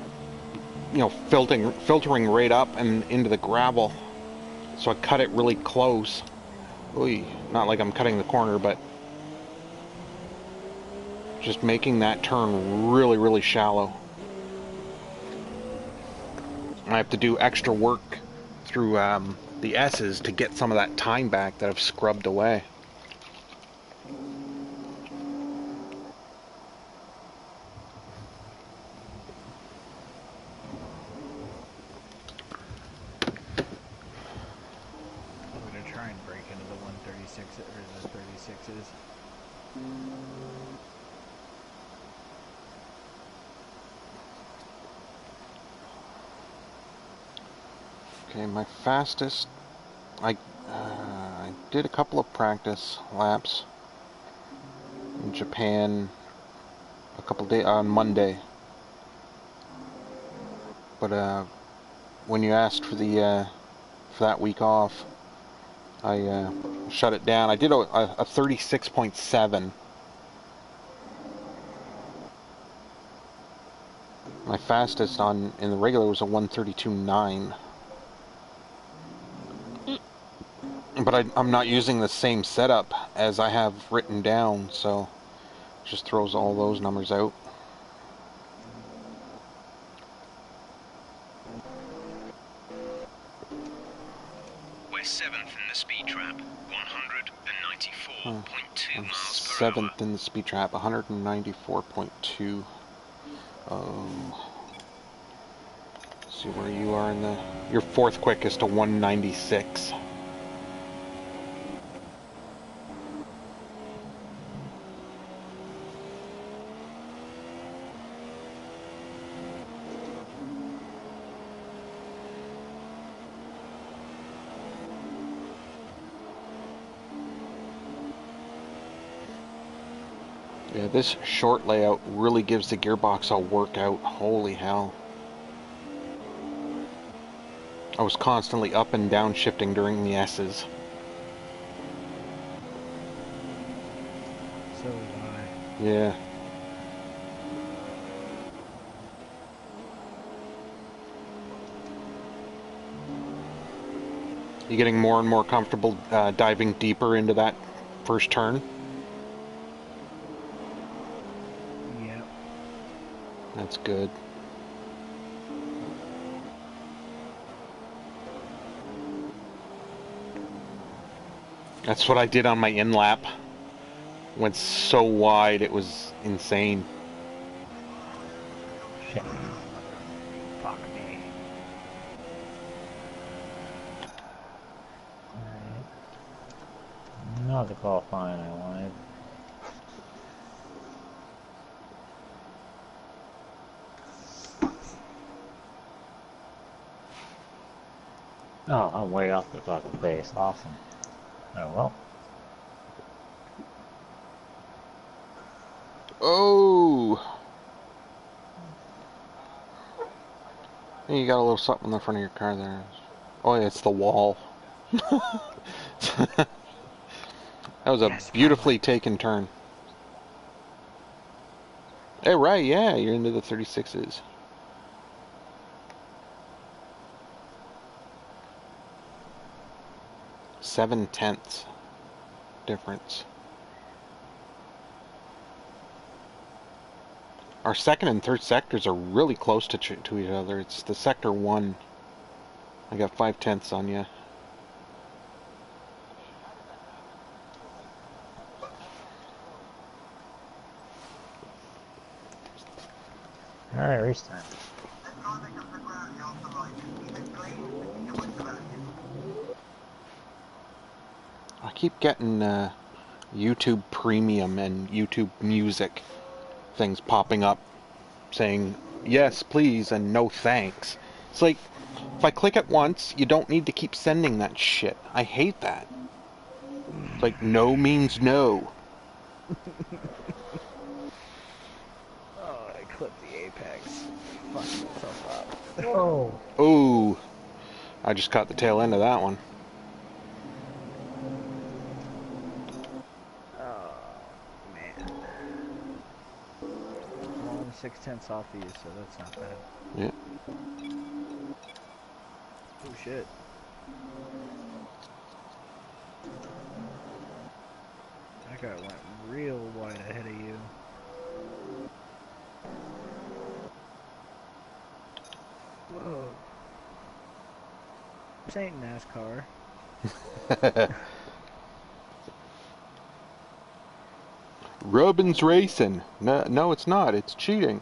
you know, filtering right up and into the gravel. So I cut it really close. Oy, not like I'm cutting the corner, but just making that turn really, really shallow. I have to do extra work through the S's to get some of that time back that I've scrubbed away. I'm gonna try and break into the 136 or the 36s. Okay, my fastest, I did a couple of practice laps in Japan a couple days on Monday, but when you asked for the for that week off, I shut it down. I did a 36.7. My fastest in the regular was a 132.9. But I'm not using the same setup as I have written down, so it just throws all those numbers out. We're 7th in the speed trap. 194.2 I'm miles per hour. 7th in the speed trap, 194.2. Oh. See where you are in the... Your 4th quickest to 196. Yeah, this short layout really gives the gearbox a workout. Holy hell. I was constantly up and down shifting during the S's. So was I. Yeah. You getting more and more comfortable diving deeper into that first turn? Yep. That's good. That's what I did on my in-lap. Went so wide, it was insane. Shit. Fuck me. Alright. Not the qualifying I wanted. Oh, I'm way off the fucking base. Awesome. Oh well. Oh! Hey, you got a little something in the front of your car there. Oh, yeah, it's the wall. That was a Yes, beautifully taken turn. Hey, right, yeah, you're into the 36s. Seven tenths difference. Our second and third sectors are really close to each other. It's the sector 1. I got 5 tenths on you. Alright, race time. I keep getting YouTube Premium and YouTube Music things popping up saying yes, please, and no thanks. It's like, if I click it once, you don't need to keep sending that shit. I hate that. It's like, no means no. Oh, I clipped the apex. Fucked myself up. Whoa! Ooh, I just caught the tail end of that one. Oh, man. I'm only 6/10 off of you, so that's not bad. Yeah. Oh, shit. That guy went real wide ahead of you. Whoa. This ain't NASCAR. Rubin's racing. No, no, it's not. It's cheating.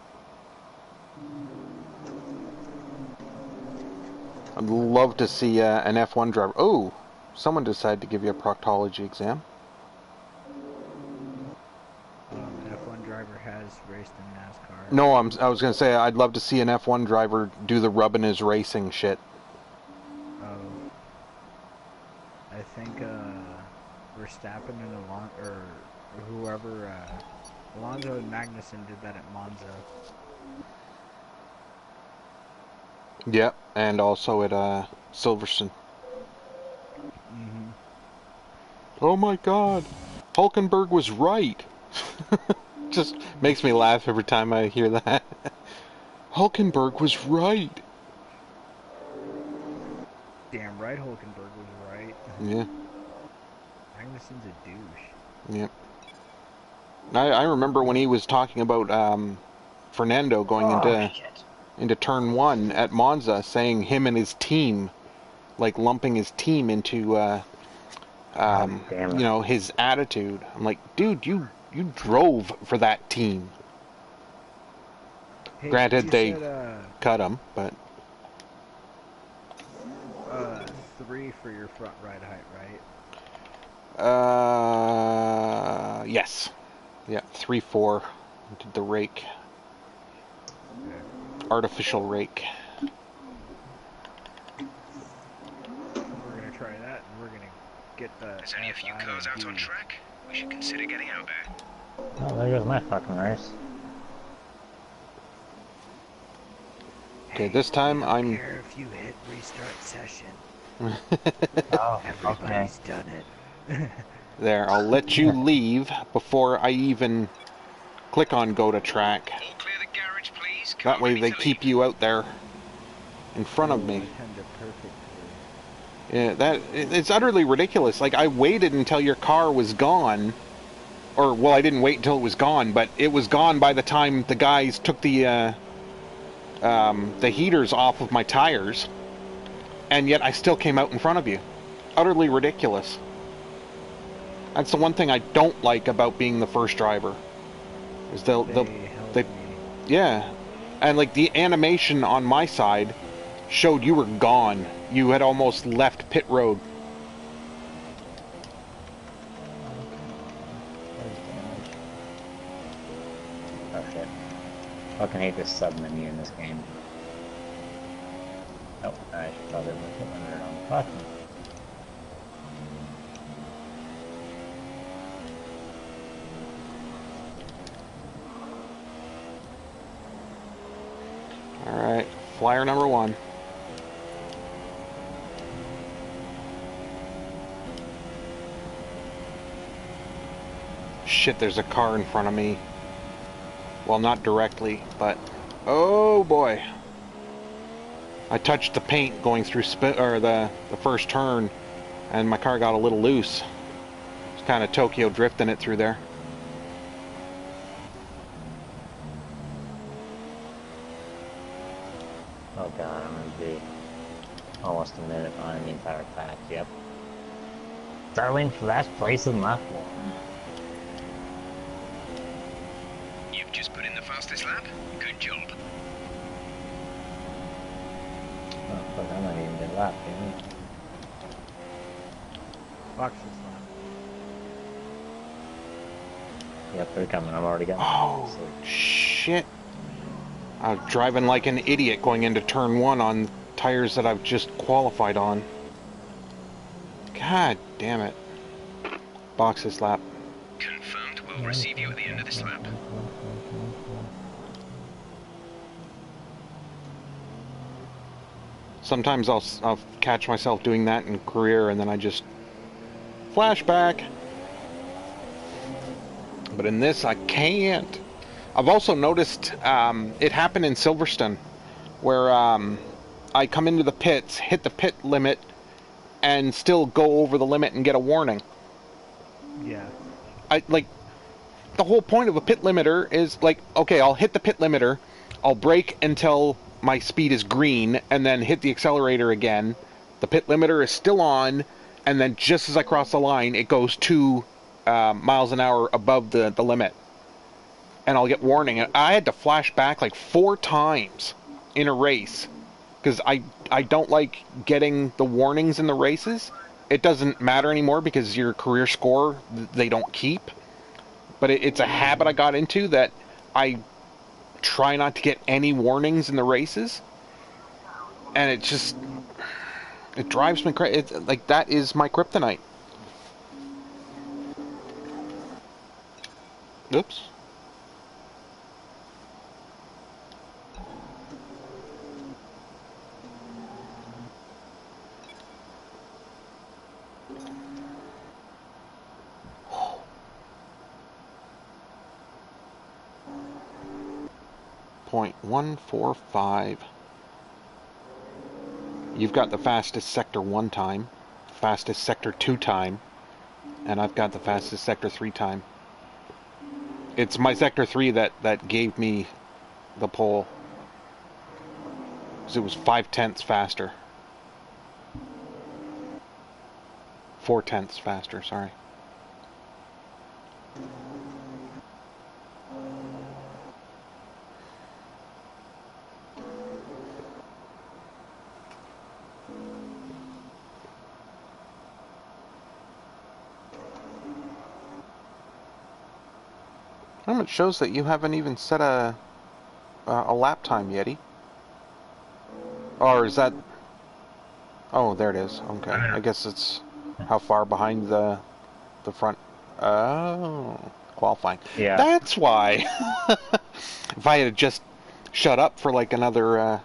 I'd love to see an F1 driver. Oh, someone decided to give you a proctology exam. An F1 driver has raced in NASCAR. No, I was going to say I'd love to see an F1 driver do the rubbing his racing shit. Oh. I think, Verstappen and or whoever, Alonso and Magnussen did that at Monza. Yep, and also at Silverstone. Mm-hmm. Oh my god, Hulkenberg was right. Just makes me laugh every time I hear that. Hulkenberg was right. Damn right Hulkenberg was right. Yeah. Magnussen's a douche. Yep. I remember when he was talking about Fernando going into turn 1 at Monza, saying him and his team, like lumping his team into Damn it. you know, his attitude. I'm like, dude, you drove for that team. Hey, Granted, you they said, cut him, but 3 for your front ride height, right? yes, yeah, 3-4. Did the rake, Okay. artificial rake. We're gonna try that, and we're gonna get the. There's only a few cars out on track. We should consider getting out there. Oh, there goes my fucking race. Okay, this time I don't I'm. care if you hit restart session. Oh, Everybody's done it. There, I'll let you leave before I even click on go to track. All clear the garage, please. That way they keep you out there in front of me. Tender perfectly. Yeah, it's utterly ridiculous. Like, I waited until your car was gone, or well, I didn't wait until it was gone, but it was gone by the time the guys took the heaters off of my tires, and yet I still came out in front of you. Utterly ridiculous. That's the one thing I don't like about being the first driver. Is They helped they me. yeah, and like the animation on my side showed you were gone. You had almost left pit road. Oh shit. Fucking hate this sub menu in this game. Oh, I should probably put it on the button. Alright, flyer number 1. Shit, there's a car in front of me. Well, not directly, but... Oh boy. I touched the paint going through the first turn, and my car got a little loose. It's kind of Tokyo drifting it through there. Oh god, I'm gonna be almost a minute behind the entire pack, yep. Darling, last place in lap 1. You've just put in the fastest lap. Good job. Oh, fuck, I'm not even good lap, dude. Box this lap. Yep, they're coming, I've already got Oh, shit. I was driving like an idiot going into turn 1 on tires that I've just qualified on. God damn it. Box this lap. Confirmed. We'll receive you at the end of this lap. Sometimes I'll catch myself doing that in career, and then I just flashback. But in this, I can't. I've also noticed it happened in Silverstone, where I come into the pits, hit the pit limit, and still go over the limit and get a warning. Yeah. The whole point of a pit limiter is like, okay, I'll hit the pit limiter, I'll brake until my speed is green, and then hit the accelerator again. The pit limiter is still on, and then just as I cross the line, it goes 2 miles an hour above the limit. And I'll get warning. I had to flash back like 4 times in a race, because I don't like getting the warnings in the races. It doesn't matter anymore because your career score, they don't keep. But it's a habit I got into that I try not to get any warnings in the races. And it drives me crazy. Like, that is my kryptonite. Oops. .145. You've got the fastest sector 1 time, fastest sector 2 time, and I've got the fastest sector 3 time. It's my sector 3 that gave me the pole, because it was 5/10 faster. 4/10 faster, sorry. It shows that you haven't even set a lap time, Yeti. Or is that... Oh, there it is. Okay. I guess it's how far behind the front... Oh, qualifying. Yeah. That's why. If I had just shut up for like another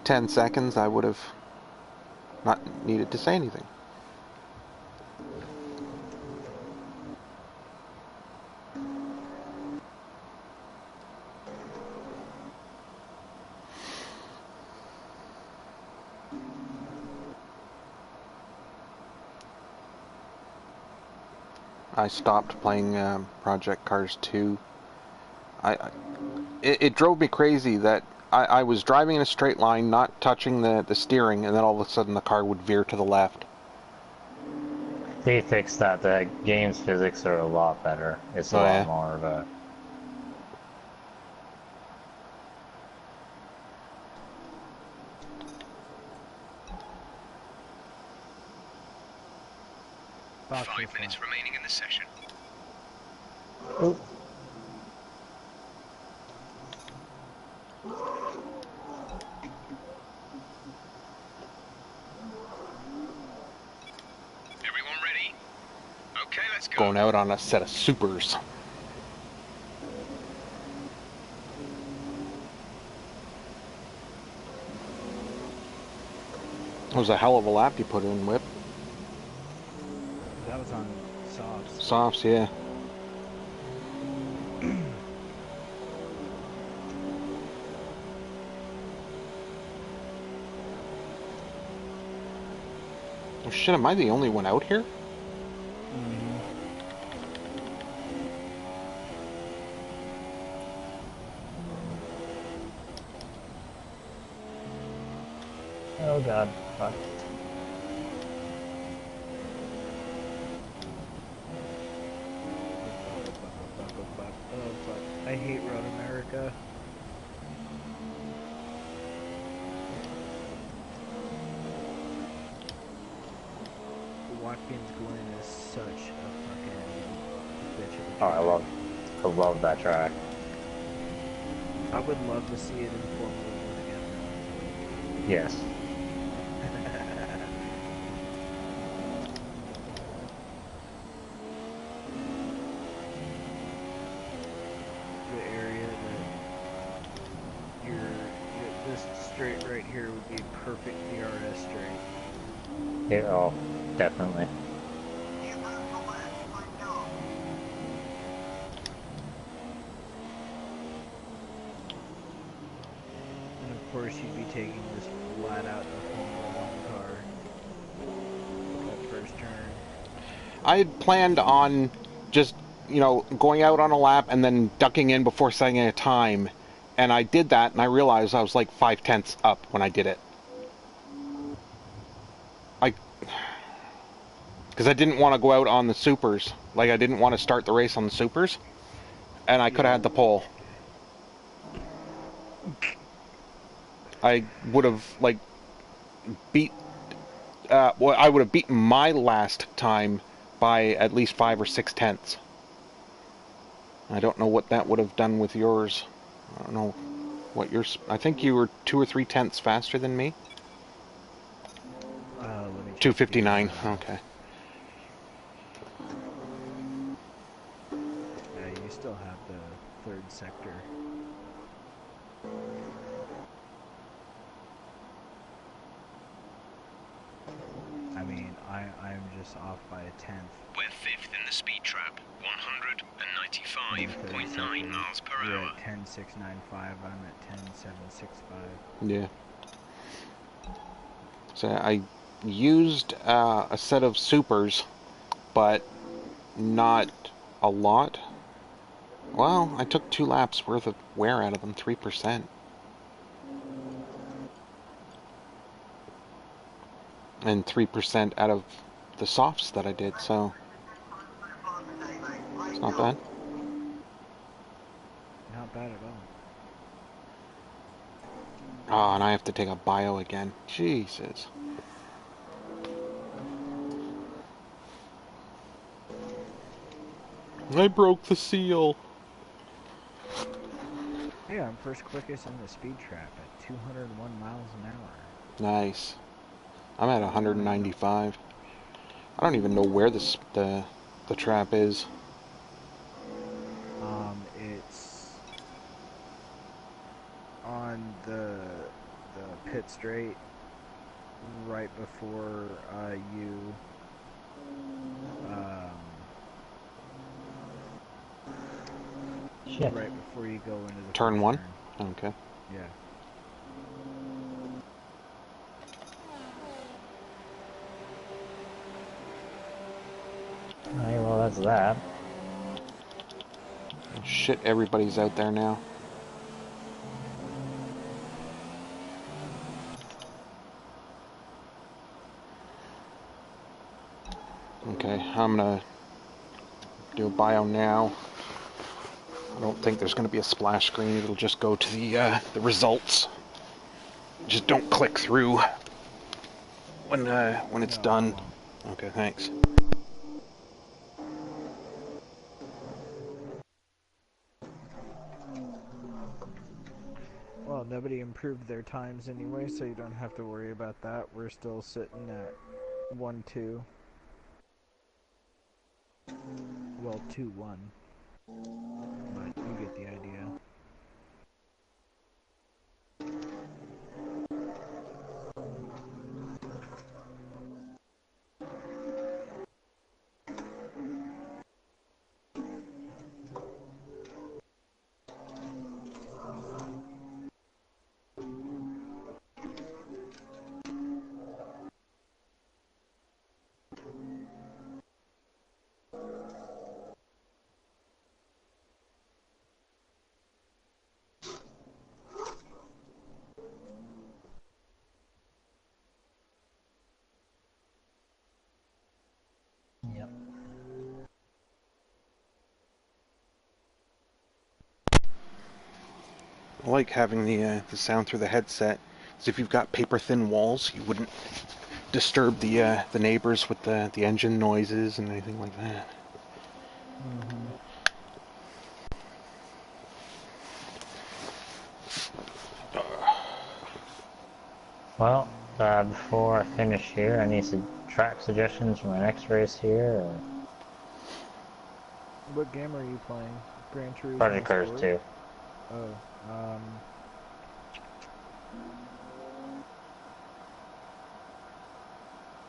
10 seconds, I would have not needed to say anything. I stopped playing Project Cars 2. It drove me crazy that I was driving in a straight line, not touching the steering, and then all of a sudden the car would veer to the left. They fixed that. The game's physics are a lot better. It's a Oh, lot yeah? more of a... Box 5 minutes remaining in the session. Oop. Everyone ready? Okay, let's go. Going out on a set of supers. It was a hell of a lap you put in, Whip. That was on softs. Softs, yeah. Oh shit, am I the only one out here? Oh god, fuck. Oh fuck. I hate Road America. Watkins Glen is such a fucking bitch of a Oh, track. I love that track. I would love to see it in Formula 1 again. Yes. The area that this straight right here would be a perfect DRS straight. Yeah, oh, definitely. And of course you'd be taking this flat out a Formula 1 car. That first turn. I had planned on just, going out on a lap and then ducking in before setting a time. And I did that, and I realized I was like 5/10 up when I did it. Because I didn't want to go out on the supers. Like, I didn't want to start the race on the supers. And I could have had the pole. I would have, I would have beaten my last time by at least 5 or 6 tenths. I don't know what that would have done with yours. I don't know what yours... I think you were 2 or 3 tenths faster than me. Let me check 259, the, okay. Yeah, you still have the third sector. I mean, I'm just off by a tenth. We're 5th in the speed trap. 195.9 miles per You're hour. at 10.695. I'm at 10.765. Yeah. So I used a set of supers, but not a lot. Well, I took 2 laps worth of wear out of them, 3%. And 3% out of the softs that I did, so it's not bad. Not bad at all. Oh, and I have to take a bio again. Jesus. I broke the seal. Yeah, I'm first quickest in the speed trap at 201 miles an hour. Nice. I'm at 195. I don't even know where the trap is. It's on the pit straight right before you Shit. right before you go into the Turn first 1? turn. Okay. Yeah. Alright, well that's that. Shit, everybody's out there now. Okay, I'm gonna do a bio now. I don't think there's gonna be a splash screen. It'll just go to the results. Just don't click through when it's No, done. I won't. Okay, thanks. Well, nobody improved their times anyway, so you don't have to worry about that. We're still sitting at 1-2. Well, 2-1. But you get the idea. Yep. I like having the sound through the headset. Because if you've got paper thin walls, you wouldn't disturb the neighbors with the engine noises and anything like that. Mm-hmm. Well, before I finish here, I need some track suggestions for my next race here. Or What game are you playing? Gran Project Turismo Cars Sport? 2. Oh,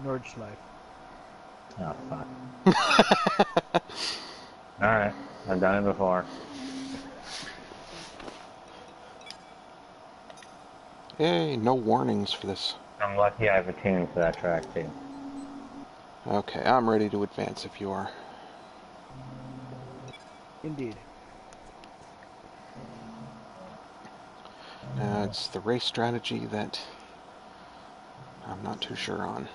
Nordschleife. Oh, fuck. Alright, I've done it before. Yay, no warnings for this. I'm lucky I have a tune for that track, too. Okay, I'm ready to advance if you are. Indeed. It's the race strategy that I'm not too sure on.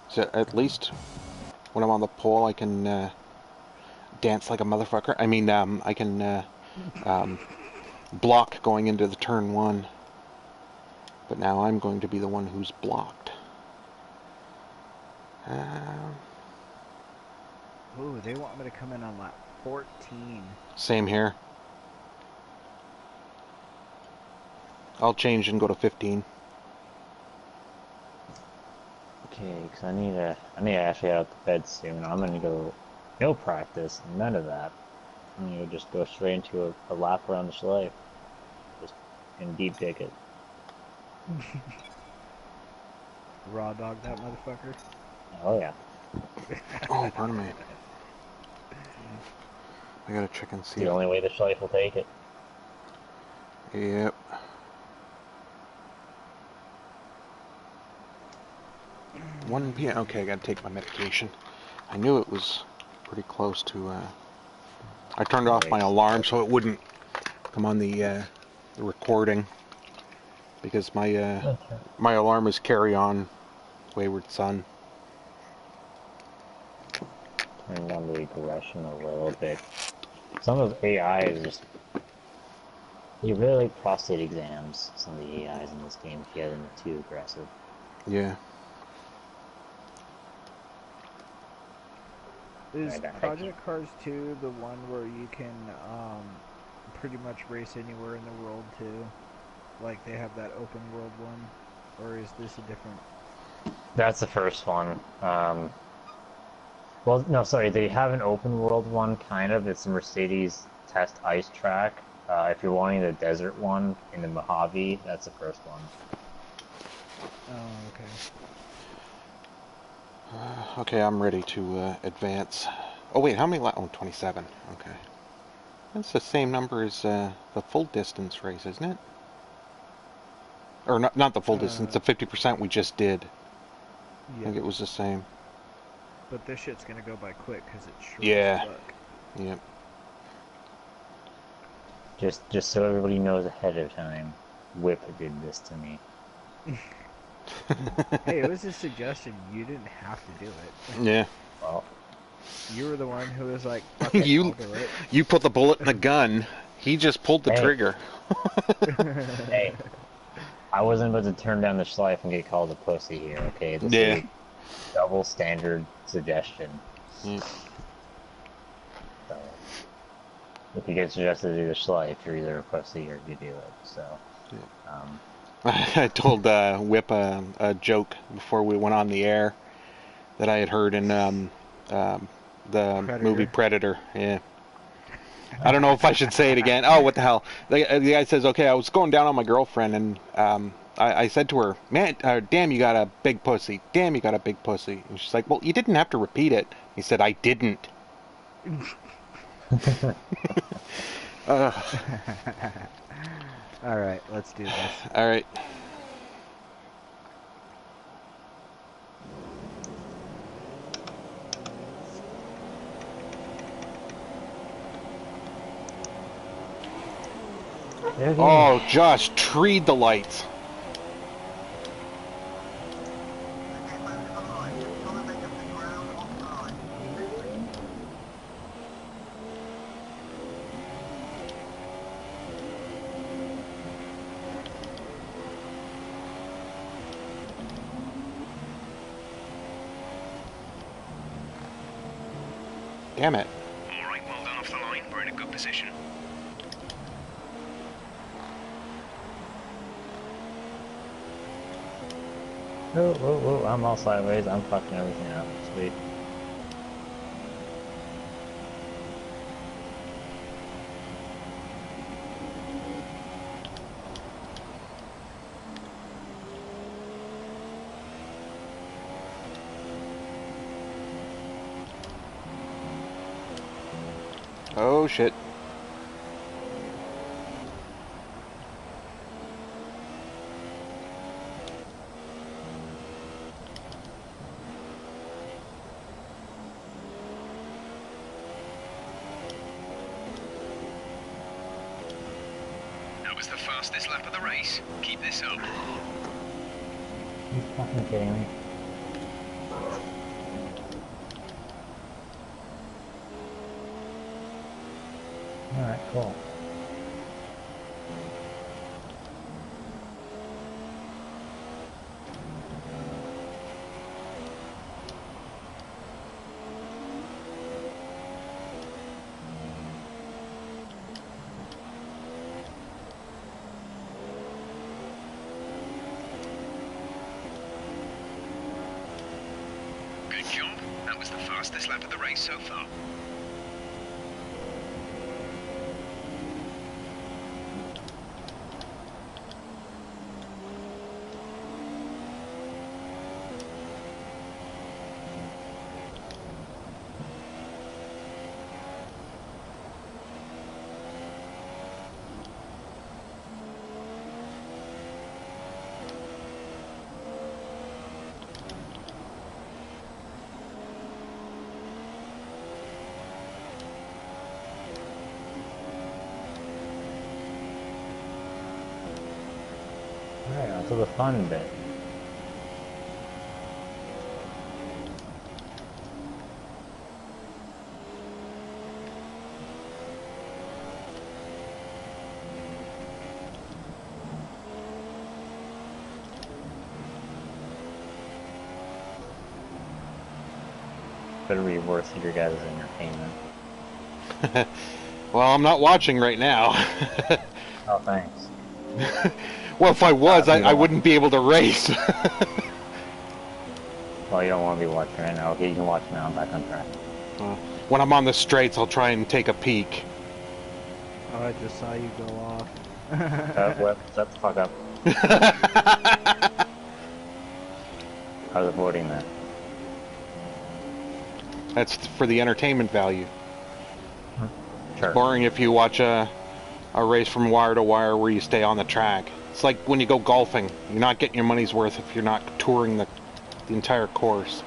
So at least when I'm on the pole, I can dance like a motherfucker. I mean, I can block going into the turn one. But now I'm going to be the one who's blocked. Ooh, they want me to come in on lap 14. Same here. I'll change and go to 15. Okay, because I need to actually get out the bed soon. I'm gonna go no practice, none of that. I'm gonna just go straight into a lap around the Schleif. Just and deep dig it. Raw dog that motherfucker. Oh yeah. Oh, pardon me. I gotta check and It's see the if... only way the Schleif will take it. Yep. 1 p.m. Okay, I gotta take my medication. I knew it was pretty close to... I turned off my alarm so it wouldn't come on the recording. Because my alarm is Carry On, Wayward Son. Turn down the aggression a little bit. Some of AI is just... You really like prostate exams, some of the AIs in this game, if you get them too aggressive. Yeah. Is Project Cars 2 the one where you can pretty much race anywhere in the world too? Like they have that open world one? Or is this a different... That's the first one. Well, no, sorry, they have an open world one, kind of. It's the Mercedes Test Ice Track. If you're wanting the desert one in the Mojave, that's the first one. Oh, okay. Okay, I'm ready to advance. Oh wait, how many laps? Oh, 27. Okay. That's the same number as the full distance race, isn't it? Or not the full distance, the 50% we just did. I think it was the same. But this shit's gonna go by quick because it's short Yeah. as fuck. Yep. Just so everybody knows ahead of time, Whip did this to me. Hey, it was a suggestion. You didn't have to do it. Yeah. Well, You were the one who was like, fuck it, I'll you do it. you put the bullet in the gun. He just pulled the Hey. trigger. hey, I wasn't about to turn down the schleif and get called a pussy here, okay? This Yeah. is a double standard suggestion. Yeah. So, if you get suggested to do the schleif, you're either a pussy or you do it, so... I told Whip a joke before we went on the air that I had heard in the Predator. movie Predator. Yeah. I don't know if I should say it again. Oh, what the hell? The guy says, okay, I was going down on my girlfriend, and I said to her, man, damn, you got a big pussy. Damn, you got a big pussy. And she's like, well, you didn't have to repeat it. He said, I didn't. Alright, let's do this. All right. Oh, Josh, treed the lights. Damn it. Alright, well done off the line. We're in a good position. Oh, I'm all sideways. I'm fucking everything up. Sweet. Oh, shit. That was the fastest lap of the race. Keep this up. You fucking kidding me? Alright, cool. Good job. That was the fastest lap of the race so far. Alright, on to the fun bit. Better be worth your guys' entertainment. Well, I'm not watching right now. Oh, thanks. Well, if I was, You I don't wouldn't be able to race. Well, you don't want to be watching right now. Okay, you can watch now. I'm back on track. When I'm on the straights, I'll try and take a peek. Oh, I just saw you go off. Whip, shut the fuck up. I was avoiding that. That's for the entertainment value. Sure. Boring if you watch a race from wire to wire where you stay on the track. It's like when you go golfing. You're not getting your money's worth if you're not touring the the entire course.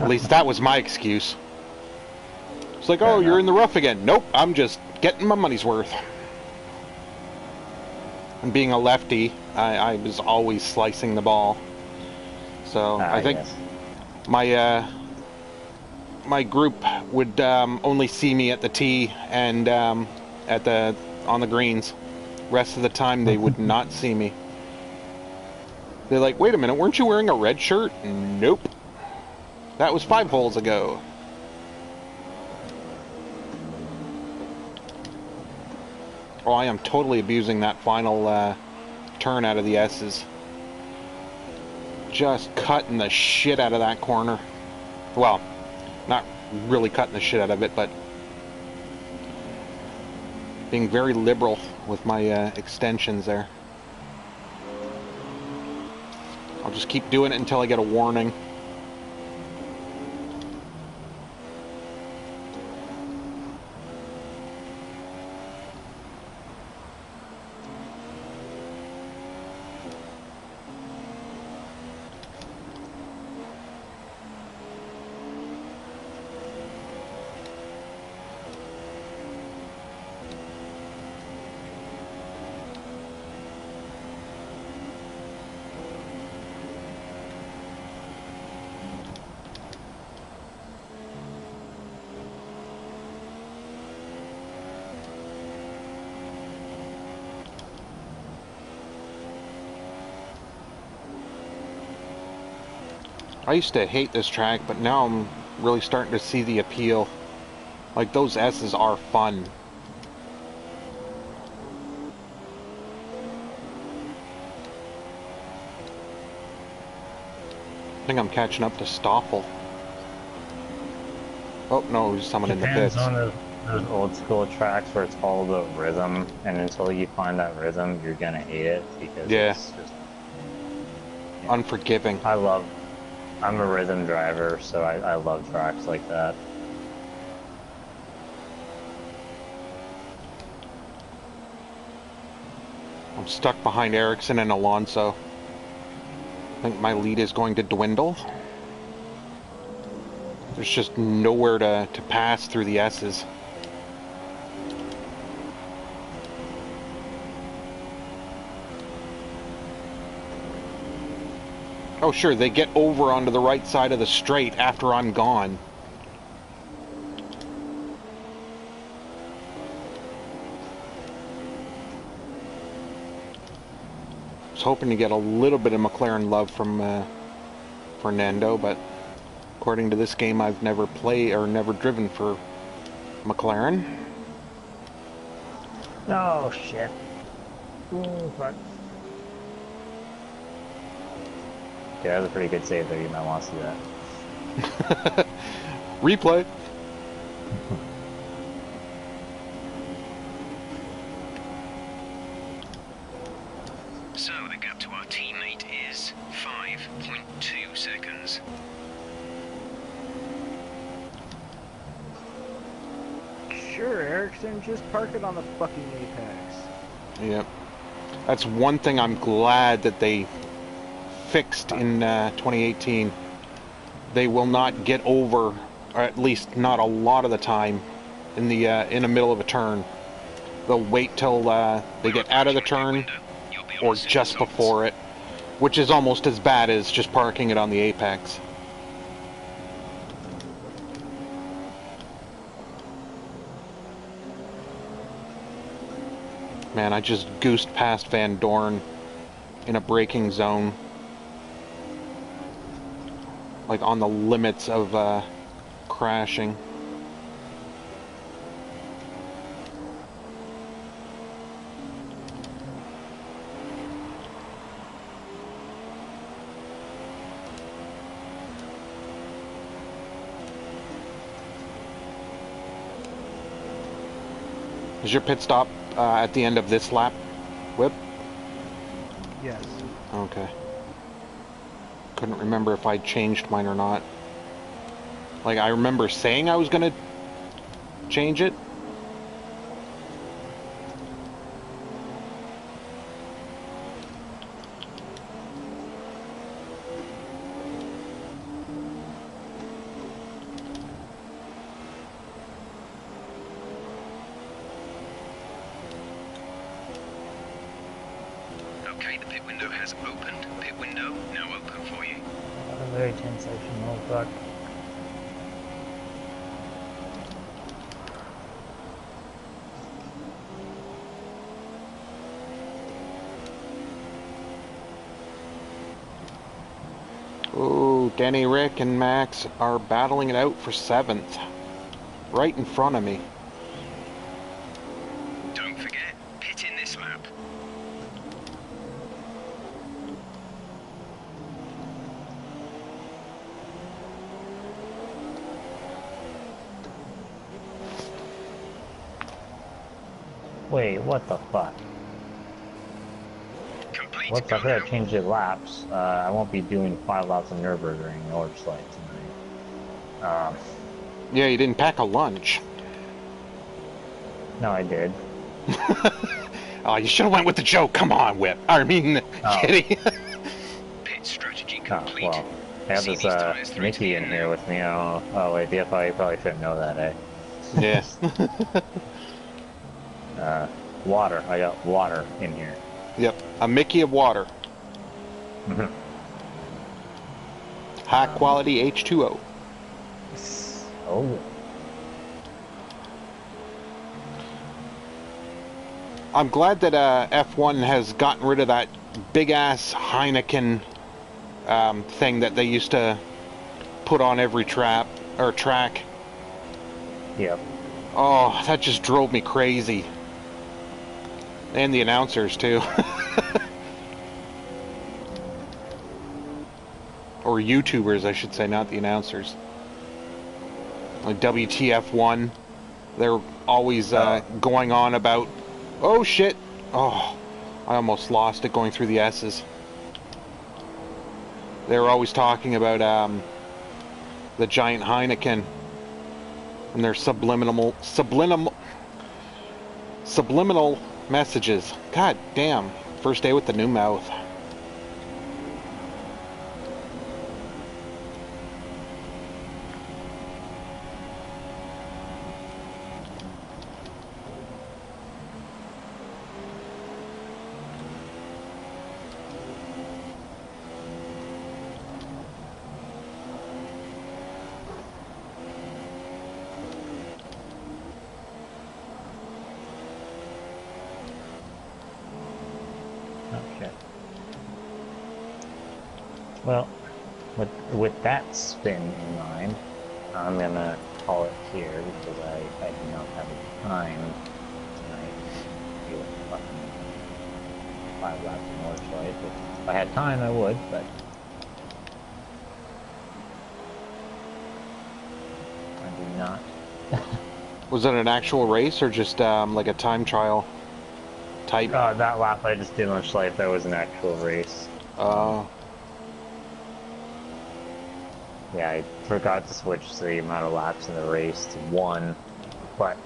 At least that was my excuse. It's like, Fair oh, you're enough. in the rough again. Nope, I'm just getting my money's worth. And being a lefty, I was always slicing the ball. So I think Yes. my group would only see me at the tee and at the on the greens. Rest of the time, they would not see me. They're like, wait a minute, weren't you wearing a red shirt? Nope. That was 5 holes ago. Oh, I am totally abusing that final turn out of the S's. Just cutting the shit out of that corner. Well, not really cutting the shit out of it, but being very liberal with my extensions there. I'll just keep doing it until I get a warning. I used to hate this track, but now I'm really starting to see the appeal. Like, those S's are fun. I think I'm catching up to Stoffel. Oh, no, there's someone in the Depends pits. on those old school tracks where it's all about rhythm, and until you find that rhythm, you're gonna hate it because Yeah. it's just Unforgiving. I'm a rhythm driver, so I love tracks like that. I'm stuck behind Ericsson and Alonso. I think my lead is going to dwindle. There's just nowhere to pass through the S's. Oh, sure, they get over onto the right side of the straight after I'm gone. I was hoping to get a little bit of McLaren love from Fernando, but according to this game, I've never played or never driven for McLaren. Oh shit. Ooh, fuck. Okay, that was a pretty good save there. You might want to see that. Replay. So the gap to our teammate is 5.2 seconds. Sure, Ericsson, just park it on the fucking apex. Yep. That's one thing I'm glad that they fixed in 2018. They will not get over, or at least not a lot of the time, in the middle of a turn. They'll wait till they get out of the turn or just before it, which is almost as bad as just parking it on the apex. Man, I just goosed past Van Dorn in a braking zone. Like on the limits of crashing. Is your pit stop at the end of this lap, Whip? Yes. Okay. Couldn't remember if I changed mine or not. Like, I remember saying I was gonna change it. Okay, the pit window has opened. Pit window now open for you. A very tense section, oh fuck. Oh, Denny, Rick, and Max are battling it out for 7th. Right in front of me. Don't forget, pit in this lap. Wait, what the fuck? Complete. Whoops, Go I forgot now. to change the laps. I won't be doing 5 laps of Nürburgring or Slide tonight. Yeah, you didn't pack a lunch. No, I did. Oh, you should have went with the joke. Come on, Whip. I mean, Oh. Kitty. Pit strategy Oh, complete. well. I have See this, these tyres through to Mickey the in end here now. with me. Oh wait, the FIA probably shouldn't know that, eh? Yeah. Water. I got water in here. Yep. A Mickey of water. High quality H2O. Oh. I'm glad that F1 has gotten rid of that big ass Heineken thing that they used to put on every track. Yep. Oh, that just drove me crazy. And the announcers too. Or YouTubers, I should say, not the announcers. Like WTF1, they're always going on about, oh shit, oh, I almost lost it going through the S's. They were always talking about the giant Heineken and their subliminal messages. God damn, first day with the new mouth. Oh shit. Well, with that spin in mind, I'm gonna call it here because I do not have the time tonight to do a fucking 5 laps of North Flight. If I had time, I would, but I do not. Was it an actual race or just like a time trial type? That lap I just did on Schleif, that was an actual race. Yeah, I forgot to switch the amount of laps in the race to 1, but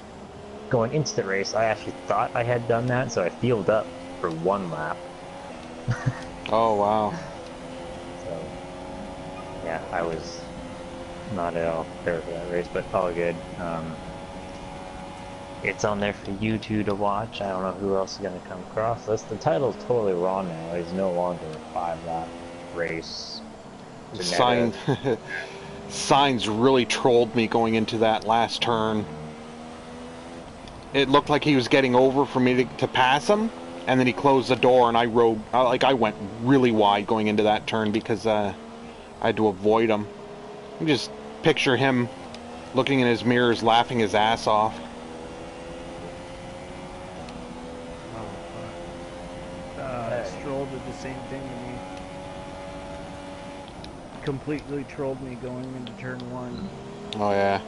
going into the race, I actually thought I had done that, so I fueled up for 1 lap. Oh, wow. So, yeah, I was not at all prepared for that race, but all good. It's on there for you two to watch. I don't know who else is going to come across this. The title's totally wrong now. It's no longer a 5-lap race. Signs really trolled me going into that last turn. It looked like he was getting over for me to pass him, and then he closed the door, and I went really wide going into that turn because I had to avoid him. You just picture him looking in his mirrors, laughing his ass off. Stroll did the same thing to me. Completely trolled me going into turn 1. Oh yeah.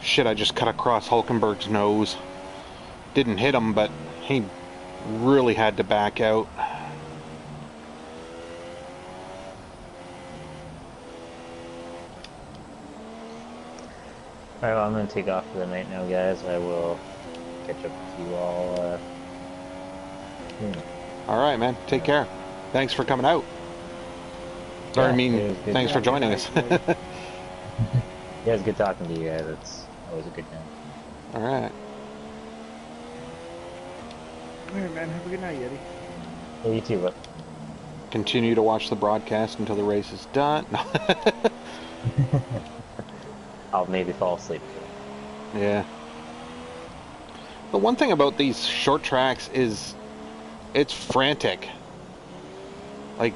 Shit, I just cut across Hulkenberg's nose. Didn't hit him, but he really had to back out. Alright, well, I'm going to take off for the night now, guys. I will catch up with you all soon. Alright, man. Take care. Thanks for coming out. Or, Yeah, I mean, it was good. thanks for joining us. Yeah, it was good talking to you guys. It's always a good time. Alright. Alright, man. Have a good night, Yeti. Yeah, you too, but Continue to watch the broadcast until the race is done. I'll maybe fall asleep. Yeah. The one thing about these short tracks is it's frantic. Like,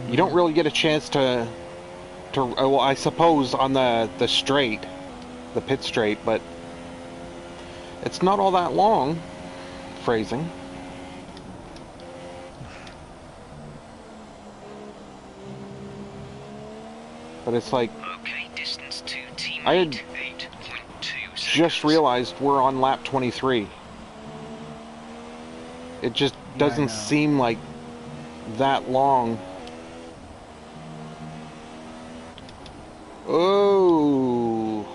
you don't really get a chance to well, I suppose on the straight, the pit straight, but it's not all that long. Phrasing. But it's like, Okay, distance to teammate, I had 8.2 seconds. just realized we're on lap 23. It just Yeah, I doesn't know. seem like that long. Oh,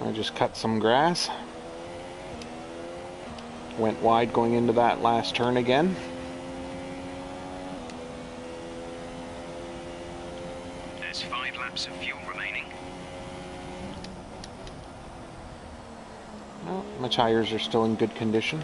I just cut some grass. Went wide going into that last turn again. There's 5 laps of fuel remaining. Well, my tires are still in good condition.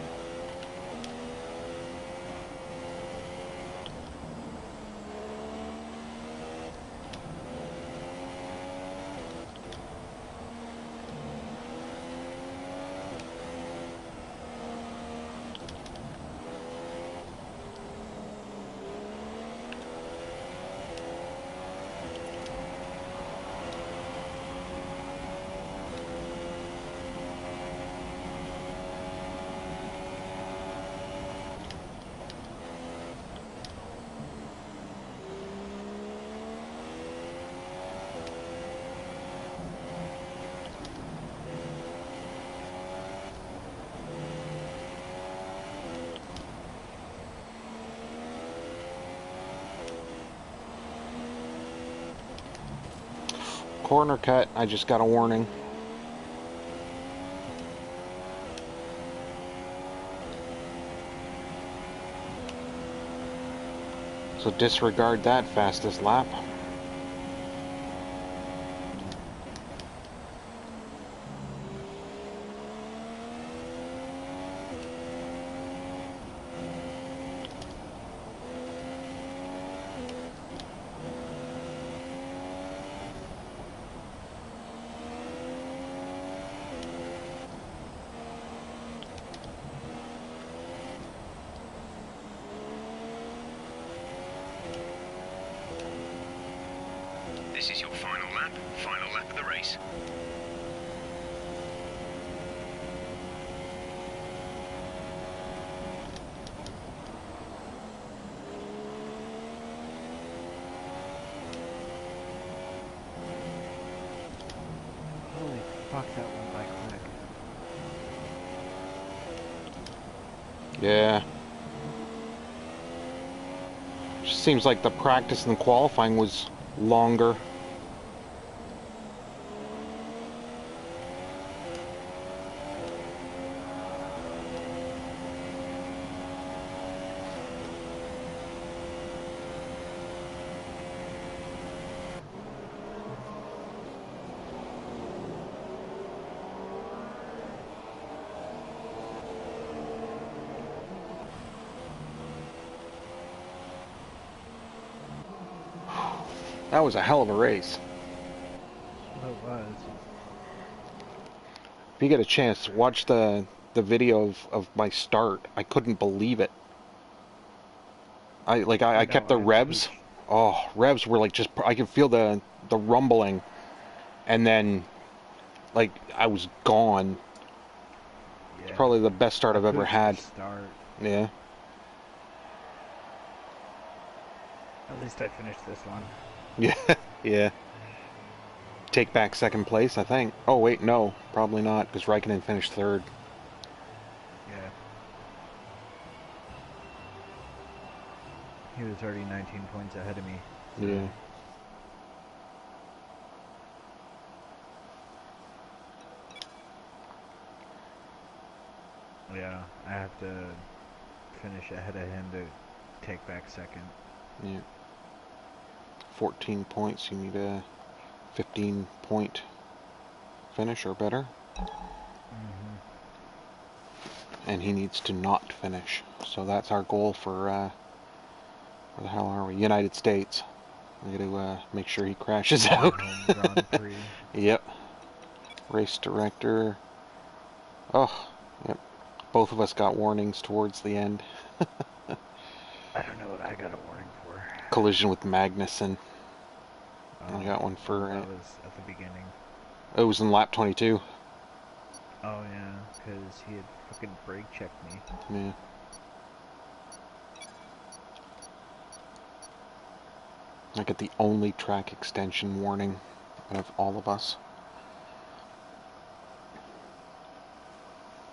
Corner cut, I just got a warning. So disregard that fastest lap. This is your final lap of the race. Holy fuck, that went by quick. Yeah. Just seems like the practice and qualifying was longer. That was a hell of a race. It was. If you get a chance, watch the video of my start. I couldn't believe it. I No, kept the I revs. too. Oh, revs were like just, I could feel the rumbling, and then like I was gone. It's Yeah. probably the best start I've ever Boots had. to start. Yeah. At least I finished this one. Yeah. Yeah. Take back second place, I think. Oh wait, no, probably not, because Raikkonen finished third. Yeah. He was already 19 points ahead of me. So. Yeah. Yeah, I have to finish ahead of him to take back second. Yeah. 14 points. You need a 15-point finish or better. Mm-hmm. and he needs to not finish. So that's our goal for, where the hell are we? United States. We got to make sure he crashes out. Home Grand Prix. Yep. Race director. Oh, yep. Both of us got warnings towards the end. I don't know what I got a warning for. Collision with Magnussen. I got one for... That was at the beginning. it was in lap 22. Oh yeah, because he had fucking brake checked me. Yeah. I get the only track extension warning out of all of us.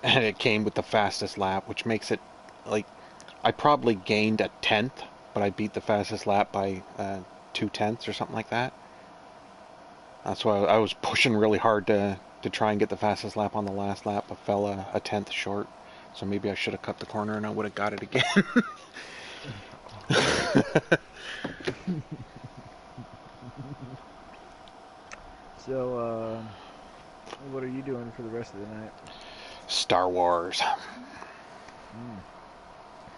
And it came with the fastest lap, which makes it, like, I probably gained a tenth, but I beat the fastest lap by 2/10 or something like that. That's why I was pushing really hard to try and get the fastest lap on the last lap, but fell a tenth short. So maybe I should have cut the corner and I would have got it again. So, what are you doing for the rest of the night? Star Wars.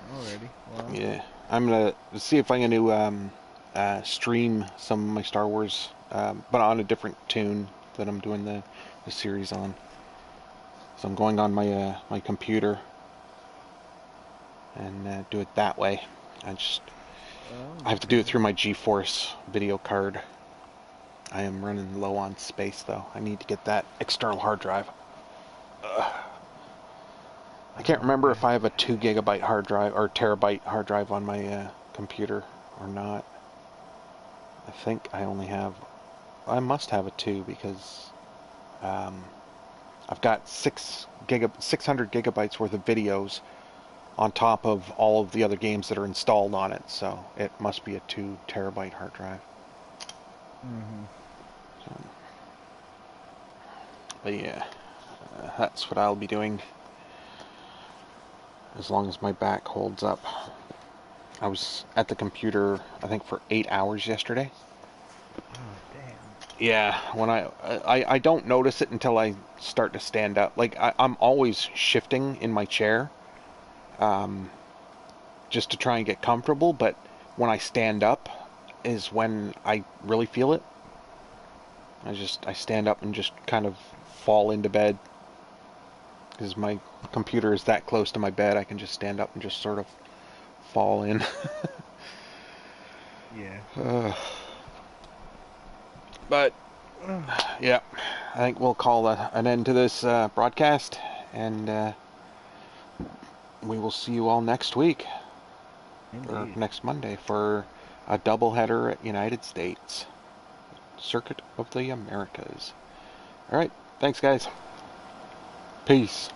Alrighty. Well, Yeah, I'm gonna see if I'm gonna stream some of my Star Wars, but on a different tune that I'm doing the series on. So I'm going on my my computer and do it that way. I have to do it through my GeForce video card. I am running low on space though. I need to get that external hard drive. I can't remember if I have a 2 gigabyte hard drive or terabyte hard drive on my computer or not. I think I only have... I must have a 2 because I've got 600 gigabytes worth of videos on top of all of the other games that are installed on it, so it must be a 2 terabyte hard drive. So, but yeah, that's what I'll be doing as long as my back holds up. I was at the computer, I think, for 8 hours yesterday. oh damn. Yeah, when I don't notice it until I start to stand up. Like, I'm always shifting in my chair, just to try and get comfortable, but when I stand up is when I really feel it. I stand up and just kind of fall into bed. Because my computer is that close to my bed, I can just stand up and just sort of fall in. Yeah. But, yeah, I think we'll call an end to this broadcast, and we will see you all next week, or Indeed. next Monday, for a doubleheader at United States. Circuit of the Americas. Alright, thanks guys. Peace.